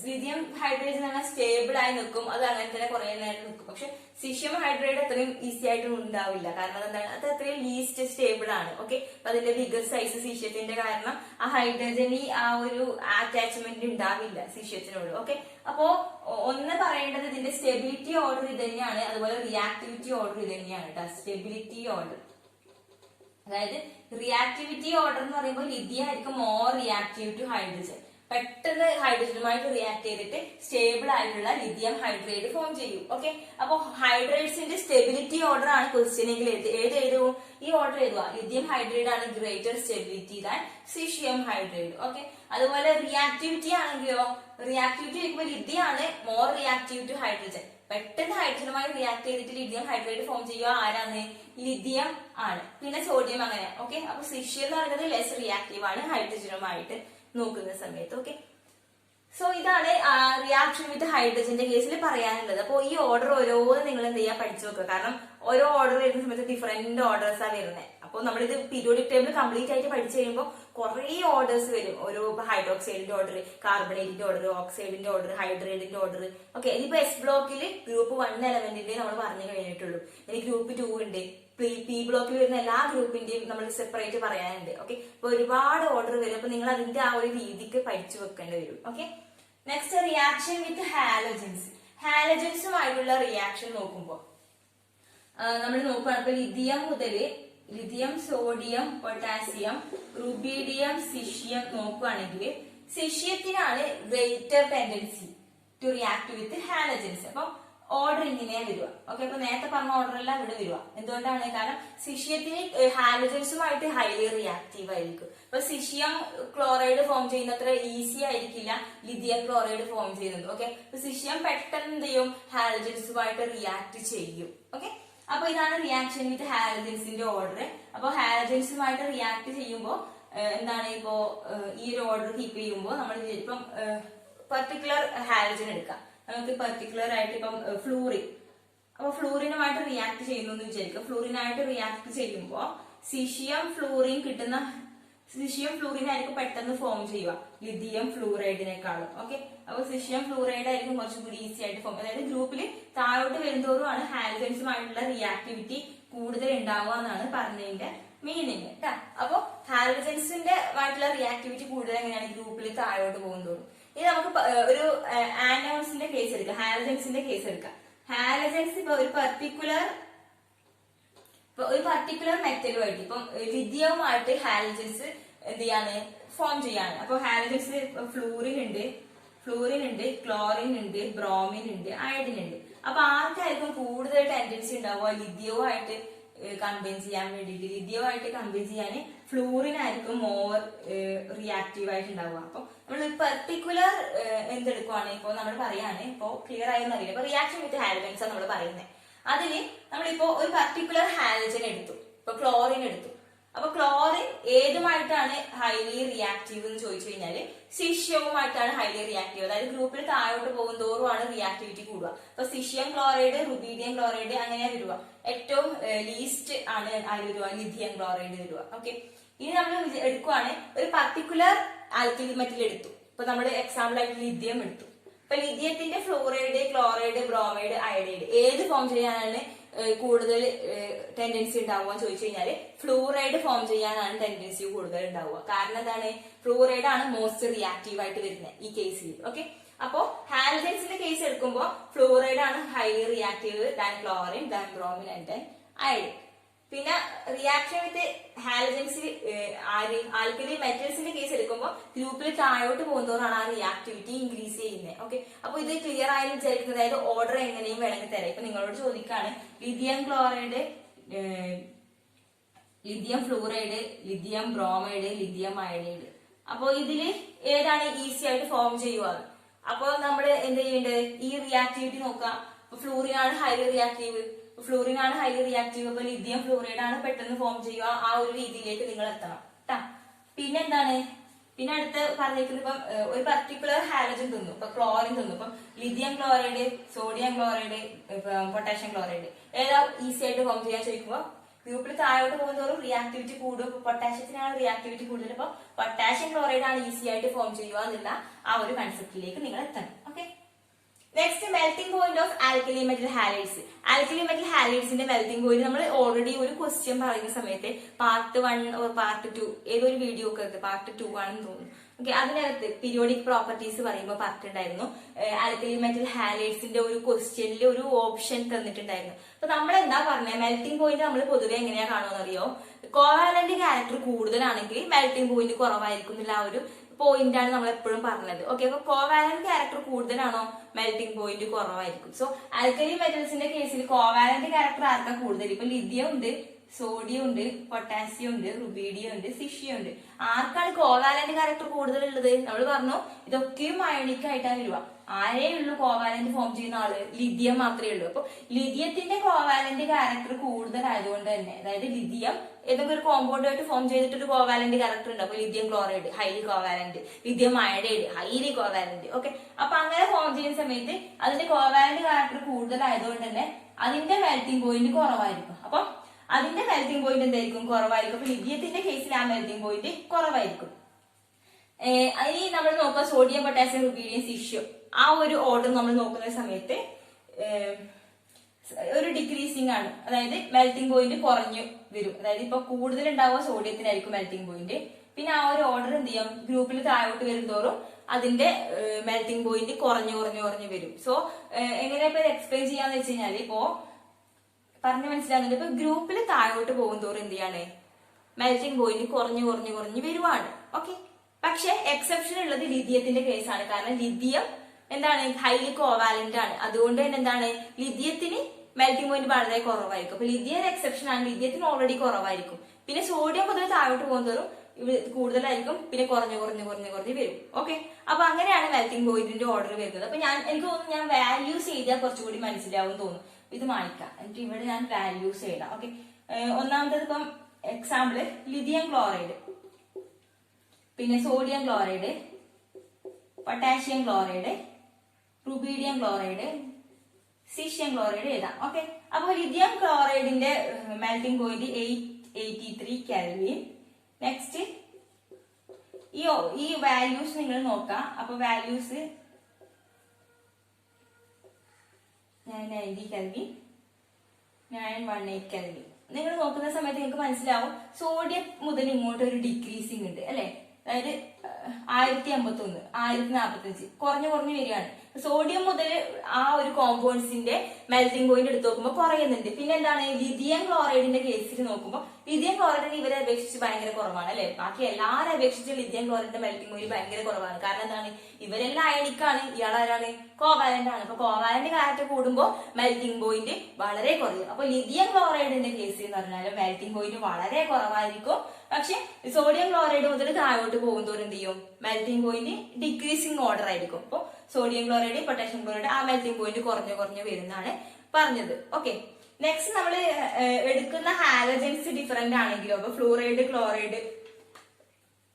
ലിഥിയം ഹൈഡ്രേറ്റ് എന്ന് പറഞ്ഞാൽ സ്റ്റേബിൾ ആയി നിൽക്കും, അത് അങ്ങനെ തന്നെ കുറെ നേരം നിൽക്കും. പക്ഷെ സിഷ്യം ഹൈഡ്രേറ്റ് അത്രയും ഈസി ആയിട്ട് ഉണ്ടാവില്ല, കാരണം എന്താണ്, അത് അത്രയും ലീസ്റ്റ് സ്റ്റേബിൾ ആണ്. ഓക്കെ, അപ്പൊ അതിന്റെ ബിഗർ സൈസ് സിഷ്യത്തിന്റെ കാരണം ആ ഹൈഡ്രജന് ആ ഒരു അറ്റാച്ച്മെന്റ് ഉണ്ടാവില്ല സിഷ്യത്തിനോട്. ഓക്കെ, അപ്പോ ഒന്ന് പറയേണ്ടത് ഇതിന്റെ സ്റ്റെബിലിറ്റി ഓർഡർ ഇത് തന്നെയാണ്, അതുപോലെ റിയാക്ടിവിറ്റി ഓർഡർ ഇത് തന്നെയാണ് കേട്ടോ. സ്റ്റെബിലിറ്റി ഓർഡർ, അതായത് റിയാക്ടിവിറ്റി ഓർഡർ എന്ന് പറയുമ്പോൾ ലിഥിയം ആയിരിക്കും മോർ റിയാക്റ്റീവ് ടു ഹൈഡ്രജൻ. പെട്ടെന്ന് ഹൈഡ്രജനുമായിട്ട് റിയാക്ട് ചെയ്തിട്ട് സ്റ്റേബിൾ ആയിട്ടുള്ള ലിഥിയം ഹൈഡ്രേറ്റ് ഫോം ചെയ്യും. ഓക്കെ, അപ്പൊ ഹൈഡ്രേറ്റ്സിന്റെ സ്റ്റെബിലിറ്റി ഓർഡർ ആണ് ക്വസ്റ്റ്യനെങ്കിൽ ഏത് എഴുതും, ഈ ഓർഡർ എഴുതുക. ലിഥിയം ഹൈഡ്രേറ്റ് ആണ് greater stability than caesium hydrate. Okay, അതുപോലെ റിയാക്ടിവിറ്റി ആണെങ്കിലോ, റിയാക്ടിവിറ്റി ആയിരിക്കുമ്പോൾ ലിഥിയം ആണ് മോർ റിയാക്റ്റീവ് ടു ഹൈഡ്രജൻ. പെട്ടെന്ന് ഹൈഡ്രജനുമായി റിയാക്ട് ചെയ്തിട്ട് ലിഥിയം ഹൈഡ്രേറ്റ് ഫോം ചെയ്യുക ആരാണ്, ലിഥിയം ആണ്. പിന്നെ സോഡിയം അങ്ങനെ. ഓക്കെ, അപ്പൊ സീഷ്യം എന്ന് പറയുന്നത് ലെസ് റിയാക്റ്റീവ് ആണ് ഹൈഡ്രജനുമായിട്ട് നോക്കുന്ന സമയത്ത്. ഓക്കെ, സോ ഇതാണ് റിയാക്ഷൻ വിത്ത് ഹൈഡ്രജന്റെ കേസിൽ പറയാനുള്ളത്. അപ്പോൾ ഈ ഓർഡർ ഓരോന്ന് നിങ്ങൾ എന്ത് ചെയ്യാൻ പഠിച്ചു വെക്കുക. കാരണം ഓരോ ഓർഡർ വരുന്ന സമയത്ത് ഡിഫറെന്റ് ഓർഡേഴ്സ് ആണ് വരുന്നത്. അപ്പോൾ നമ്മളിത് പീരിയോഡിക് ടേബിൾ കംപ്ലീറ്റ് ആയിട്ട് പഠിച്ചു കഴിയുമ്പോൾ കുറെ ഓർഡേഴ്സ് വരും. ഓരോ ഹൈഡ്രോക്സൈഡിന്റെ ഓർഡർ, കാർബണേറ്റിന്റെ ഓർഡർ, ഓക്സൈഡിന്റെ ഓർഡർ, ഹൈഡ്രേറ്റിന്റെ ഓർഡർ. ഓക്കെ, ഇനിയിപ്പോ എസ് ബ്ലോക്കിൽ ഗ്രൂപ്പ് 1 എലമെന്റിന്റെ നമ്മൾ പറഞ്ഞു കഴിഞ്ഞിട്ടുള്ളൂ. ഇനി ഗ്രൂപ്പ് 2 ഉണ്ട്. പി ബ്ലോക്കിൽ വരുന്ന എല്ലാ ഗ്രൂപ്പിന്റെയും നമ്മൾ സെപ്പറേറ്റ് പറയാനുണ്ട്. ഓക്കെ, അപ്പൊ ഒരുപാട് ഓർഡർ വരും. അപ്പൊ നിങ്ങൾ അതിന്റെ ആ ഒരു രീതിക്ക് പഠിച്ചു വെക്കേണ്ടി വരും. Okay, next reaction with halogens. ഹാലജൻസുമായിട്ടുള്ള റിയാക്ഷൻ നോക്കുമ്പോൾ നമ്മൾ നോക്കുകയാണ്. ഇപ്പൊ ലിഥിയം മുതല് lithium, sodium, potassium, rubidium, caesium നോക്കുകയാണെങ്കിൽ സിഷ്യത്തിനാണ് greater tendency to react with halogens. അപ്പൊ ഓർഡർ ഇങ്ങനെയാ വരിക. ഓക്കെ, അപ്പൊ നേരത്തെ പറഞ്ഞ ഓർഡർ എല്ലാം ഇവിടെ വരിക. എന്തുകൊണ്ടാണ്? കാരണം സിഷ്യത്തിന് ഹാലജൻസുമായിട്ട് ഹൈലി റിയാക്റ്റീവ് ആയിരിക്കും. അപ്പൊ സിഷ്യം ക്ലോറൈഡ് ഫോം ചെയ്യുന്നത്ര ഈസി ആയിരിക്കില്ല ലിഥിയം ക്ലോറൈഡ് ഫോം ചെയ്യുന്നത്. ഓക്കെ, അപ്പൊ സിഷ്യം പെട്ടെന്ന് എന്ത് ചെയ്യും? ഹാലജൻസുമായിട്ട് റിയാക്ട് ചെയ്യും. ഓക്കെ, അപ്പൊ ഇതാണ് റിയാക്ഷൻ വിത്ത് ഹാലജൻസിന്റെ ഓർഡർ. അപ്പൊ ഹാലജൻസുമായിട്ട് റിയാക്ട് ചെയ്യുമ്പോൾ എന്താണ്, ഇപ്പോ ഈ ഒരു ഓർഡർ കീപ്പ് ചെയ്യുമ്പോൾ നമ്മൾ ഇപ്പം പെർട്ടിക്കുലർ ഹാലജൻ എടുക്കാം. നമുക്ക് പെർട്ടിക്കുലർ ആയിട്ട് ഇപ്പം ഫ്ലൂറിൻ. അപ്പൊ ഫ്ലൂറിനുമായിട്ട് റിയാക്ട് ചെയ്യുന്നു എന്ന് വിചാരിക്കുക. ഫ്ലൂറിനായിട്ട് റിയാക്ട് ചെയ്യുമ്പോൾ സിഷ്യം ഫ്ലൂറിൻ കിട്ടുന്ന സിഷ്യം ഫ്ലൂറിൻ ആയിരിക്കും പെട്ടെന്ന് ഫോം ചെയ്യുക ലിഥിയം ഫ്ലൂറൈഡിനേക്കാളും. ഓക്കെ, അപ്പൊ സിഷ്യം ഫ്ലൂറൈഡ് ആയിരിക്കും കുറച്ചും കൂടി ഈസി ആയിട്ട് ഫോം. അതായത് ഗ്രൂപ്പിൽ താഴോട്ട് വരുന്നതോറുമാണ് ഹാലജൻസുമായിട്ടുള്ള റിയാക്ടിവിറ്റി കൂടുതൽ ഉണ്ടാവുക എന്നാണ് പറഞ്ഞതിന്റെ മീനിങ് കേട്ടാ. അപ്പൊ ഹാലജൻസിന്റെ ആയിട്ടുള്ള റിയാക്ടിവിറ്റി കൂടുതൽ എങ്ങനെയാണ്? ഗ്രൂപ്പിൽ താഴോട്ട് പോകുന്നതോറും. ഇനി നമുക്ക് ഒരു ആനോൺസിന്റെ കേസ് എടുക്കാം, ഹാലജൻസിന്റെ കേസ് എടുക്കാം. ഹാലജൻസ് ഇപ്പൊ ഒരു പർട്ടിക്കുലർ മെറ്റലുമായിട്ട് ഇപ്പം ലിഥിയവുമായിട്ട് ഹാലജൻസ് എന്ത് ചെയ്യാണ്? ഫോം ചെയ്യാണ്. അപ്പൊ ഹാലജൻസ് ഫ്ലൂറിൻ ഉണ്ട്, ക്ലോറിൻ ഉണ്ട്, ബ്രോമിൻ ഉണ്ട്, അയഡിൻ ഉണ്ട്. അപ്പൊ ആർക്കായിരിക്കും കൂടുതൽ ടെൻഡൻസി ഉണ്ടാവുക ലിഥിയവുമായിട്ട് കമ്പൈൻ ചെയ്യാൻ വേണ്ടിയിട്ട്? ലിഥിയവുമായിട്ട് കമ്പൈൻ ചെയ്യാൻ ഫ്ലൂറിനായിരിക്കും മോർ റിയാക്റ്റീവ് ആയിട്ട് ഉണ്ടാവുക. അപ്പൊ നമ്മൾ പെർട്ടിക്കുലർ എന്തെടുക്കുവാണ്? ഇപ്പൊ നമ്മൾ പറയാണ്, ഇപ്പൊ ക്ലിയർ ആയെന്ന് അറിയില്ല. ഇപ്പൊ റിയാക്ഷൻ വിത്ത് ഹാലജൻസ് ആണ് നമ്മൾ പറയുന്നത്. അതില് നമ്മളിപ്പോ ഒരു പർട്ടിക്കുലർ ഹാലജൻ എടുത്തു, ഇപ്പൊ ക്ലോറിൻ എടുത്തു. അപ്പൊ ക്ലോറിൻ ഏതുമായിട്ടാണ് ഹൈലി റിയാക്റ്റീവ് എന്ന് ചോദിച്ചു കഴിഞ്ഞാല് സിഷ്യവുമായിട്ടാണ് ഹൈലി റിയാക്റ്റീവ്. അതായത് ഗ്രൂപ്പിൽ താഴോട്ട് പോകും തോറുമാണ് റിയാക്ടിവിറ്റി കൂടുക. അപ്പൊ സിഷ്യം ക്ലോറൈഡ്, റുബീഡിയം ക്ലോറൈഡ് അങ്ങനെയാ വരിക. ഏറ്റവും ലീസ്റ്റ് ആണ് അതിൽ വരിക ലിഥിയം ക്ലോറൈഡ് വരിക. ഓക്കെ, ഇനി നമ്മൾ എടുക്കുവാണ് ഒരു പർട്ടിക്കുലർ ആൽക്കലി മെറ്റൽ എടുത്തു. ഇപ്പൊ നമ്മൾ എക്സാമ്പിൾ ആയിട്ട് ലിഥിയം എടുത്തു. ഇപ്പൊ ലിഥിയത്തിന്റെ ഫ്ലൂറൈഡ്, ക്ലോറൈഡ്, ബ്രോമൈഡ്, അയഡൈഡ് ഏത് ഫോം ചെയ്യാനാണ് കൂടുതൽ ടെൻഡൻസി ഉണ്ടാവുക എന്ന് ചോദിച്ചു കഴിഞ്ഞാല് ഫ്ലൂറൈഡ് ഫോം ചെയ്യാനാണ് ടെൻഡൻസി കൂടുതൽ ഉണ്ടാവുക. കാരണം എന്താണ്? ഫ്ലൂറൈഡ് ആണ് മോസ്റ്റ് റിയാക്റ്റീവ് ആയിട്ട് വരുന്നത് ഈ കേസിൽ. ഓക്കെ, അപ്പോ ഹാലജൻസിന്റെ കേസ് എടുക്കുമ്പോൾ ഫ്ലൂറൈഡ് ആണ് highly reactive than chlorine, than bromine and than iodine. പിന്നെ റിയാക്ഷൻ വിത്ത് ഹാലജൻസിൽ ആൽക്കലി മെറ്റൽസിന്റെ കേസ് എടുക്കുമ്പോൾ ഗ്രൂപ്പിൽ താഴോട്ട് പോകുന്നതോറാണ് ആ റിയാക്ടിവിറ്റി ഇൻക്രീസ് ചെയ്യുന്നത്. ഓക്കെ, അപ്പൊ ഇത് ക്ലിയർ ആയെന്ന് വിചാരിക്കുന്നത്. അതായത് ഓർഡർ എങ്ങനെയും വേണമെങ്കിൽ തരാം. ഇപ്പൊ നിങ്ങളോട് ചോദിക്കാണ് lithium chloride, lithium fluoride, lithium bromide, lithium iodide. അപ്പൊ ഇതില് ഏതാണ് ഈസി ആയിട്ട് ഫോം ചെയ്യുക? അപ്പൊ നമ്മൾ എന്ത് ചെയ്യേണ്ടത്? ഈ റിയാക്ടിവിറ്റി നോക്കാം. ഫ്ലൂറിൻ ആണ് ഹൈലി റിയാക്റ്റീവ്, അപ്പൊ ലിഥിയം ഫ്ലൂറൈഡ് ആണ് പെട്ടെന്ന് ഫോം ചെയ്യുക. ആ ഒരു രീതിയിലേക്ക് നിങ്ങൾ എത്തണം കേട്ടാ. പിന്നെന്താണ്? പിന്നെ അടുത്ത് പറഞ്ഞിരിക്കുന്നത് ഇപ്പം ഒരു പർട്ടിക്കുലർ ഹാലജൻ തിന്നു, ഇപ്പൊ ക്ലോറിൻ തിന്നു. ഇപ്പം lithium chloride, sodium chloride, potassium chloride ഏതാ ഈസി ആയിട്ട് ഫോം ചെയ്യാൻ ചോദിക്കുമ്പോൾ ഗ്രൂപ്പിൽ താഴോട്ട് പോകുന്നതോറും റിയാക്ടിവിറ്റി കൂടും. പൊട്ടാഷ്യത്തിനാണ് റിയാക്ടിവിറ്റി കൂടുതൽ. അപ്പൊ പൊട്ടാഷ്യം ക്ലോറൈഡ് ആണ് ഈസി ആയിട്ട് ഫോം ചെയ്യുക എന്നുള്ള ആ ഒരു കൺസെപ്റ്റിലേക്ക് നിങ്ങൾ എത്തണം. Okay, next melting point of alkali metal halides. Alkali metal ഹാലൈഡ്സിന്റെ മെൽറ്റിംഗ് പോയിന്റ് നമ്മൾ ഓൾറെഡി ഒരു ക്വസ്റ്റ്യൻ പറയുന്ന സമയത്ത് പാർട്ട് 1 ഓർ പാർട്ട് 2 ഏതൊരു വീഡിയോ ഒക്കെ പാർട്ട് 2 ആണെന്ന് തോന്നുന്നു. ഓക്കെ, അതിനകത്ത് പീരിയോഡിക് പ്രോപ്പർട്ടീസ് പറയുമ്പോൾ പറഞ്ഞിട്ടുണ്ടായിരുന്നു ആൽക്കലി മെറ്റൽ ഹാലൈഡ്സിന്റെ ഒരു ക്വസ്റ്റ്യനിൽ ഒരു ഓപ്ഷൻ തന്നിട്ടുണ്ടായിരുന്നു. അപ്പൊ നമ്മൾ എന്താ പറഞ്ഞത്? മെൽറ്റിംഗ് പോയിന്റ് നമ്മൾ പൊതുവെ എങ്ങനെയാ കാണുമെന്ന് അറിയോ? കോവാലന്റ് ക്യാരക്ടർ കൂടുതലാണെങ്കിൽ മെൽറ്റിംഗ് പോയിന്റ് കുറവായിരിക്കും എന്നുള്ള ആ ഒരു പോയിന്റ് ആണ് നമ്മൾ എപ്പോഴും പറഞ്ഞത്. ഓക്കെ, അപ്പൊ കോവാലന്റ് ക്യാരക്ടർ കൂടുതലാണോ മെൽറ്റിംഗ് പോയിന്റ് കുറവായിരിക്കും. സോ ആൽക്കലി മെറ്റൽസിന്റെ കേസിൽ കോവാലന്റ് ക്യാരക്ടർ ആർക്കാ കൂടുതൽ? ഇപ്പൊ ലിഥിയം ഉണ്ട്, സോഡിയം ഉണ്ട്, പൊട്ടാസ്യം ഉണ്ട്, റുബീഡിയം ഉണ്ട്, സിഷ്യം ഉണ്ട്. ആർക്കാണ് കോവാലന്റ് ക്യാരക്ടർ കൂടുതലുള്ളത്? നമ്മൾ പറഞ്ഞു ഇതൊക്കെയും അയോണിക് ആയിട്ടാണ് വരിക. ആരേ ഉള്ളൂ കോവാലന്റ് ഫോം ചെയ്യുന്ന ആള്? ലിഥിയം മാത്രമേ ഉള്ളൂ. അപ്പൊ ലിഥിയത്തിന്റെ കോവാലന്റ് ക്യാരക്ടർ കൂടുതലായതുകൊണ്ട് തന്നെ, അതായത് ലിഥിയം ഏതൊക്കെ ഒരു കോമ്പൗണ്ടായിട്ട് ഫോം ചെയ്തിട്ട് ഒരു കോവാലന്റ് ക്യാരക്ടർ ഉണ്ട്. അപ്പൊ lithium chloride highly covalent, lithium iodide highly covalent. Okay, അപ്പൊ അങ്ങനെ ഫോം ചെയ്യുന്ന സമയത്ത് അതിന്റെ കോവാലന്റ് ക്യാരക്ടർ കൂടുതലായതുകൊണ്ട് തന്നെ അതിന്റെ മെൽറ്റിംഗ് പോയിന്റ് കുറവായിരിക്കും. അപ്പൊ അതിന്റെ മെൽറ്റിംഗ് പോയിന്റ് എന്തായിരിക്കും? കുറവായിരിക്കും. അപ്പൊ ലിഥിയത്തിന്റെ കേസിൽ ആ മെൽറ്റിംഗ് പോയിന്റ് കുറവായിരിക്കും. ഇനി നമ്മൾ നോക്കുക സോഡിയം പൊട്ടാസ്യം റുബീഡിയം ഇഷ്യൂ. ആ ഒരു ഓർഡർ നമ്മൾ നോക്കുന്ന സമയത്ത് ഒരു ഡിക്രീസിങ് ആണ്, അതായത് മെൽറ്റിംഗ് പോയിന്റ് കുറഞ്ഞു വരും. അതായത് ഇപ്പൊ കൂടുതൽ ഉണ്ടാവുക സോഡിയത്തിനായിരിക്കും മെൽറ്റിംഗ് പോയിന്റ്. പിന്നെ ആ ഒരു ഓർഡർ എന്ത് ചെയ്യും? ഗ്രൂപ്പിൽ താഴോട്ട് വരുന്തോറും അതിന്റെ മെൽറ്റിംഗ് പോയിന്റ് കുറഞ്ഞു കുറഞ്ഞു കുറഞ്ഞു വരും. സോ എങ്ങനെയാ ഇപ്പൊ എക്സ്പ്ലെയിൻ ചെയ്യാന്ന് വെച്ച് കഴിഞ്ഞാൽ, ഇപ്പോ പറഞ്ഞു മനസ്സിലാകുന്നുണ്ട്. ഇപ്പൊ ഗ്രൂപ്പിൽ താഴോട്ട് പോകും തോറും എന്ത് ചെയ്യാണ്? മെൽറ്റിംഗ് പോയിന്റ് കുറഞ്ഞു കുറഞ്ഞു കുറഞ്ഞു വരുവാണ്. ഓക്കെ, പക്ഷെ എക്സെപ്ഷൻ ഉള്ളത് ലിഥിയത്തിന്റെ കേസാണ്. കാരണം ലിഥിയം എന്താണ്? ഹൈലി കോവാലന്റ് ആണ്. അതുകൊണ്ട് തന്നെ എന്താണ്? ലിഥിയത്തിന് മെൽറ്റിംഗ് പോയിന്റ് വളരെ കുറവായിരിക്കും. അപ്പൊ ലിഥിയം ഒരു എക്സെപ്ഷൻ ആണ്, ലിഥിയത്തിന് ഓൾറെഡി കുറവായിരിക്കും. പിന്നെ സോഡിയം പൊതുവെ താഴോട്ട് പോകുന്നതോറും കൂടുതലായിരിക്കും, പിന്നെ കുറഞ്ഞു കുറഞ്ഞു കുറഞ്ഞു കുറഞ്ഞു വരും. ഓക്കെ, അപ്പൊ അങ്ങനെയാണ് മെൽറ്റിംഗ് പോയിന്റിന്റെ ഓർഡർ വരുന്നത്. അപ്പൊ എനിക്ക് തോന്നുന്നു ഞാൻ വാല്യൂസ് ചെയ്താൽ കുറച്ചുകൂടി മനസ്സിലാവും തോന്നുന്നു. ഇത് മായ്ക്കാം, എന്നിട്ട് ഇവിടെ ഞാൻ വാല്യൂസ് എഴുതാം. ഓക്കെ, ഒന്നാമത്തേത് ഇപ്പം എക്സാമ്പിള് ലിഥിയം ക്ലോറൈഡ്, പിന്നെ sodium chloride, potassium chloride, rubidium chloride, caesium chloride എഴുതാം. ഓക്കെ, അപ്പൊ ലിഥിയം ക്ലോറൈഡിന്റെ മെൽറ്റിംഗ് പോയിന്റ് 883 കെൽവിൻ. നെക്സ്റ്റ് ഈ വാല്യൂസ് നിങ്ങൾ നോക്കാം. അപ്പൊ വാല്യൂസ് 990 കെൽവിൻ, 918 കെൽവിൻ. നിങ്ങൾ നോക്കുന്ന സമയത്ത് നിങ്ങൾക്ക് മനസ്സിലാവും സോഡിയം മുതൽ ഇങ്ങോട്ട് ഒരു ഡിക്രീസിങ് ഉണ്ട് അല്ലെ. അതായത് 1051, 1045 കുറഞ്ഞു കുറഞ്ഞു വരികയാണ്. സോഡിയം മുതൽ ആ ഒരു കോമ്പൗണ്ട്സിന്റെ മെൽറ്റിംഗ് പോയിന്റ് എടുത്ത് നോക്കുമ്പോൾ കുറയുന്നുണ്ട്. പിന്നെ എന്താണ്? ലിഥിയം ക്ലോറൈഡിന്റെ കേസിൽ നോക്കുമ്പോൾ ലിഥിയം ക്ലോറൈഡിന് ഇവരെ അപേക്ഷിച്ച് ഭയങ്കര കുറവാണ് അല്ലെ. ബാക്കി എല്ലാവരും അപേക്ഷിച്ച് ലിഥിയം ക്ലോറൈഡിന്റെ മെൽറ്റിംഗ് പോയിന്റ് ഭയങ്കര കുറവാണ്. കാരണം എന്താണ്? ഇവരെല്ലാം അയണിക്കാണ്, ഇയാളാരാണ്? കോവാലന്റ് ആണ്. അപ്പൊ കോവാലന്റ് കാറ്റ് കൂടുമ്പോൾ മെൽറ്റിംഗ് പോയിന്റ് വളരെ കുറയും. അപ്പൊ ലിഥിയം ക്ലോറൈഡിന്റെ കേസ് എന്ന് പറഞ്ഞാൽ മെൽറ്റിംഗ് പോയിന്റ് വളരെ കുറവായിരിക്കും. പക്ഷെ സോഡിയം ക്ലോറൈഡ് മുതൽ താഴോട്ട് പോകുന്നതോറും എന്ത് ചെയ്യും? മെൽറ്റിംഗ് പോയിന്റ് ഡിക്രീസിങ് ഓർഡർ ആയിരിക്കും. അപ്പൊ സോഡിയം ക്ലോറൈഡ്, പൊട്ടാഷ്യം ക്ലോറൈഡ് ആ മെൽറ്റിംഗ് പോയിന്റ് കുറഞ്ഞു കുറഞ്ഞു വരുന്നതാണ് പറഞ്ഞത്. ഓക്കെ, നെക്സ്റ്റ് നമ്മൾ എടുക്കുന്ന ഹാലജൻസ് ഡിഫറെന്റ് ആണെങ്കിലോ, അപ്പൊ ഫ്ലൂറൈഡ്, ക്ലോറൈഡ്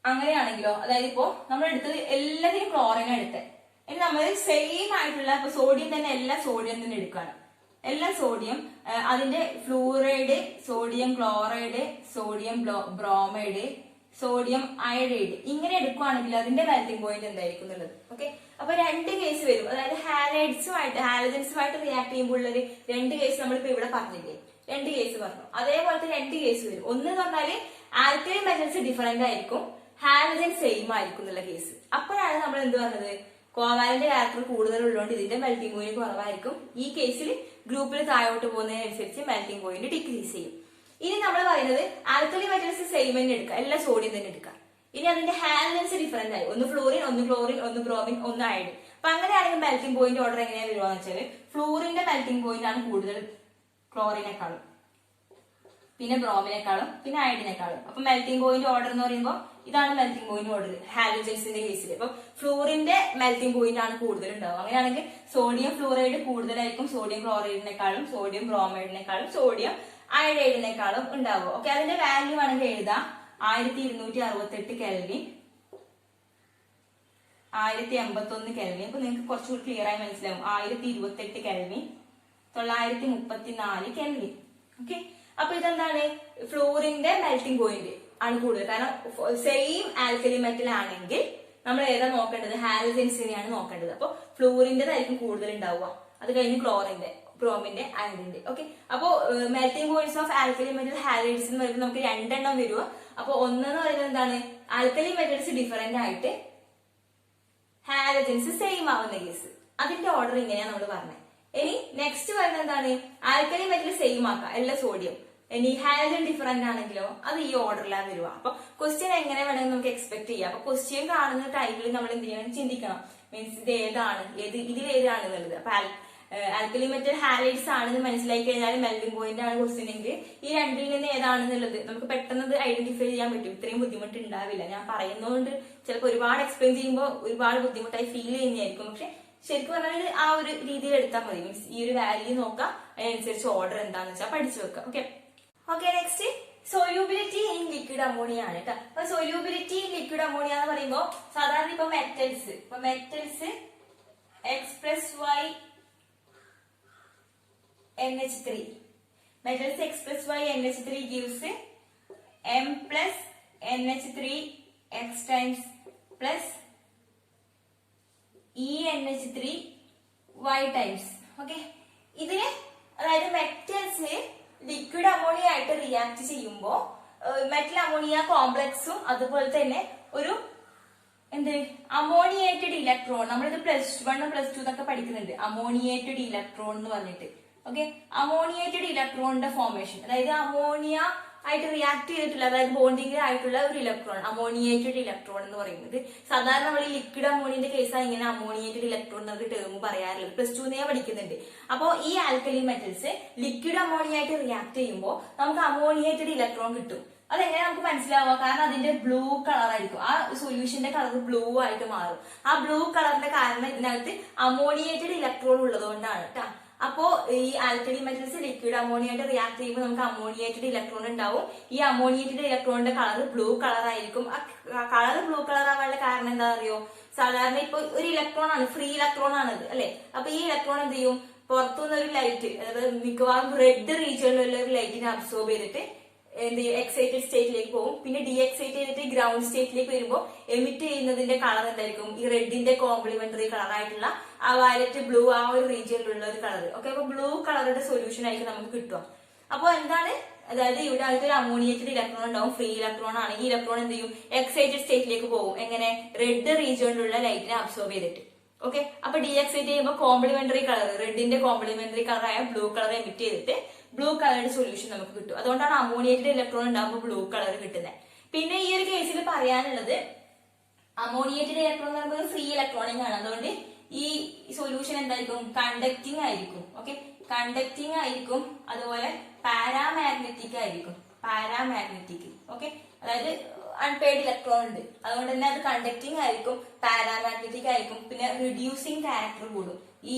അങ്ങനെയാണെങ്കിലോ, അതായത് ഇപ്പോ നമ്മൾ എടുത്തത് എല്ലാത്തിനും ക്ലോറിൻ എടുത്തത്, ഇനി നമ്മൾ സെയിം ആയിട്ടുള്ള ഇപ്പൊ സോഡിയം തന്നെ എല്ലാം സോഡിയം തന്നെ എടുക്കുകയാണ്. എല്ലാം സോഡിയം, അതിന്റെ fluoride, sodium chloride, sodium bromide, sodium iodide ഇങ്ങനെ എടുക്കുകയാണെങ്കിൽ അതിന്റെ മെൽറ്റിംഗ് പോയിന്റ് എന്തായിരിക്കും എന്നുള്ളത്. ഓക്കെ, അപ്പൊ രണ്ട് കേസ് വരും. അതായത് ഹാലജൻസുമായിട്ട് റിയാക്ട് ചെയ്യുമ്പോൾ ഉള്ളൊരു രണ്ട് കേസ് നമ്മളിപ്പോ ഇവിടെ പറഞ്ഞില്ലേ, രണ്ട് കേസ് പറഞ്ഞു. അതേപോലത്തെ രണ്ട് കേസ് വരും. ഒന്ന് എന്ന് പറഞ്ഞാല് ആൽക്കലി മെറ്റൽസ് ഡിഫറെന്റ് ആയിരിക്കും, ഹാലജൻ സെയിം ആയിരിക്കും എന്നുള്ള കേസ്. അപ്പോഴാണ് നമ്മൾ എന്ത് പറഞ്ഞത്? കോവാലന്റ് ക്യാരക്ടർ കൂടുതലുള്ളതുകൊണ്ട് ഇതിന്റെ മെൽറ്റിംഗ് പോയിന്റ് കുറവായിരിക്കും. ഈ കേസിൽ ഗ്രൂപ്പിൽ താഴോട്ട് പോകുന്നതിനനുസരിച്ച് മെൽറ്റിംഗ് പോയിന്റ് ഡിക്രീസ് ചെയ്യും. ഇനി നമ്മൾ പറയുന്നത് ആൽക്കലി മെറ്റൽസ് സെയിം തന്നെ എടുക്കുക, എല്ലാം സോഡിയം തന്നെ എടുക്കുക. ഇനി അതിന്റെ ഹാലജൻസ് ഡിഫറെന്റ് ആയി, ഒന്ന് ഫ്ലൂറിൻ, ഒന്ന് ക്ലോറിൻ, ഒന്ന് ബ്രോമിൻ, ഒന്ന് അയഡിൻ. അപ്പൊ അങ്ങനെയാണെങ്കിൽ മെൽറ്റിംഗ് പോയിന്റ് ഓർഡർ എങ്ങനെയാ വരുവാന്ന് വെച്ചാൽ ഫ്ലൂറിന്റെ മെൽറ്റിംഗ് പോയിന്റ് ആണ് കൂടുതൽ ക്ലോറിനേക്കാളും, പിന്നെ ബ്രോമിനേക്കാളും, പിന്നെ അയഡിനേക്കാളും. അപ്പൊ മെൽറ്റിംഗ് പോയിന്റ് ഓർഡർ എന്ന് പറയുമ്പോൾ ഇതാണ് മെൽറ്റിംഗ് പോയിന്റ് ഓർഡർ ഹാലജൻസിന്റെ കേസിൽ. അപ്പൊ ഫ്ലൂറിന്റെ മെൽറ്റിംഗ് പോയിന്റ് ആണ് കൂടുതൽ ഉണ്ടാവും. അങ്ങനെയാണെങ്കിൽ സോഡിയം ഫ്ലൂറൈഡ് കൂടുതലായിരിക്കും സോഡിയം ക്ലോറൈഡിനേക്കാളും, സോഡിയം ബ്രോമൈഡിനേക്കാളും, സോഡിയം അയഡൈഡിനേക്കാളും ഉണ്ടാവും. ഓക്കെ, അതിന്റെ വാല്യൂ വേണമെങ്കിൽ എഴുതാം. 1268 കെൽവിൻ, 1081 കെൽവിൻ. അപ്പൊ നിങ്ങൾക്ക് കുറച്ചുകൂടി ക്ലിയർ ആയി മനസ്സിലാവും. 1028 കെൽവിൻ, 934 കെൽവിൻ. ഓക്കെ, അപ്പൊ ഇതെന്താണ്? ഫ്ലൂറിന്റെ മെൽറ്റിംഗ് പോയിന്റ് ആണ് കൂടുതൽ. കാരണം സെയിം ആൽക്കലി മെറ്റൽ ആണെങ്കിൽ നമ്മൾ ഏതാ നോക്കേണ്ടത്? ഹാലജൻസിനെയാണ് നോക്കേണ്ടത്. അപ്പൊ ഫ്ലൂറിന്റേതായിരിക്കും കൂടുതൽ ഉണ്ടാവുക. അത് കഴിഞ്ഞ് ക്ലോറിന്റെ, ബ്രോമിന്റെ, അയഡിന്റെ. ഓക്കെ, അപ്പോ melting points of alkali metal halides എന്ന് പറയുമ്പോൾ നമുക്ക് രണ്ടെണ്ണം വരുക. അപ്പൊ ഒന്നെന്ന് പറയുന്നത് എന്താണ്? ആൽക്കലി മെറ്റൽസ് ഡിഫറെന്റ് ആയിട്ട് ഹാലജൻസ് സെയിം ആവുന്ന കേസ്. അതിന്റെ ഓർഡർ ഇങ്ങനെയാണ് നമ്മൾ പറഞ്ഞത്. ഇനി നെക്സ്റ്റ് പറയുന്നത് എന്താണ്? ആൽക്കലി മെറ്റൽ സെയിം ആക്കാം, എല്ലാം സോഡിയം. ഇനി ഹാലജൻ ഡിഫറെന്റ് ആണെങ്കിലോ അത് ഈ ഓർഡറിലാണ് വരിക. അപ്പൊ ക്വസ്റ്റ്യൻ എങ്ങനെ വേണമെങ്കിൽ നമുക്ക് എക്സ്പെക്ട് ചെയ്യാം. അപ്പൊ ക്വസ്റ്റ്യൻ കാണുന്ന ടൈമിൽ നമ്മൾ എന്ത് ചെയ്യണം? ചിന്തിക്കണം. മീൻസ് ഇത് ഏതാണ്, ഇതിലേതാണ് എന്നുള്ളത്. അപ്പൊ ആൽക്കലി മെറ്റൽ ഹാലൈഡ്സ് ആണെന്ന് മനസ്സിലാക്കി കഴിഞ്ഞാൽ മെൽറ്റിംഗ് പോയിന്റ് ആണ് ക്വസ്റ്റ്യൻ എങ്കിൽ ഈ രണ്ടിൽ നിന്ന് ഏതാണെന്നുള്ളത് നമുക്ക് പെട്ടെന്ന് ഐഡന്റിഫൈ ചെയ്യാൻ പറ്റും. ഇത്രയും ബുദ്ധിമുട്ട് ഉണ്ടാവില്ല. ഞാൻ പറയുന്നതുകൊണ്ട് ചിലപ്പോൾ ഒരുപാട് എക്സ്പ്ലെയിൻ ചെയ്യുമ്പോൾ ഒരുപാട് ബുദ്ധിമുട്ടായി ഫീൽ ചെയ്യുന്നതായിരിക്കും. പക്ഷെ ശരിക്കും പറഞ്ഞാൽ ആ ഒരു രീതിയിൽ എടുത്താൽ മതി. മീൻസ് ഈ ഒരു വാല്യൂ നോക്കാം, അതിനനുസരിച്ച് ഓർഡർ എന്താന്ന് വെച്ചാൽ പഠിച്ചു വെക്കാം. Okay okay next solubility in liquid ammonia ആണ് കേട്ടോ. അപ്പൊ സൊല്യൂബിലിറ്റി ഇൻ ലിക്വിഡ് അമോണിയ എന്ന് പറയുമ്പോൾ സാധാരണ ഇപ്പൊ metals X+Y NH3 metals X+Y NH3 gives M plus NH3 X times plus ENH3 Y times. Okay ഇതിന് അതായത് മെറ്റൽസ് ലിക്വിഡ് അമോണിയ ആയിട്ട് റിയാക്ട് ചെയ്യുമ്പോൾ മെറ്റൽ അമോണിയ കോംപ്ലക്സും അതുപോലെ തന്നെ ഒരു അമോണിയേറ്റഡ് ഇലക്ട്രോൺ, നമ്മളിത് +1 +2 എന്നൊക്കെ പഠിക്കുന്നുണ്ട്, അമോണിയേറ്റഡ് ഇലക്ട്രോൺ എന്ന് പറഞ്ഞിട്ട്. ഓക്കെ അമോണിയേറ്റഡ് ഇലക്ട്രോണിന്റെ ഫോർമേഷൻ, അതായത് അമോണിയ ആയിട്ട് റിയാക്ട് ചെയ്തിട്ടുള്ള, അതായത് ബോണ്ടിങ് ആയിട്ടുള്ള ഒരു ഇലക്ട്രോൺ, അമോണിയേറ്റഡ് ഇലക്ട്രോൺ എന്ന് പറയുന്നത്. സാധാരണ നമ്മൾ ഈ ലിക്വിഡ് അമോണിയന്റെ കേസാണ് ഇങ്ങനെ അമോണിയേറ്റഡ് ഇലക്ട്രോൺ എന്നൊരു ടേം പറയാറുള്ളത്, +2 പഠിക്കുന്നുണ്ട്. അപ്പോൾ ഈ ആൽക്കലി മെറ്റൽസ് ലിക്വിഡ് അമോണിയ ആയിട്ട് റിയാക്ട് ചെയ്യുമ്പോൾ നമുക്ക് അമോണിയേറ്റഡ് ഇലക്ട്രോൺ കിട്ടും. അതെങ്ങനെ നമുക്ക് മനസ്സിലാവുക? കാരണം അതിന്റെ ബ്ലൂ കളർ ആയിരിക്കും, ആ സൊല്യൂഷന്റെ കളർ ബ്ലൂ ആയിട്ട് മാറും. ആ ബ്ലൂ കളറിന്റെ കാരണം ഇതിനകത്ത് അമോണിയേറ്റഡ് ഇലക്ട്രോൺ ഉള്ളതുകൊണ്ടാണ് കേട്ടോ. അപ്പോ ഈ ആൽക്കലി മെറ്റൽസ് ലിക്വിഡ് അമോണിയായിട്ട് റിയാക്ട് ചെയ്യുമ്പോൾ നമുക്ക് അമോണിയേറ്റഡ് ഇലക്ട്രോൺ ഉണ്ടാവും. ഈ അമോണിയേറ്റഡ് ഇലക്ട്രോണിന്റെ കളർ ബ്ലൂ കളർ ആയിരിക്കും. ആ കളർ ബ്ലൂ കളർ ആവാനുള്ള കാരണം എന്താ അറിയോ? സാധാരണ ഇപ്പൊ ഒരു ഇലക്ട്രോൺ ആണ്, ഫ്രീ ഇലക്ട്രോൺ ആണത് അല്ലെ. അപ്പൊ ഈ ഇലക്ട്രോൺ എന്ത് ചെയ്യും? പുറത്തുനിന്ന് ഒരു ലൈറ്റ്, അതായത് മിക്കവാറും റെഡ് റീജിയനിലുള്ള ഒരു ലൈറ്റിനെ അബ്സോർബ് ചെയ്തിട്ട് എക്സൈറ്റഡ് സ്റ്റേറ്റിലേക്ക് പോകും. പിന്നെ ഡി എക്സൈറ്റ് ചെയ്തിട്ട് ഗ്രൗണ്ട് സ്റ്റേറ്റിലേക്ക് വരുമ്പോൾ എമിറ്റ് ചെയ്യുന്നതിന്റെ കളർ എന്തായിരിക്കും? ഈ റെഡിന്റെ കോംപ്ലിമെന്ററി കളർ ആയിട്ടുള്ള ആ വയലറ്റ് ബ്ലൂ ആ ഒരു റീജിയനിലുള്ള ഒരു കളർ. ഓക്കെ അപ്പൊ ബ്ലൂ കളറുടെ സൊല്യൂഷൻ ആയിരിക്കും നമുക്ക് കിട്ടുക. അപ്പൊ എന്താണ്? അതായത് ഇവിടെ ഒരു അമോണിയേറ്റഡ് ഇലക്ട്രോൺ ഉണ്ടാവും, ഫ്രീ ഇലക്ട്രോൺ ആണ്. ഈ ഇലക്ട്രോൺ എന്ത് ചെയ്യും? എക്സൈറ്റഡ് സ്റ്റേറ്റിലേക്ക് പോകും. എങ്ങനെ? റെഡ് റീജിയനിലുള്ള ലൈറ്റിനെ അബ്സോർബ് ചെയ്തിട്ട്. ഓക്കെ അപ്പൊ ഡി എക്സൈറ്റ് ചെയ്യുമ്പോൾ കോംപ്ലിമെന്ററി കളർ, റെഡിന്റെ കോംപ്ലിമെന്ററി കളർ ആയ ബ്ലൂ കളർ എമിറ്റ് ചെയ്തിട്ട് ബ്ലൂ കളറുടെ സൊല്യൂഷൻ നമുക്ക് കിട്ടും. അതുകൊണ്ടാണ് അമോണിയേറ്റഡ് ഇലക്ട്രോൺ ഉണ്ടാകുമ്പോൾ ബ്ലൂ കളർ കിട്ടുന്നത്. പിന്നെ ഈ ഒരു കേസിൽ പറയാനുള്ളത്, അമോണിയേറ്റഡ് ഇലക്ട്രോൺ എന്ന് പറയുമ്പോൾ ഫ്രീ ഇലക്ട്രോണിക് ആണ്. അതുകൊണ്ട് ഈ സൊല്യൂഷൻ എന്തായിരിക്കും? കണ്ടക്ടിങ് ആയിരിക്കും. ഓക്കെ കണ്ടക്ടിങ് ആയിരിക്കും. അതുപോലെ പാരാമാഗ്നറ്റിക് ആയിരിക്കും. പാരാമാഗ്നറ്റിക്. ഓക്കെ അതായത് അൺപെയ്ഡ് ഇലക്ട്രോൺ ഉണ്ട്, അതുകൊണ്ട് തന്നെ അത് കണ്ടക്ടിങ് ആയിരിക്കും, പാരാമാഗ്നറ്റിക് ആയിരിക്കും. പിന്നെ റിഡ്യൂസിങ് ക്യാരക്ടർ കൂടും. ഈ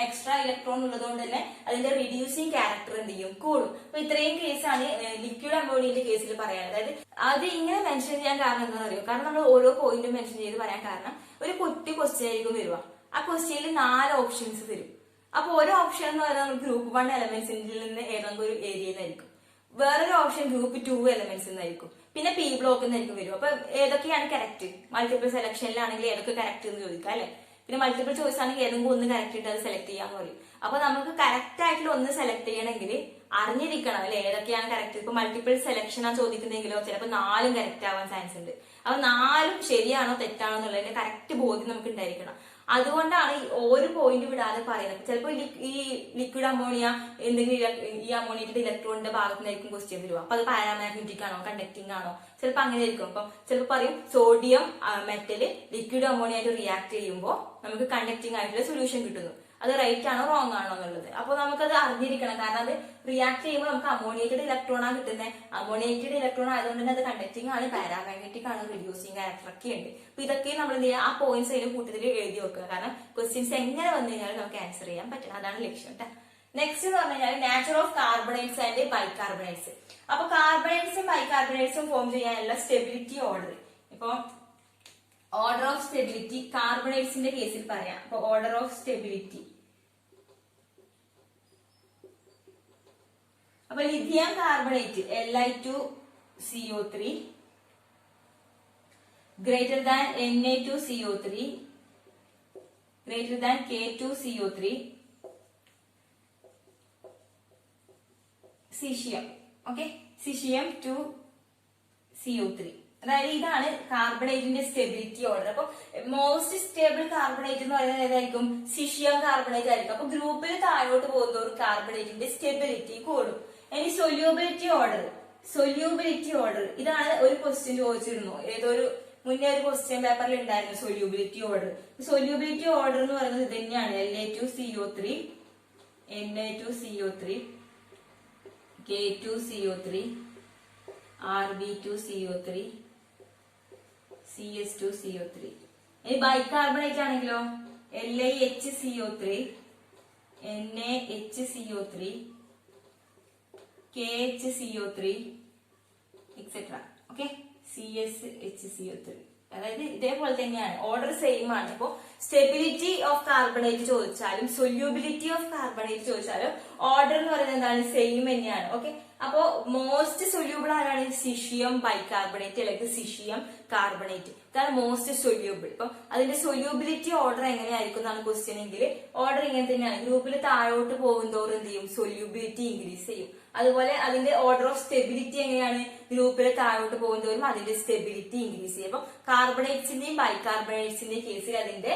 എക്സ്ട്രാ ഇലക്ട്രോൺ ഉള്ളതുകൊണ്ട് തന്നെ അതിന്റെ റിഡ്യൂസിങ് ക്യാരക്ടർ എന്ത് ചെയ്യും? കൂടും. അപ്പൊ ഇത്രയും കേസാണ് ലിക്വിഡ് അമോണിയന്റെ കേസിൽ പറയാൻ. അതായത് അത് ഇങ്ങനെ മെൻഷൻ ചെയ്യാൻ കാരണം എന്താണെന്ന് അറിയോ? കാരണം നമ്മൾ ഓരോ പോയിന്റും മെൻഷൻ ചെയ്ത് പറയാൻ കാരണം ഒരു കുട്ടി ക്വസ്റ്റ്യൻ ആയിരിക്കും വരിക. ആ ക്വസ്റ്റ്യനിൽ 4 ഓപ്ഷൻസ് തരും. അപ്പൊ ഓരോ ഓപ്ഷൻ എന്ന് പറയുന്നത് ഗ്രൂപ്പ് 1 എലമെന്റ്സിൽ നിന്ന് ഏതെങ്കിലും ഒരു ഏരിയയിലായിരിക്കും. വേറൊരു ഓപ്ഷൻ ഗ്രൂപ്പ് 2 എലമെന്റ്സ് എന്നായിരിക്കും. പിന്നെ പി ബ്ലോക്ക് എന്നായിരിക്കും വരും. അപ്പൊ ഏതൊക്കെയാണ് കറക്റ്റ്? മൾട്ടിപ്പിൾ സെലക്ഷനിലാണെങ്കിൽ ഏതൊക്കെ കറക്റ്റ് എന്ന് ചോദിക്കാം അല്ലെ. പിന്നെ മൾട്ടിപ്പിൾ ചോയ്സ് ആണെങ്കിൽ ഏതെങ്കിലും ഒന്ന് കറക്റ്റ് ഇട്ട് അത് സെലക്ട് ചെയ്യാന്ന് പറയും. അപ്പൊ നമുക്ക് കറക്റ്റ് ആയിട്ടുള്ള ഒന്ന് സെലക്ട് ചെയ്യണമെങ്കിൽ അറിഞ്ഞിരിക്കണം അല്ലെ ഏതൊക്കെയാണ് കറക്റ്റ്. ഇപ്പൊ മൾട്ടിപ്പിൾ സെലക്ഷൻ ആ ചോദിക്കുന്നെങ്കിലോ ചിലപ്പോൾ 4ഉം കറക്റ്റ് ആവാൻ ചാൻസ് ഉണ്ട്. അപ്പൊ 4ഉം ശരിയാണോ തെറ്റാണോ എന്നുള്ളതിന്റെ കറക്റ്റ് ബോധ്യം നമുക്ക് ഉണ്ടായിരിക്കണം. അതുകൊണ്ടാണ് ഒരു പോയിന്റ് വിടാതെ പറയുന്നത്. ചിലപ്പോൾ ഈ ലിക്വിഡ് അമോണിയ എന്തെങ്കിലും ഈ അമോണിയേറ്റഡ് ഇലക്ട്രോണിന്റെ ഭാഗത്ത് നിന്നായിരിക്കും ക്വസ്റ്റ്യൻ വരിക. അപ്പൊ അത് പാരാമാഗ്നറ്റിക് ആണോ കണ്ടക്ടിങ് ആണോ ചിലപ്പോൾ അങ്ങനെ ആയിരിക്കും. അപ്പൊ ചിലപ്പോൾ പറയും സോഡിയം മെറ്റല് ലിക്വിഡ് അമോണിയ ആയിട്ട് റിയാക്ട് ചെയ്യുമ്പോൾ നമുക്ക് കണ്ടക്ടിങ് ആയിട്ടുള്ള സൊല്യൂഷൻ കിട്ടുന്നു. അത് റൈറ്റ് ആണോ റോങ് ആണോ എന്നുള്ളത്. അപ്പൊ നമുക്കത് അറിഞ്ഞിരിക്കണം. കാരണം അത് റിയാക്ട് ചെയ്യുമ്പോൾ നമുക്ക് അമോണിയേറ്റഡ് ഇലക്ട്രോൺ ആണ് കിട്ടുന്നത്. അമോണിയേറ്റഡ് ഇലക്ട്രോൺ ആയതുകൊണ്ട് തന്നെ അത് കണ്ടക്ടിങ് ആണ്, പാരാമാഗ്നറ്റിക് ആണ്, റിഡ്യൂസിങ് ക്യാരക്ടർ ഒക്കെ ഉണ്ട്. അപ്പൊ ഇതൊക്കെ നമ്മൾ എന്ത് ചെയ്യുക? ആ പോയിന്റ്സ് അതിന്റെ കൂട്ടത്തിൽ എഴുതി വെക്കുക. കാരണം ക്വസ്റ്റ്യൻസ് എങ്ങനെ വന്നു കഴിഞ്ഞാലും നമുക്ക് ആൻസർ ചെയ്യാൻ പറ്റണം. അതാണ് ലക്ഷ്യം കേട്ടോ. നെക്സ്റ്റ് എന്ന് പറഞ്ഞു കഴിഞ്ഞാൽ nature of carbonates and bicarbonates. അപ്പൊ കാർബണേറ്റ്സും ബൈകാർബണേറ്റ്സും ഫോം ചെയ്യാനുള്ള സ്റ്റെബിലിറ്റി ഓർഡർ. ഇപ്പൊ ഓർഡർ ഓഫ് സ്റ്റെബിലിറ്റി കാർബണേറ്റ്സിന്റെ കേസിൽ പറയാം. അപ്പൊ ഓർഡർ ഓഫ് സ്റ്റെബിലിറ്റി, അപ്പൊ lithium carbonate Li2CO3 greater than Na2CO3 greater than K2CO3 caesium. Okay caesium 2CO3. അതായത് ഇതാണ് കാർബണേറ്റിന്റെ സ്റ്റെബിലിറ്റി ഓർഡർ. അപ്പൊ മോസ്റ്റ് സ്റ്റേബിൾ കാർബണേറ്റ് എന്ന് പറയുന്നത് ഏതായിരിക്കും? സീഷ്യം കാർബണേറ്റ് ആയിരിക്കും. അപ്പൊ ഗ്രൂപ്പിൽ താഴോട്ട് പോകുന്നവർ കാർബണേറ്റിന്റെ സ്റ്റെബിലിറ്റി കൂടും. ഇനി സൊല്യൂബിലിറ്റി ഓർഡർ ഇതാണ് ഒരു ക്വസ്റ്റ്യൻ ചോദിച്ചിരുന്നു. ഏതൊരു മുന്നേ ഒരു ക്വസ്റ്റ്യൻ പേപ്പറിൽ ഉണ്ടായിരുന്നു സൊല്യൂബിലിറ്റി ഓർഡർ. സൊല്യൂബിലിറ്റി ഓർഡർ എന്ന് പറയുന്നത് ഇത് തന്നെയാണ്. La2CO3 Na2CO3 K2CO3 Rb2CO3 CS2CO3. ഇനി ബൈകാർബണേറ്റ് ആണെങ്കിലോ LiHCO3, NaHCO3, KHCO3, etc. Okay, CsHCO3. അതായത് ഇതേപോലെ തന്നെയാണ്, ഓർഡർ സെയിം ആണ്. ഇപ്പോ സ്റ്റെബിലിറ്റി ഓഫ് കാർബണേറ്റ് ചോദിച്ചാലും സൊല്യൂബിലിറ്റി ഓഫ് കാർബണേറ്റ് ചോദിച്ചാലും ഓർഡർ എന്ന് പറയുന്നത് എന്താണ്, സെയിം തന്നെയാണ്. ഓക്കെ, അപ്പോ മോസ്റ്റ് സൊല്യൂബിൾ ആരാണ്, സിഷിയം ബൈകാർബണേറ്റ് അല്ലെങ്കിൽ സിഷിയം കാർബണേറ്റ്, ഇതാണ് മോസ്റ്റ് സൊല്യൂബിൾ. ഇപ്പൊ അതിന്റെ സൊല്യൂബിലിറ്റി ഓർഡർ എങ്ങനെയായിരിക്കും എന്നാണ് ക്വസ്റ്റ്യൻ എങ്കിൽ ഓർഡർ ഇങ്ങനെ തന്നെയാണ്. ഗ്രൂപ്പിൽ താഴോട്ട് പോകുന്നതോറും എന്ത് ചെയ്യും, സൊല്യൂബിലിറ്റി ഇൻക്രീസ് ചെയ്യും. അതുപോലെ അതിന്റെ ഓർഡർ ഓഫ് സ്റ്റെബിലിറ്റി എങ്ങനെയാണ്, ഗ്രൂപ്പിൽ താഴോട്ട് പോകുന്നതോറും അതിന്റെ സ്റ്റെബിലിറ്റി ഇൻക്രീസ് ചെയ്യും. അപ്പൊ കാർബണേറ്റ്സിന്റെയും ബൈകാർബണേറ്റ്സിന്റെയും കേസിൽ അതിന്റെ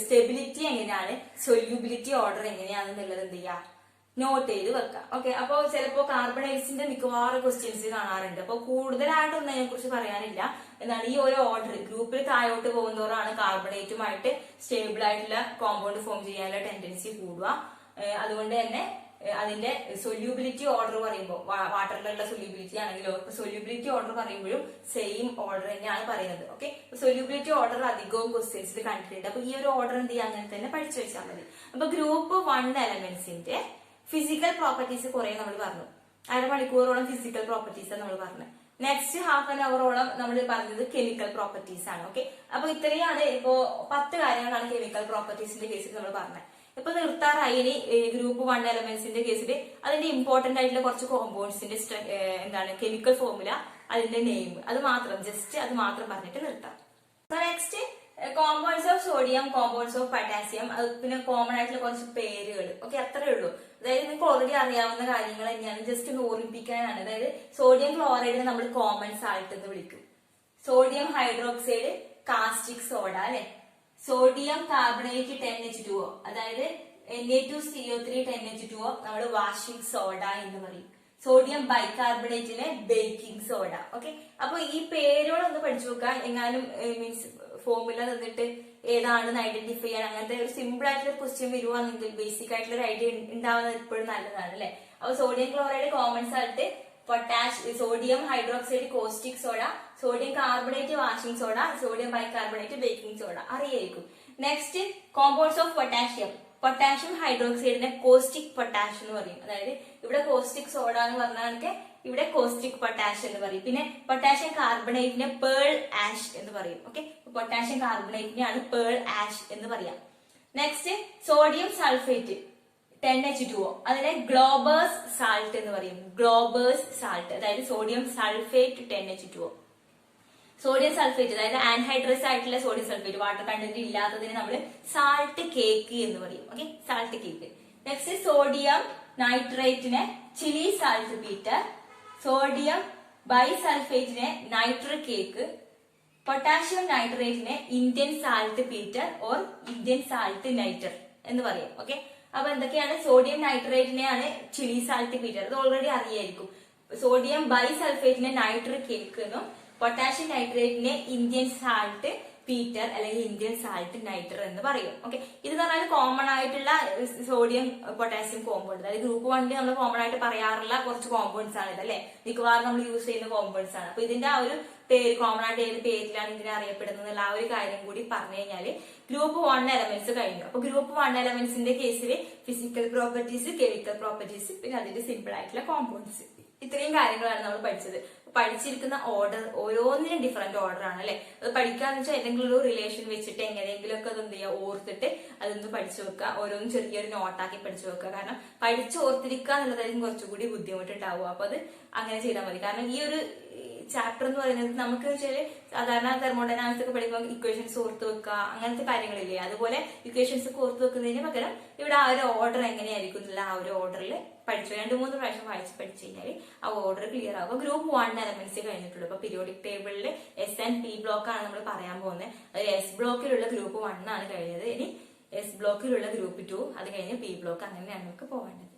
സ്റ്റെബിലിറ്റി എങ്ങനെയാണ്, സൊല്യൂബിലിറ്റി ഓർഡർ എങ്ങനെയാണെന്നുള്ളത് എന്ത് ചെയ്യുക, നോട്ട് ചെയ്ത് വെക്കാം. ഓക്കെ, അപ്പൊ ചിലപ്പോ കാർബണേറ്റ്സിന്റെ മിക്കവാറും ക്വസ്റ്റ്യൻസ് കാണാറുണ്ട്. അപ്പൊ കൂടുതലായിട്ടൊന്നും അതിനെ കുറിച്ച് പറയാനില്ല. എന്നാൽ ഈ ഒരു ഓർഡർ ഗ്രൂപ്പിൽ താഴോട്ട് പോകുന്നതോറാണ് കാർബണേറ്റുമായിട്ട് സ്റ്റേബിൾ ആയിട്ടുള്ള കോമ്പൗണ്ട് ഫോം ചെയ്യാനുള്ള ടെൻഡൻസി കൂടുക. അതുകൊണ്ട് തന്നെ അതിന്റെ സൊല്യൂബിലിറ്റി ഓർഡർ പറയുമ്പോൾ വാട്ടറിലുള്ള സൊല്യൂബിലിറ്റി ആണെങ്കിലോ സൊല്യൂബിലിറ്റി ഓർഡർ പറയുമ്പോഴും സെയിം ഓർഡർ തന്നെയാണ് പറയുന്നത്. ഓക്കെ, സൊല്യൂബിലിറ്റി ഓർഡർ അധികവും ക്വസ്റ്റ്യൻസിൽ കണ്ടിട്ടുണ്ട്. അപ്പൊ ഈ ഒരു ഓർഡർ എന്ത് ചെയ്യുക, അങ്ങനെ തന്നെ പഠിച്ചു വെച്ചാൽ മതി. അപ്പൊ ഗ്രൂപ്പ് 1 എലമെന്റ്സിന്റെ ഫിസിക്കൽ പ്രോപ്പർട്ടീസ് കുറെ നമ്മൾ പറഞ്ഞു. അരമണിക്കൂറോളം ഫിസിക്കൽ പ്രോപ്പർട്ടീസ് നമ്മൾ പറഞ്ഞു. നെക്സ്റ്റ് ഹാഫ് ആൻ അവറോളം നമ്മൾ പറഞ്ഞത് കെമിക്കൽ പ്രോപ്പർട്ടീസ് ആണ്. ഓക്കെ, അപ്പൊ ഇത്രയാണ് ഇപ്പോ 10 കാര്യങ്ങളാണ് കെമിക്കൽ പ്രോപ്പർട്ടീസിന്റെ കേസിൽ നമ്മൾ പറഞ്ഞത്. ഇപ്പൊ നിർത്താറായി. ഇനി ഗ്രൂപ്പ് 1 എലമെന്റ്സിന്റെ കേസിൽ അതിന്റെ ഇമ്പോർട്ടന്റ് ആയിട്ടുള്ള കുറച്ച് കോമ്പൗണ്ട്സിന്റെ എന്താണ് കെമിക്കൽ ഫോർമുല, അതിന്റെ നെയിം, അത് മാത്രം ജസ്റ്റ് അത് മാത്രം പറഞ്ഞിട്ട് നിർത്താം. Next compounds of sodium, compounds of potassium, അത് പിന്നെ കോമൺ ആയിട്ടുള്ള കുറച്ച് പേരുകൾ. ഓക്കെ, അത്രേ ഉള്ളൂ. അതായത് നിങ്ങൾക്ക് ഓൾറെഡി അറിയാവുന്ന കാര്യങ്ങൾ തന്നെയാണ്, ജസ്റ്റ് ഒന്ന് ഓർമ്മിപ്പിക്കാനാണ്. അതായത് സോഡിയം ക്ലോറൈഡിനെ നമ്മൾ കോമൺ സാൾട്ട് എന്ന് വിളിക്കും. സോഡിയം ഹൈഡ്രോക്സൈഡ് കാസ്റ്റിക് സോഡ അല്ലെ. സോഡിയം കാർബണേറ്റ് 10H2O, അതായത് Na2CO3 10H2O നമ്മൾ വാഷിംഗ് സോഡ എന്ന് പറയും. സോഡിയം ബൈകാർബണേറ്റിനെ ബേക്കിംഗ് സോഡ. ഓക്കെ, അപ്പൊ ഈ പേരുകളൊന്ന് പഠിച്ചു വെക്കാൻ, എങ്ങാനും മീൻസ് ഫോർമുല തന്നിട്ട് ഏതാണെന്ന് ഐഡന്റിഫൈ ചെയ്യാൻ അങ്ങനത്തെ ഒരു സിമ്പിൾ ആയിട്ടുള്ള ക്വസ്റ്റ്യൻ വരുവാണെങ്കിൽ ബേസിക് ആയിട്ടുള്ള ഒരു ഐഡിയ ഉണ്ടാവുന്നത് എപ്പോഴും നല്ലതാണ് അല്ലെ. അപ്പൊ sodium chloride common salt, sodium hydroxide caustic soda, sodium carbonate washing soda, sodium bicarbonate baking soda അറിയായിരിക്കും. Next compounds of potassium. Potassium ഹൈഡ്രോക്സൈഡിനെ കോസ്റ്റിക് പൊട്ടാഷ് എന്ന് പറയും. അതായത് ഇവിടെ കോസ്റ്റിക് സോഡ എന്ന് പറഞ്ഞാൽ ഇവിടെ കോസ്റ്റിക് പൊട്ടാഷ് എന്ന് പറയും. പിന്നെ പൊട്ടാഷ്യം കാർബണേറ്റിനെ പേൾ ആഷ് എന്ന് പറയും. ഓക്കെ, പൊട്ടാഷ്യം കാർബണേറ്റിനെയാണ് പേൾ ആഷ് എന്ന് പറയാം. നെക്സ്റ്റ് സോഡിയം സൾഫേറ്റ് 10H2O, അതിനെ ഗ്ലോബേഴ്സ് സാൾട്ട് എന്ന് പറയും. ഗ്ലോബേഴ്സ് സാൾട്ട്, അതായത് sodium sulphate 10H2O. Sodium sulphate അതായത് ആൻഹൈഡ്രസ് ആയിട്ടുള്ള സോഡിയം സൾഫേറ്റ്, വാട്ടർ കണ്ടന്റ് ഇല്ലാത്തതിന് നമ്മൾ സാൾട്ട് കേക്ക് എന്ന് പറയും. Okay, salt cake. Next sodium നൈട്രേറ്റിനെ ചില്ലി സാൾട്ട് പീറ്റർ, സോഡിയം ബൈസൾഫേറ്റിനെ നൈട്രിക് കേക്ക്, പൊട്ടാഷ്യം നൈട്രേറ്റിനെ Indian saltpetre or Indian salt nitre എന്ന് പറയും. ഓക്കെ, അപ്പൊ എന്തൊക്കെയാണ്, സോഡിയം നൈട്രേറ്റിനെയാണ് ചില്ലി സാൾട്ട് പീറ്റർ, അത് ഓൾറെഡി അറിയായിരിക്കും. സോഡിയം ബൈസൾഫേറ്റിനെ നൈട്രിക് കേക്ക് എന്നും പൊട്ടാഷ്യം നൈട്രേറ്റിനെ ഇന്ത്യൻ സാൾട്ട് പീറ്റർ അല്ലെങ്കിൽ ഇന്ത്യൻ സാൾട്ട് നൈറ്റർ എന്ന് പറയും. ഓക്കെ, ഇത് പറഞ്ഞാൽ കോമൺ ആയിട്ടുള്ള സോഡിയം പൊട്ടാസ്യം കോമ്പൗണ്ട്, അതായത് ഗ്രൂപ്പ് 1 നമ്മൾ കോമൺ ആയിട്ട് പറയാറുള്ള കുറച്ച് കോമ്പൗണ്ട്സ് ആണ് ഇതല്ലേ, മിക്കവാറും നമ്മൾ യൂസ് ചെയ്യുന്ന കോമ്പൗണ്ട്സ് ആണ്. അപ്പൊ ഇതിന്റെ ആ ഒരു പേര് കോമൺ ആയിട്ട് ഏത് പേരിലാണ് ഇതിനെ അറിയപ്പെടുന്നത് ആ ഒരു കാര്യം കൂടി പറഞ്ഞു കഴിഞ്ഞാല് ഗ്രൂപ്പ് 1 എലമെന്റ്സ് കഴിഞ്ഞു. അപ്പൊ ഗ്രൂപ്പ് 1 എലമെന്റ്സിന്റെ കേസിൽ ഫിസിക്കൽ പ്രോപ്പർട്ടീസ്, കെമിക്കൽ പ്രോപ്പർട്ടീസ്, പിന്നെ അതിന്റെ സിമ്പിൾ ആയിട്ടുള്ള കോമ്പൗണ്ട്സ്, ഇത്രയും കാര്യങ്ങളാണ് നമ്മൾ പഠിച്ചത്. പഠിച്ചിരിക്കുന്ന ഓർഡർ ഓരോന്നിനും ഡിഫറെന്റ് ഓർഡർ ആണ് അല്ലെ. അത് പഠിക്കാന്ന് വെച്ചാൽ ഏതെങ്കിലും ഒരു റിലേഷൻ വെച്ചിട്ട് എങ്ങനെയെങ്കിലും ഒക്കെ അത് എന്ത് ചെയ്യുക, ഓർത്തിട്ട് അതൊന്ന് പഠിച്ചു വെക്കുക. ഓരോന്നും ചെറിയൊരു നോട്ടാക്കി പഠിച്ചു വെക്കുക. കാരണം പഠിച്ച് ഓർത്തിരിക്കുക എന്നുള്ളതായിരിക്കും കുറച്ചുകൂടി ബുദ്ധിമുട്ടുണ്ടാവുക. അപ്പൊ അത് അങ്ങനെ ചെയ്താൽ മതി. കാരണം ഈ ഒരു ചാപ്റ്റർ എന്ന് പറയുന്നത് നമുക്ക് വെച്ചാല് സാധാരണ തെർമോഡൈനാമിക്സ് ഒക്കെ പഠിക്കുമ്പോൾ ഇക്വേഷൻസ് ഓർത്ത് വെക്കുക അങ്ങനത്തെ കാര്യങ്ങളില്ലേ, അതുപോലെ ഇക്വേഷൻസ് ഒക്കെ ഓർത്ത് വെക്കുന്നതിന് പകരം ഇവിടെ ആ ഒരു ഓർഡർ എങ്ങനെയായിരിക്കും എന്നുള്ള ആ ഒരു ഓർഡറിൽ പഠിച്ചു 2-3 പ്രാവശ്യം വായിച്ച് പഠിച്ചു കഴിഞ്ഞാൽ ആ ഓർഡർ ക്ലിയർ ആകും. ഗ്രൂപ്പ് 1 എലമെന്റ്സ് കഴിഞ്ഞിട്ടുള്ളൂ. അപ്പൊ പീരിയോഡിക് ടേബിളിൽ S and P ബ്ലോക്ക് ആണ് നമ്മൾ പറയാൻ പോകുന്നത്. അത് എസ് ബ്ലോക്കിലുള്ള ഗ്രൂപ്പ് 1 ആണ് കഴിഞ്ഞത്. ഇനി എസ് ബ്ലോക്കിലുള്ള ഗ്രൂപ്പ് 2, അത് കഴിഞ്ഞ് P ബ്ലോക്ക്, അങ്ങനെയാണ് നമുക്ക് പോകേണ്ടത്.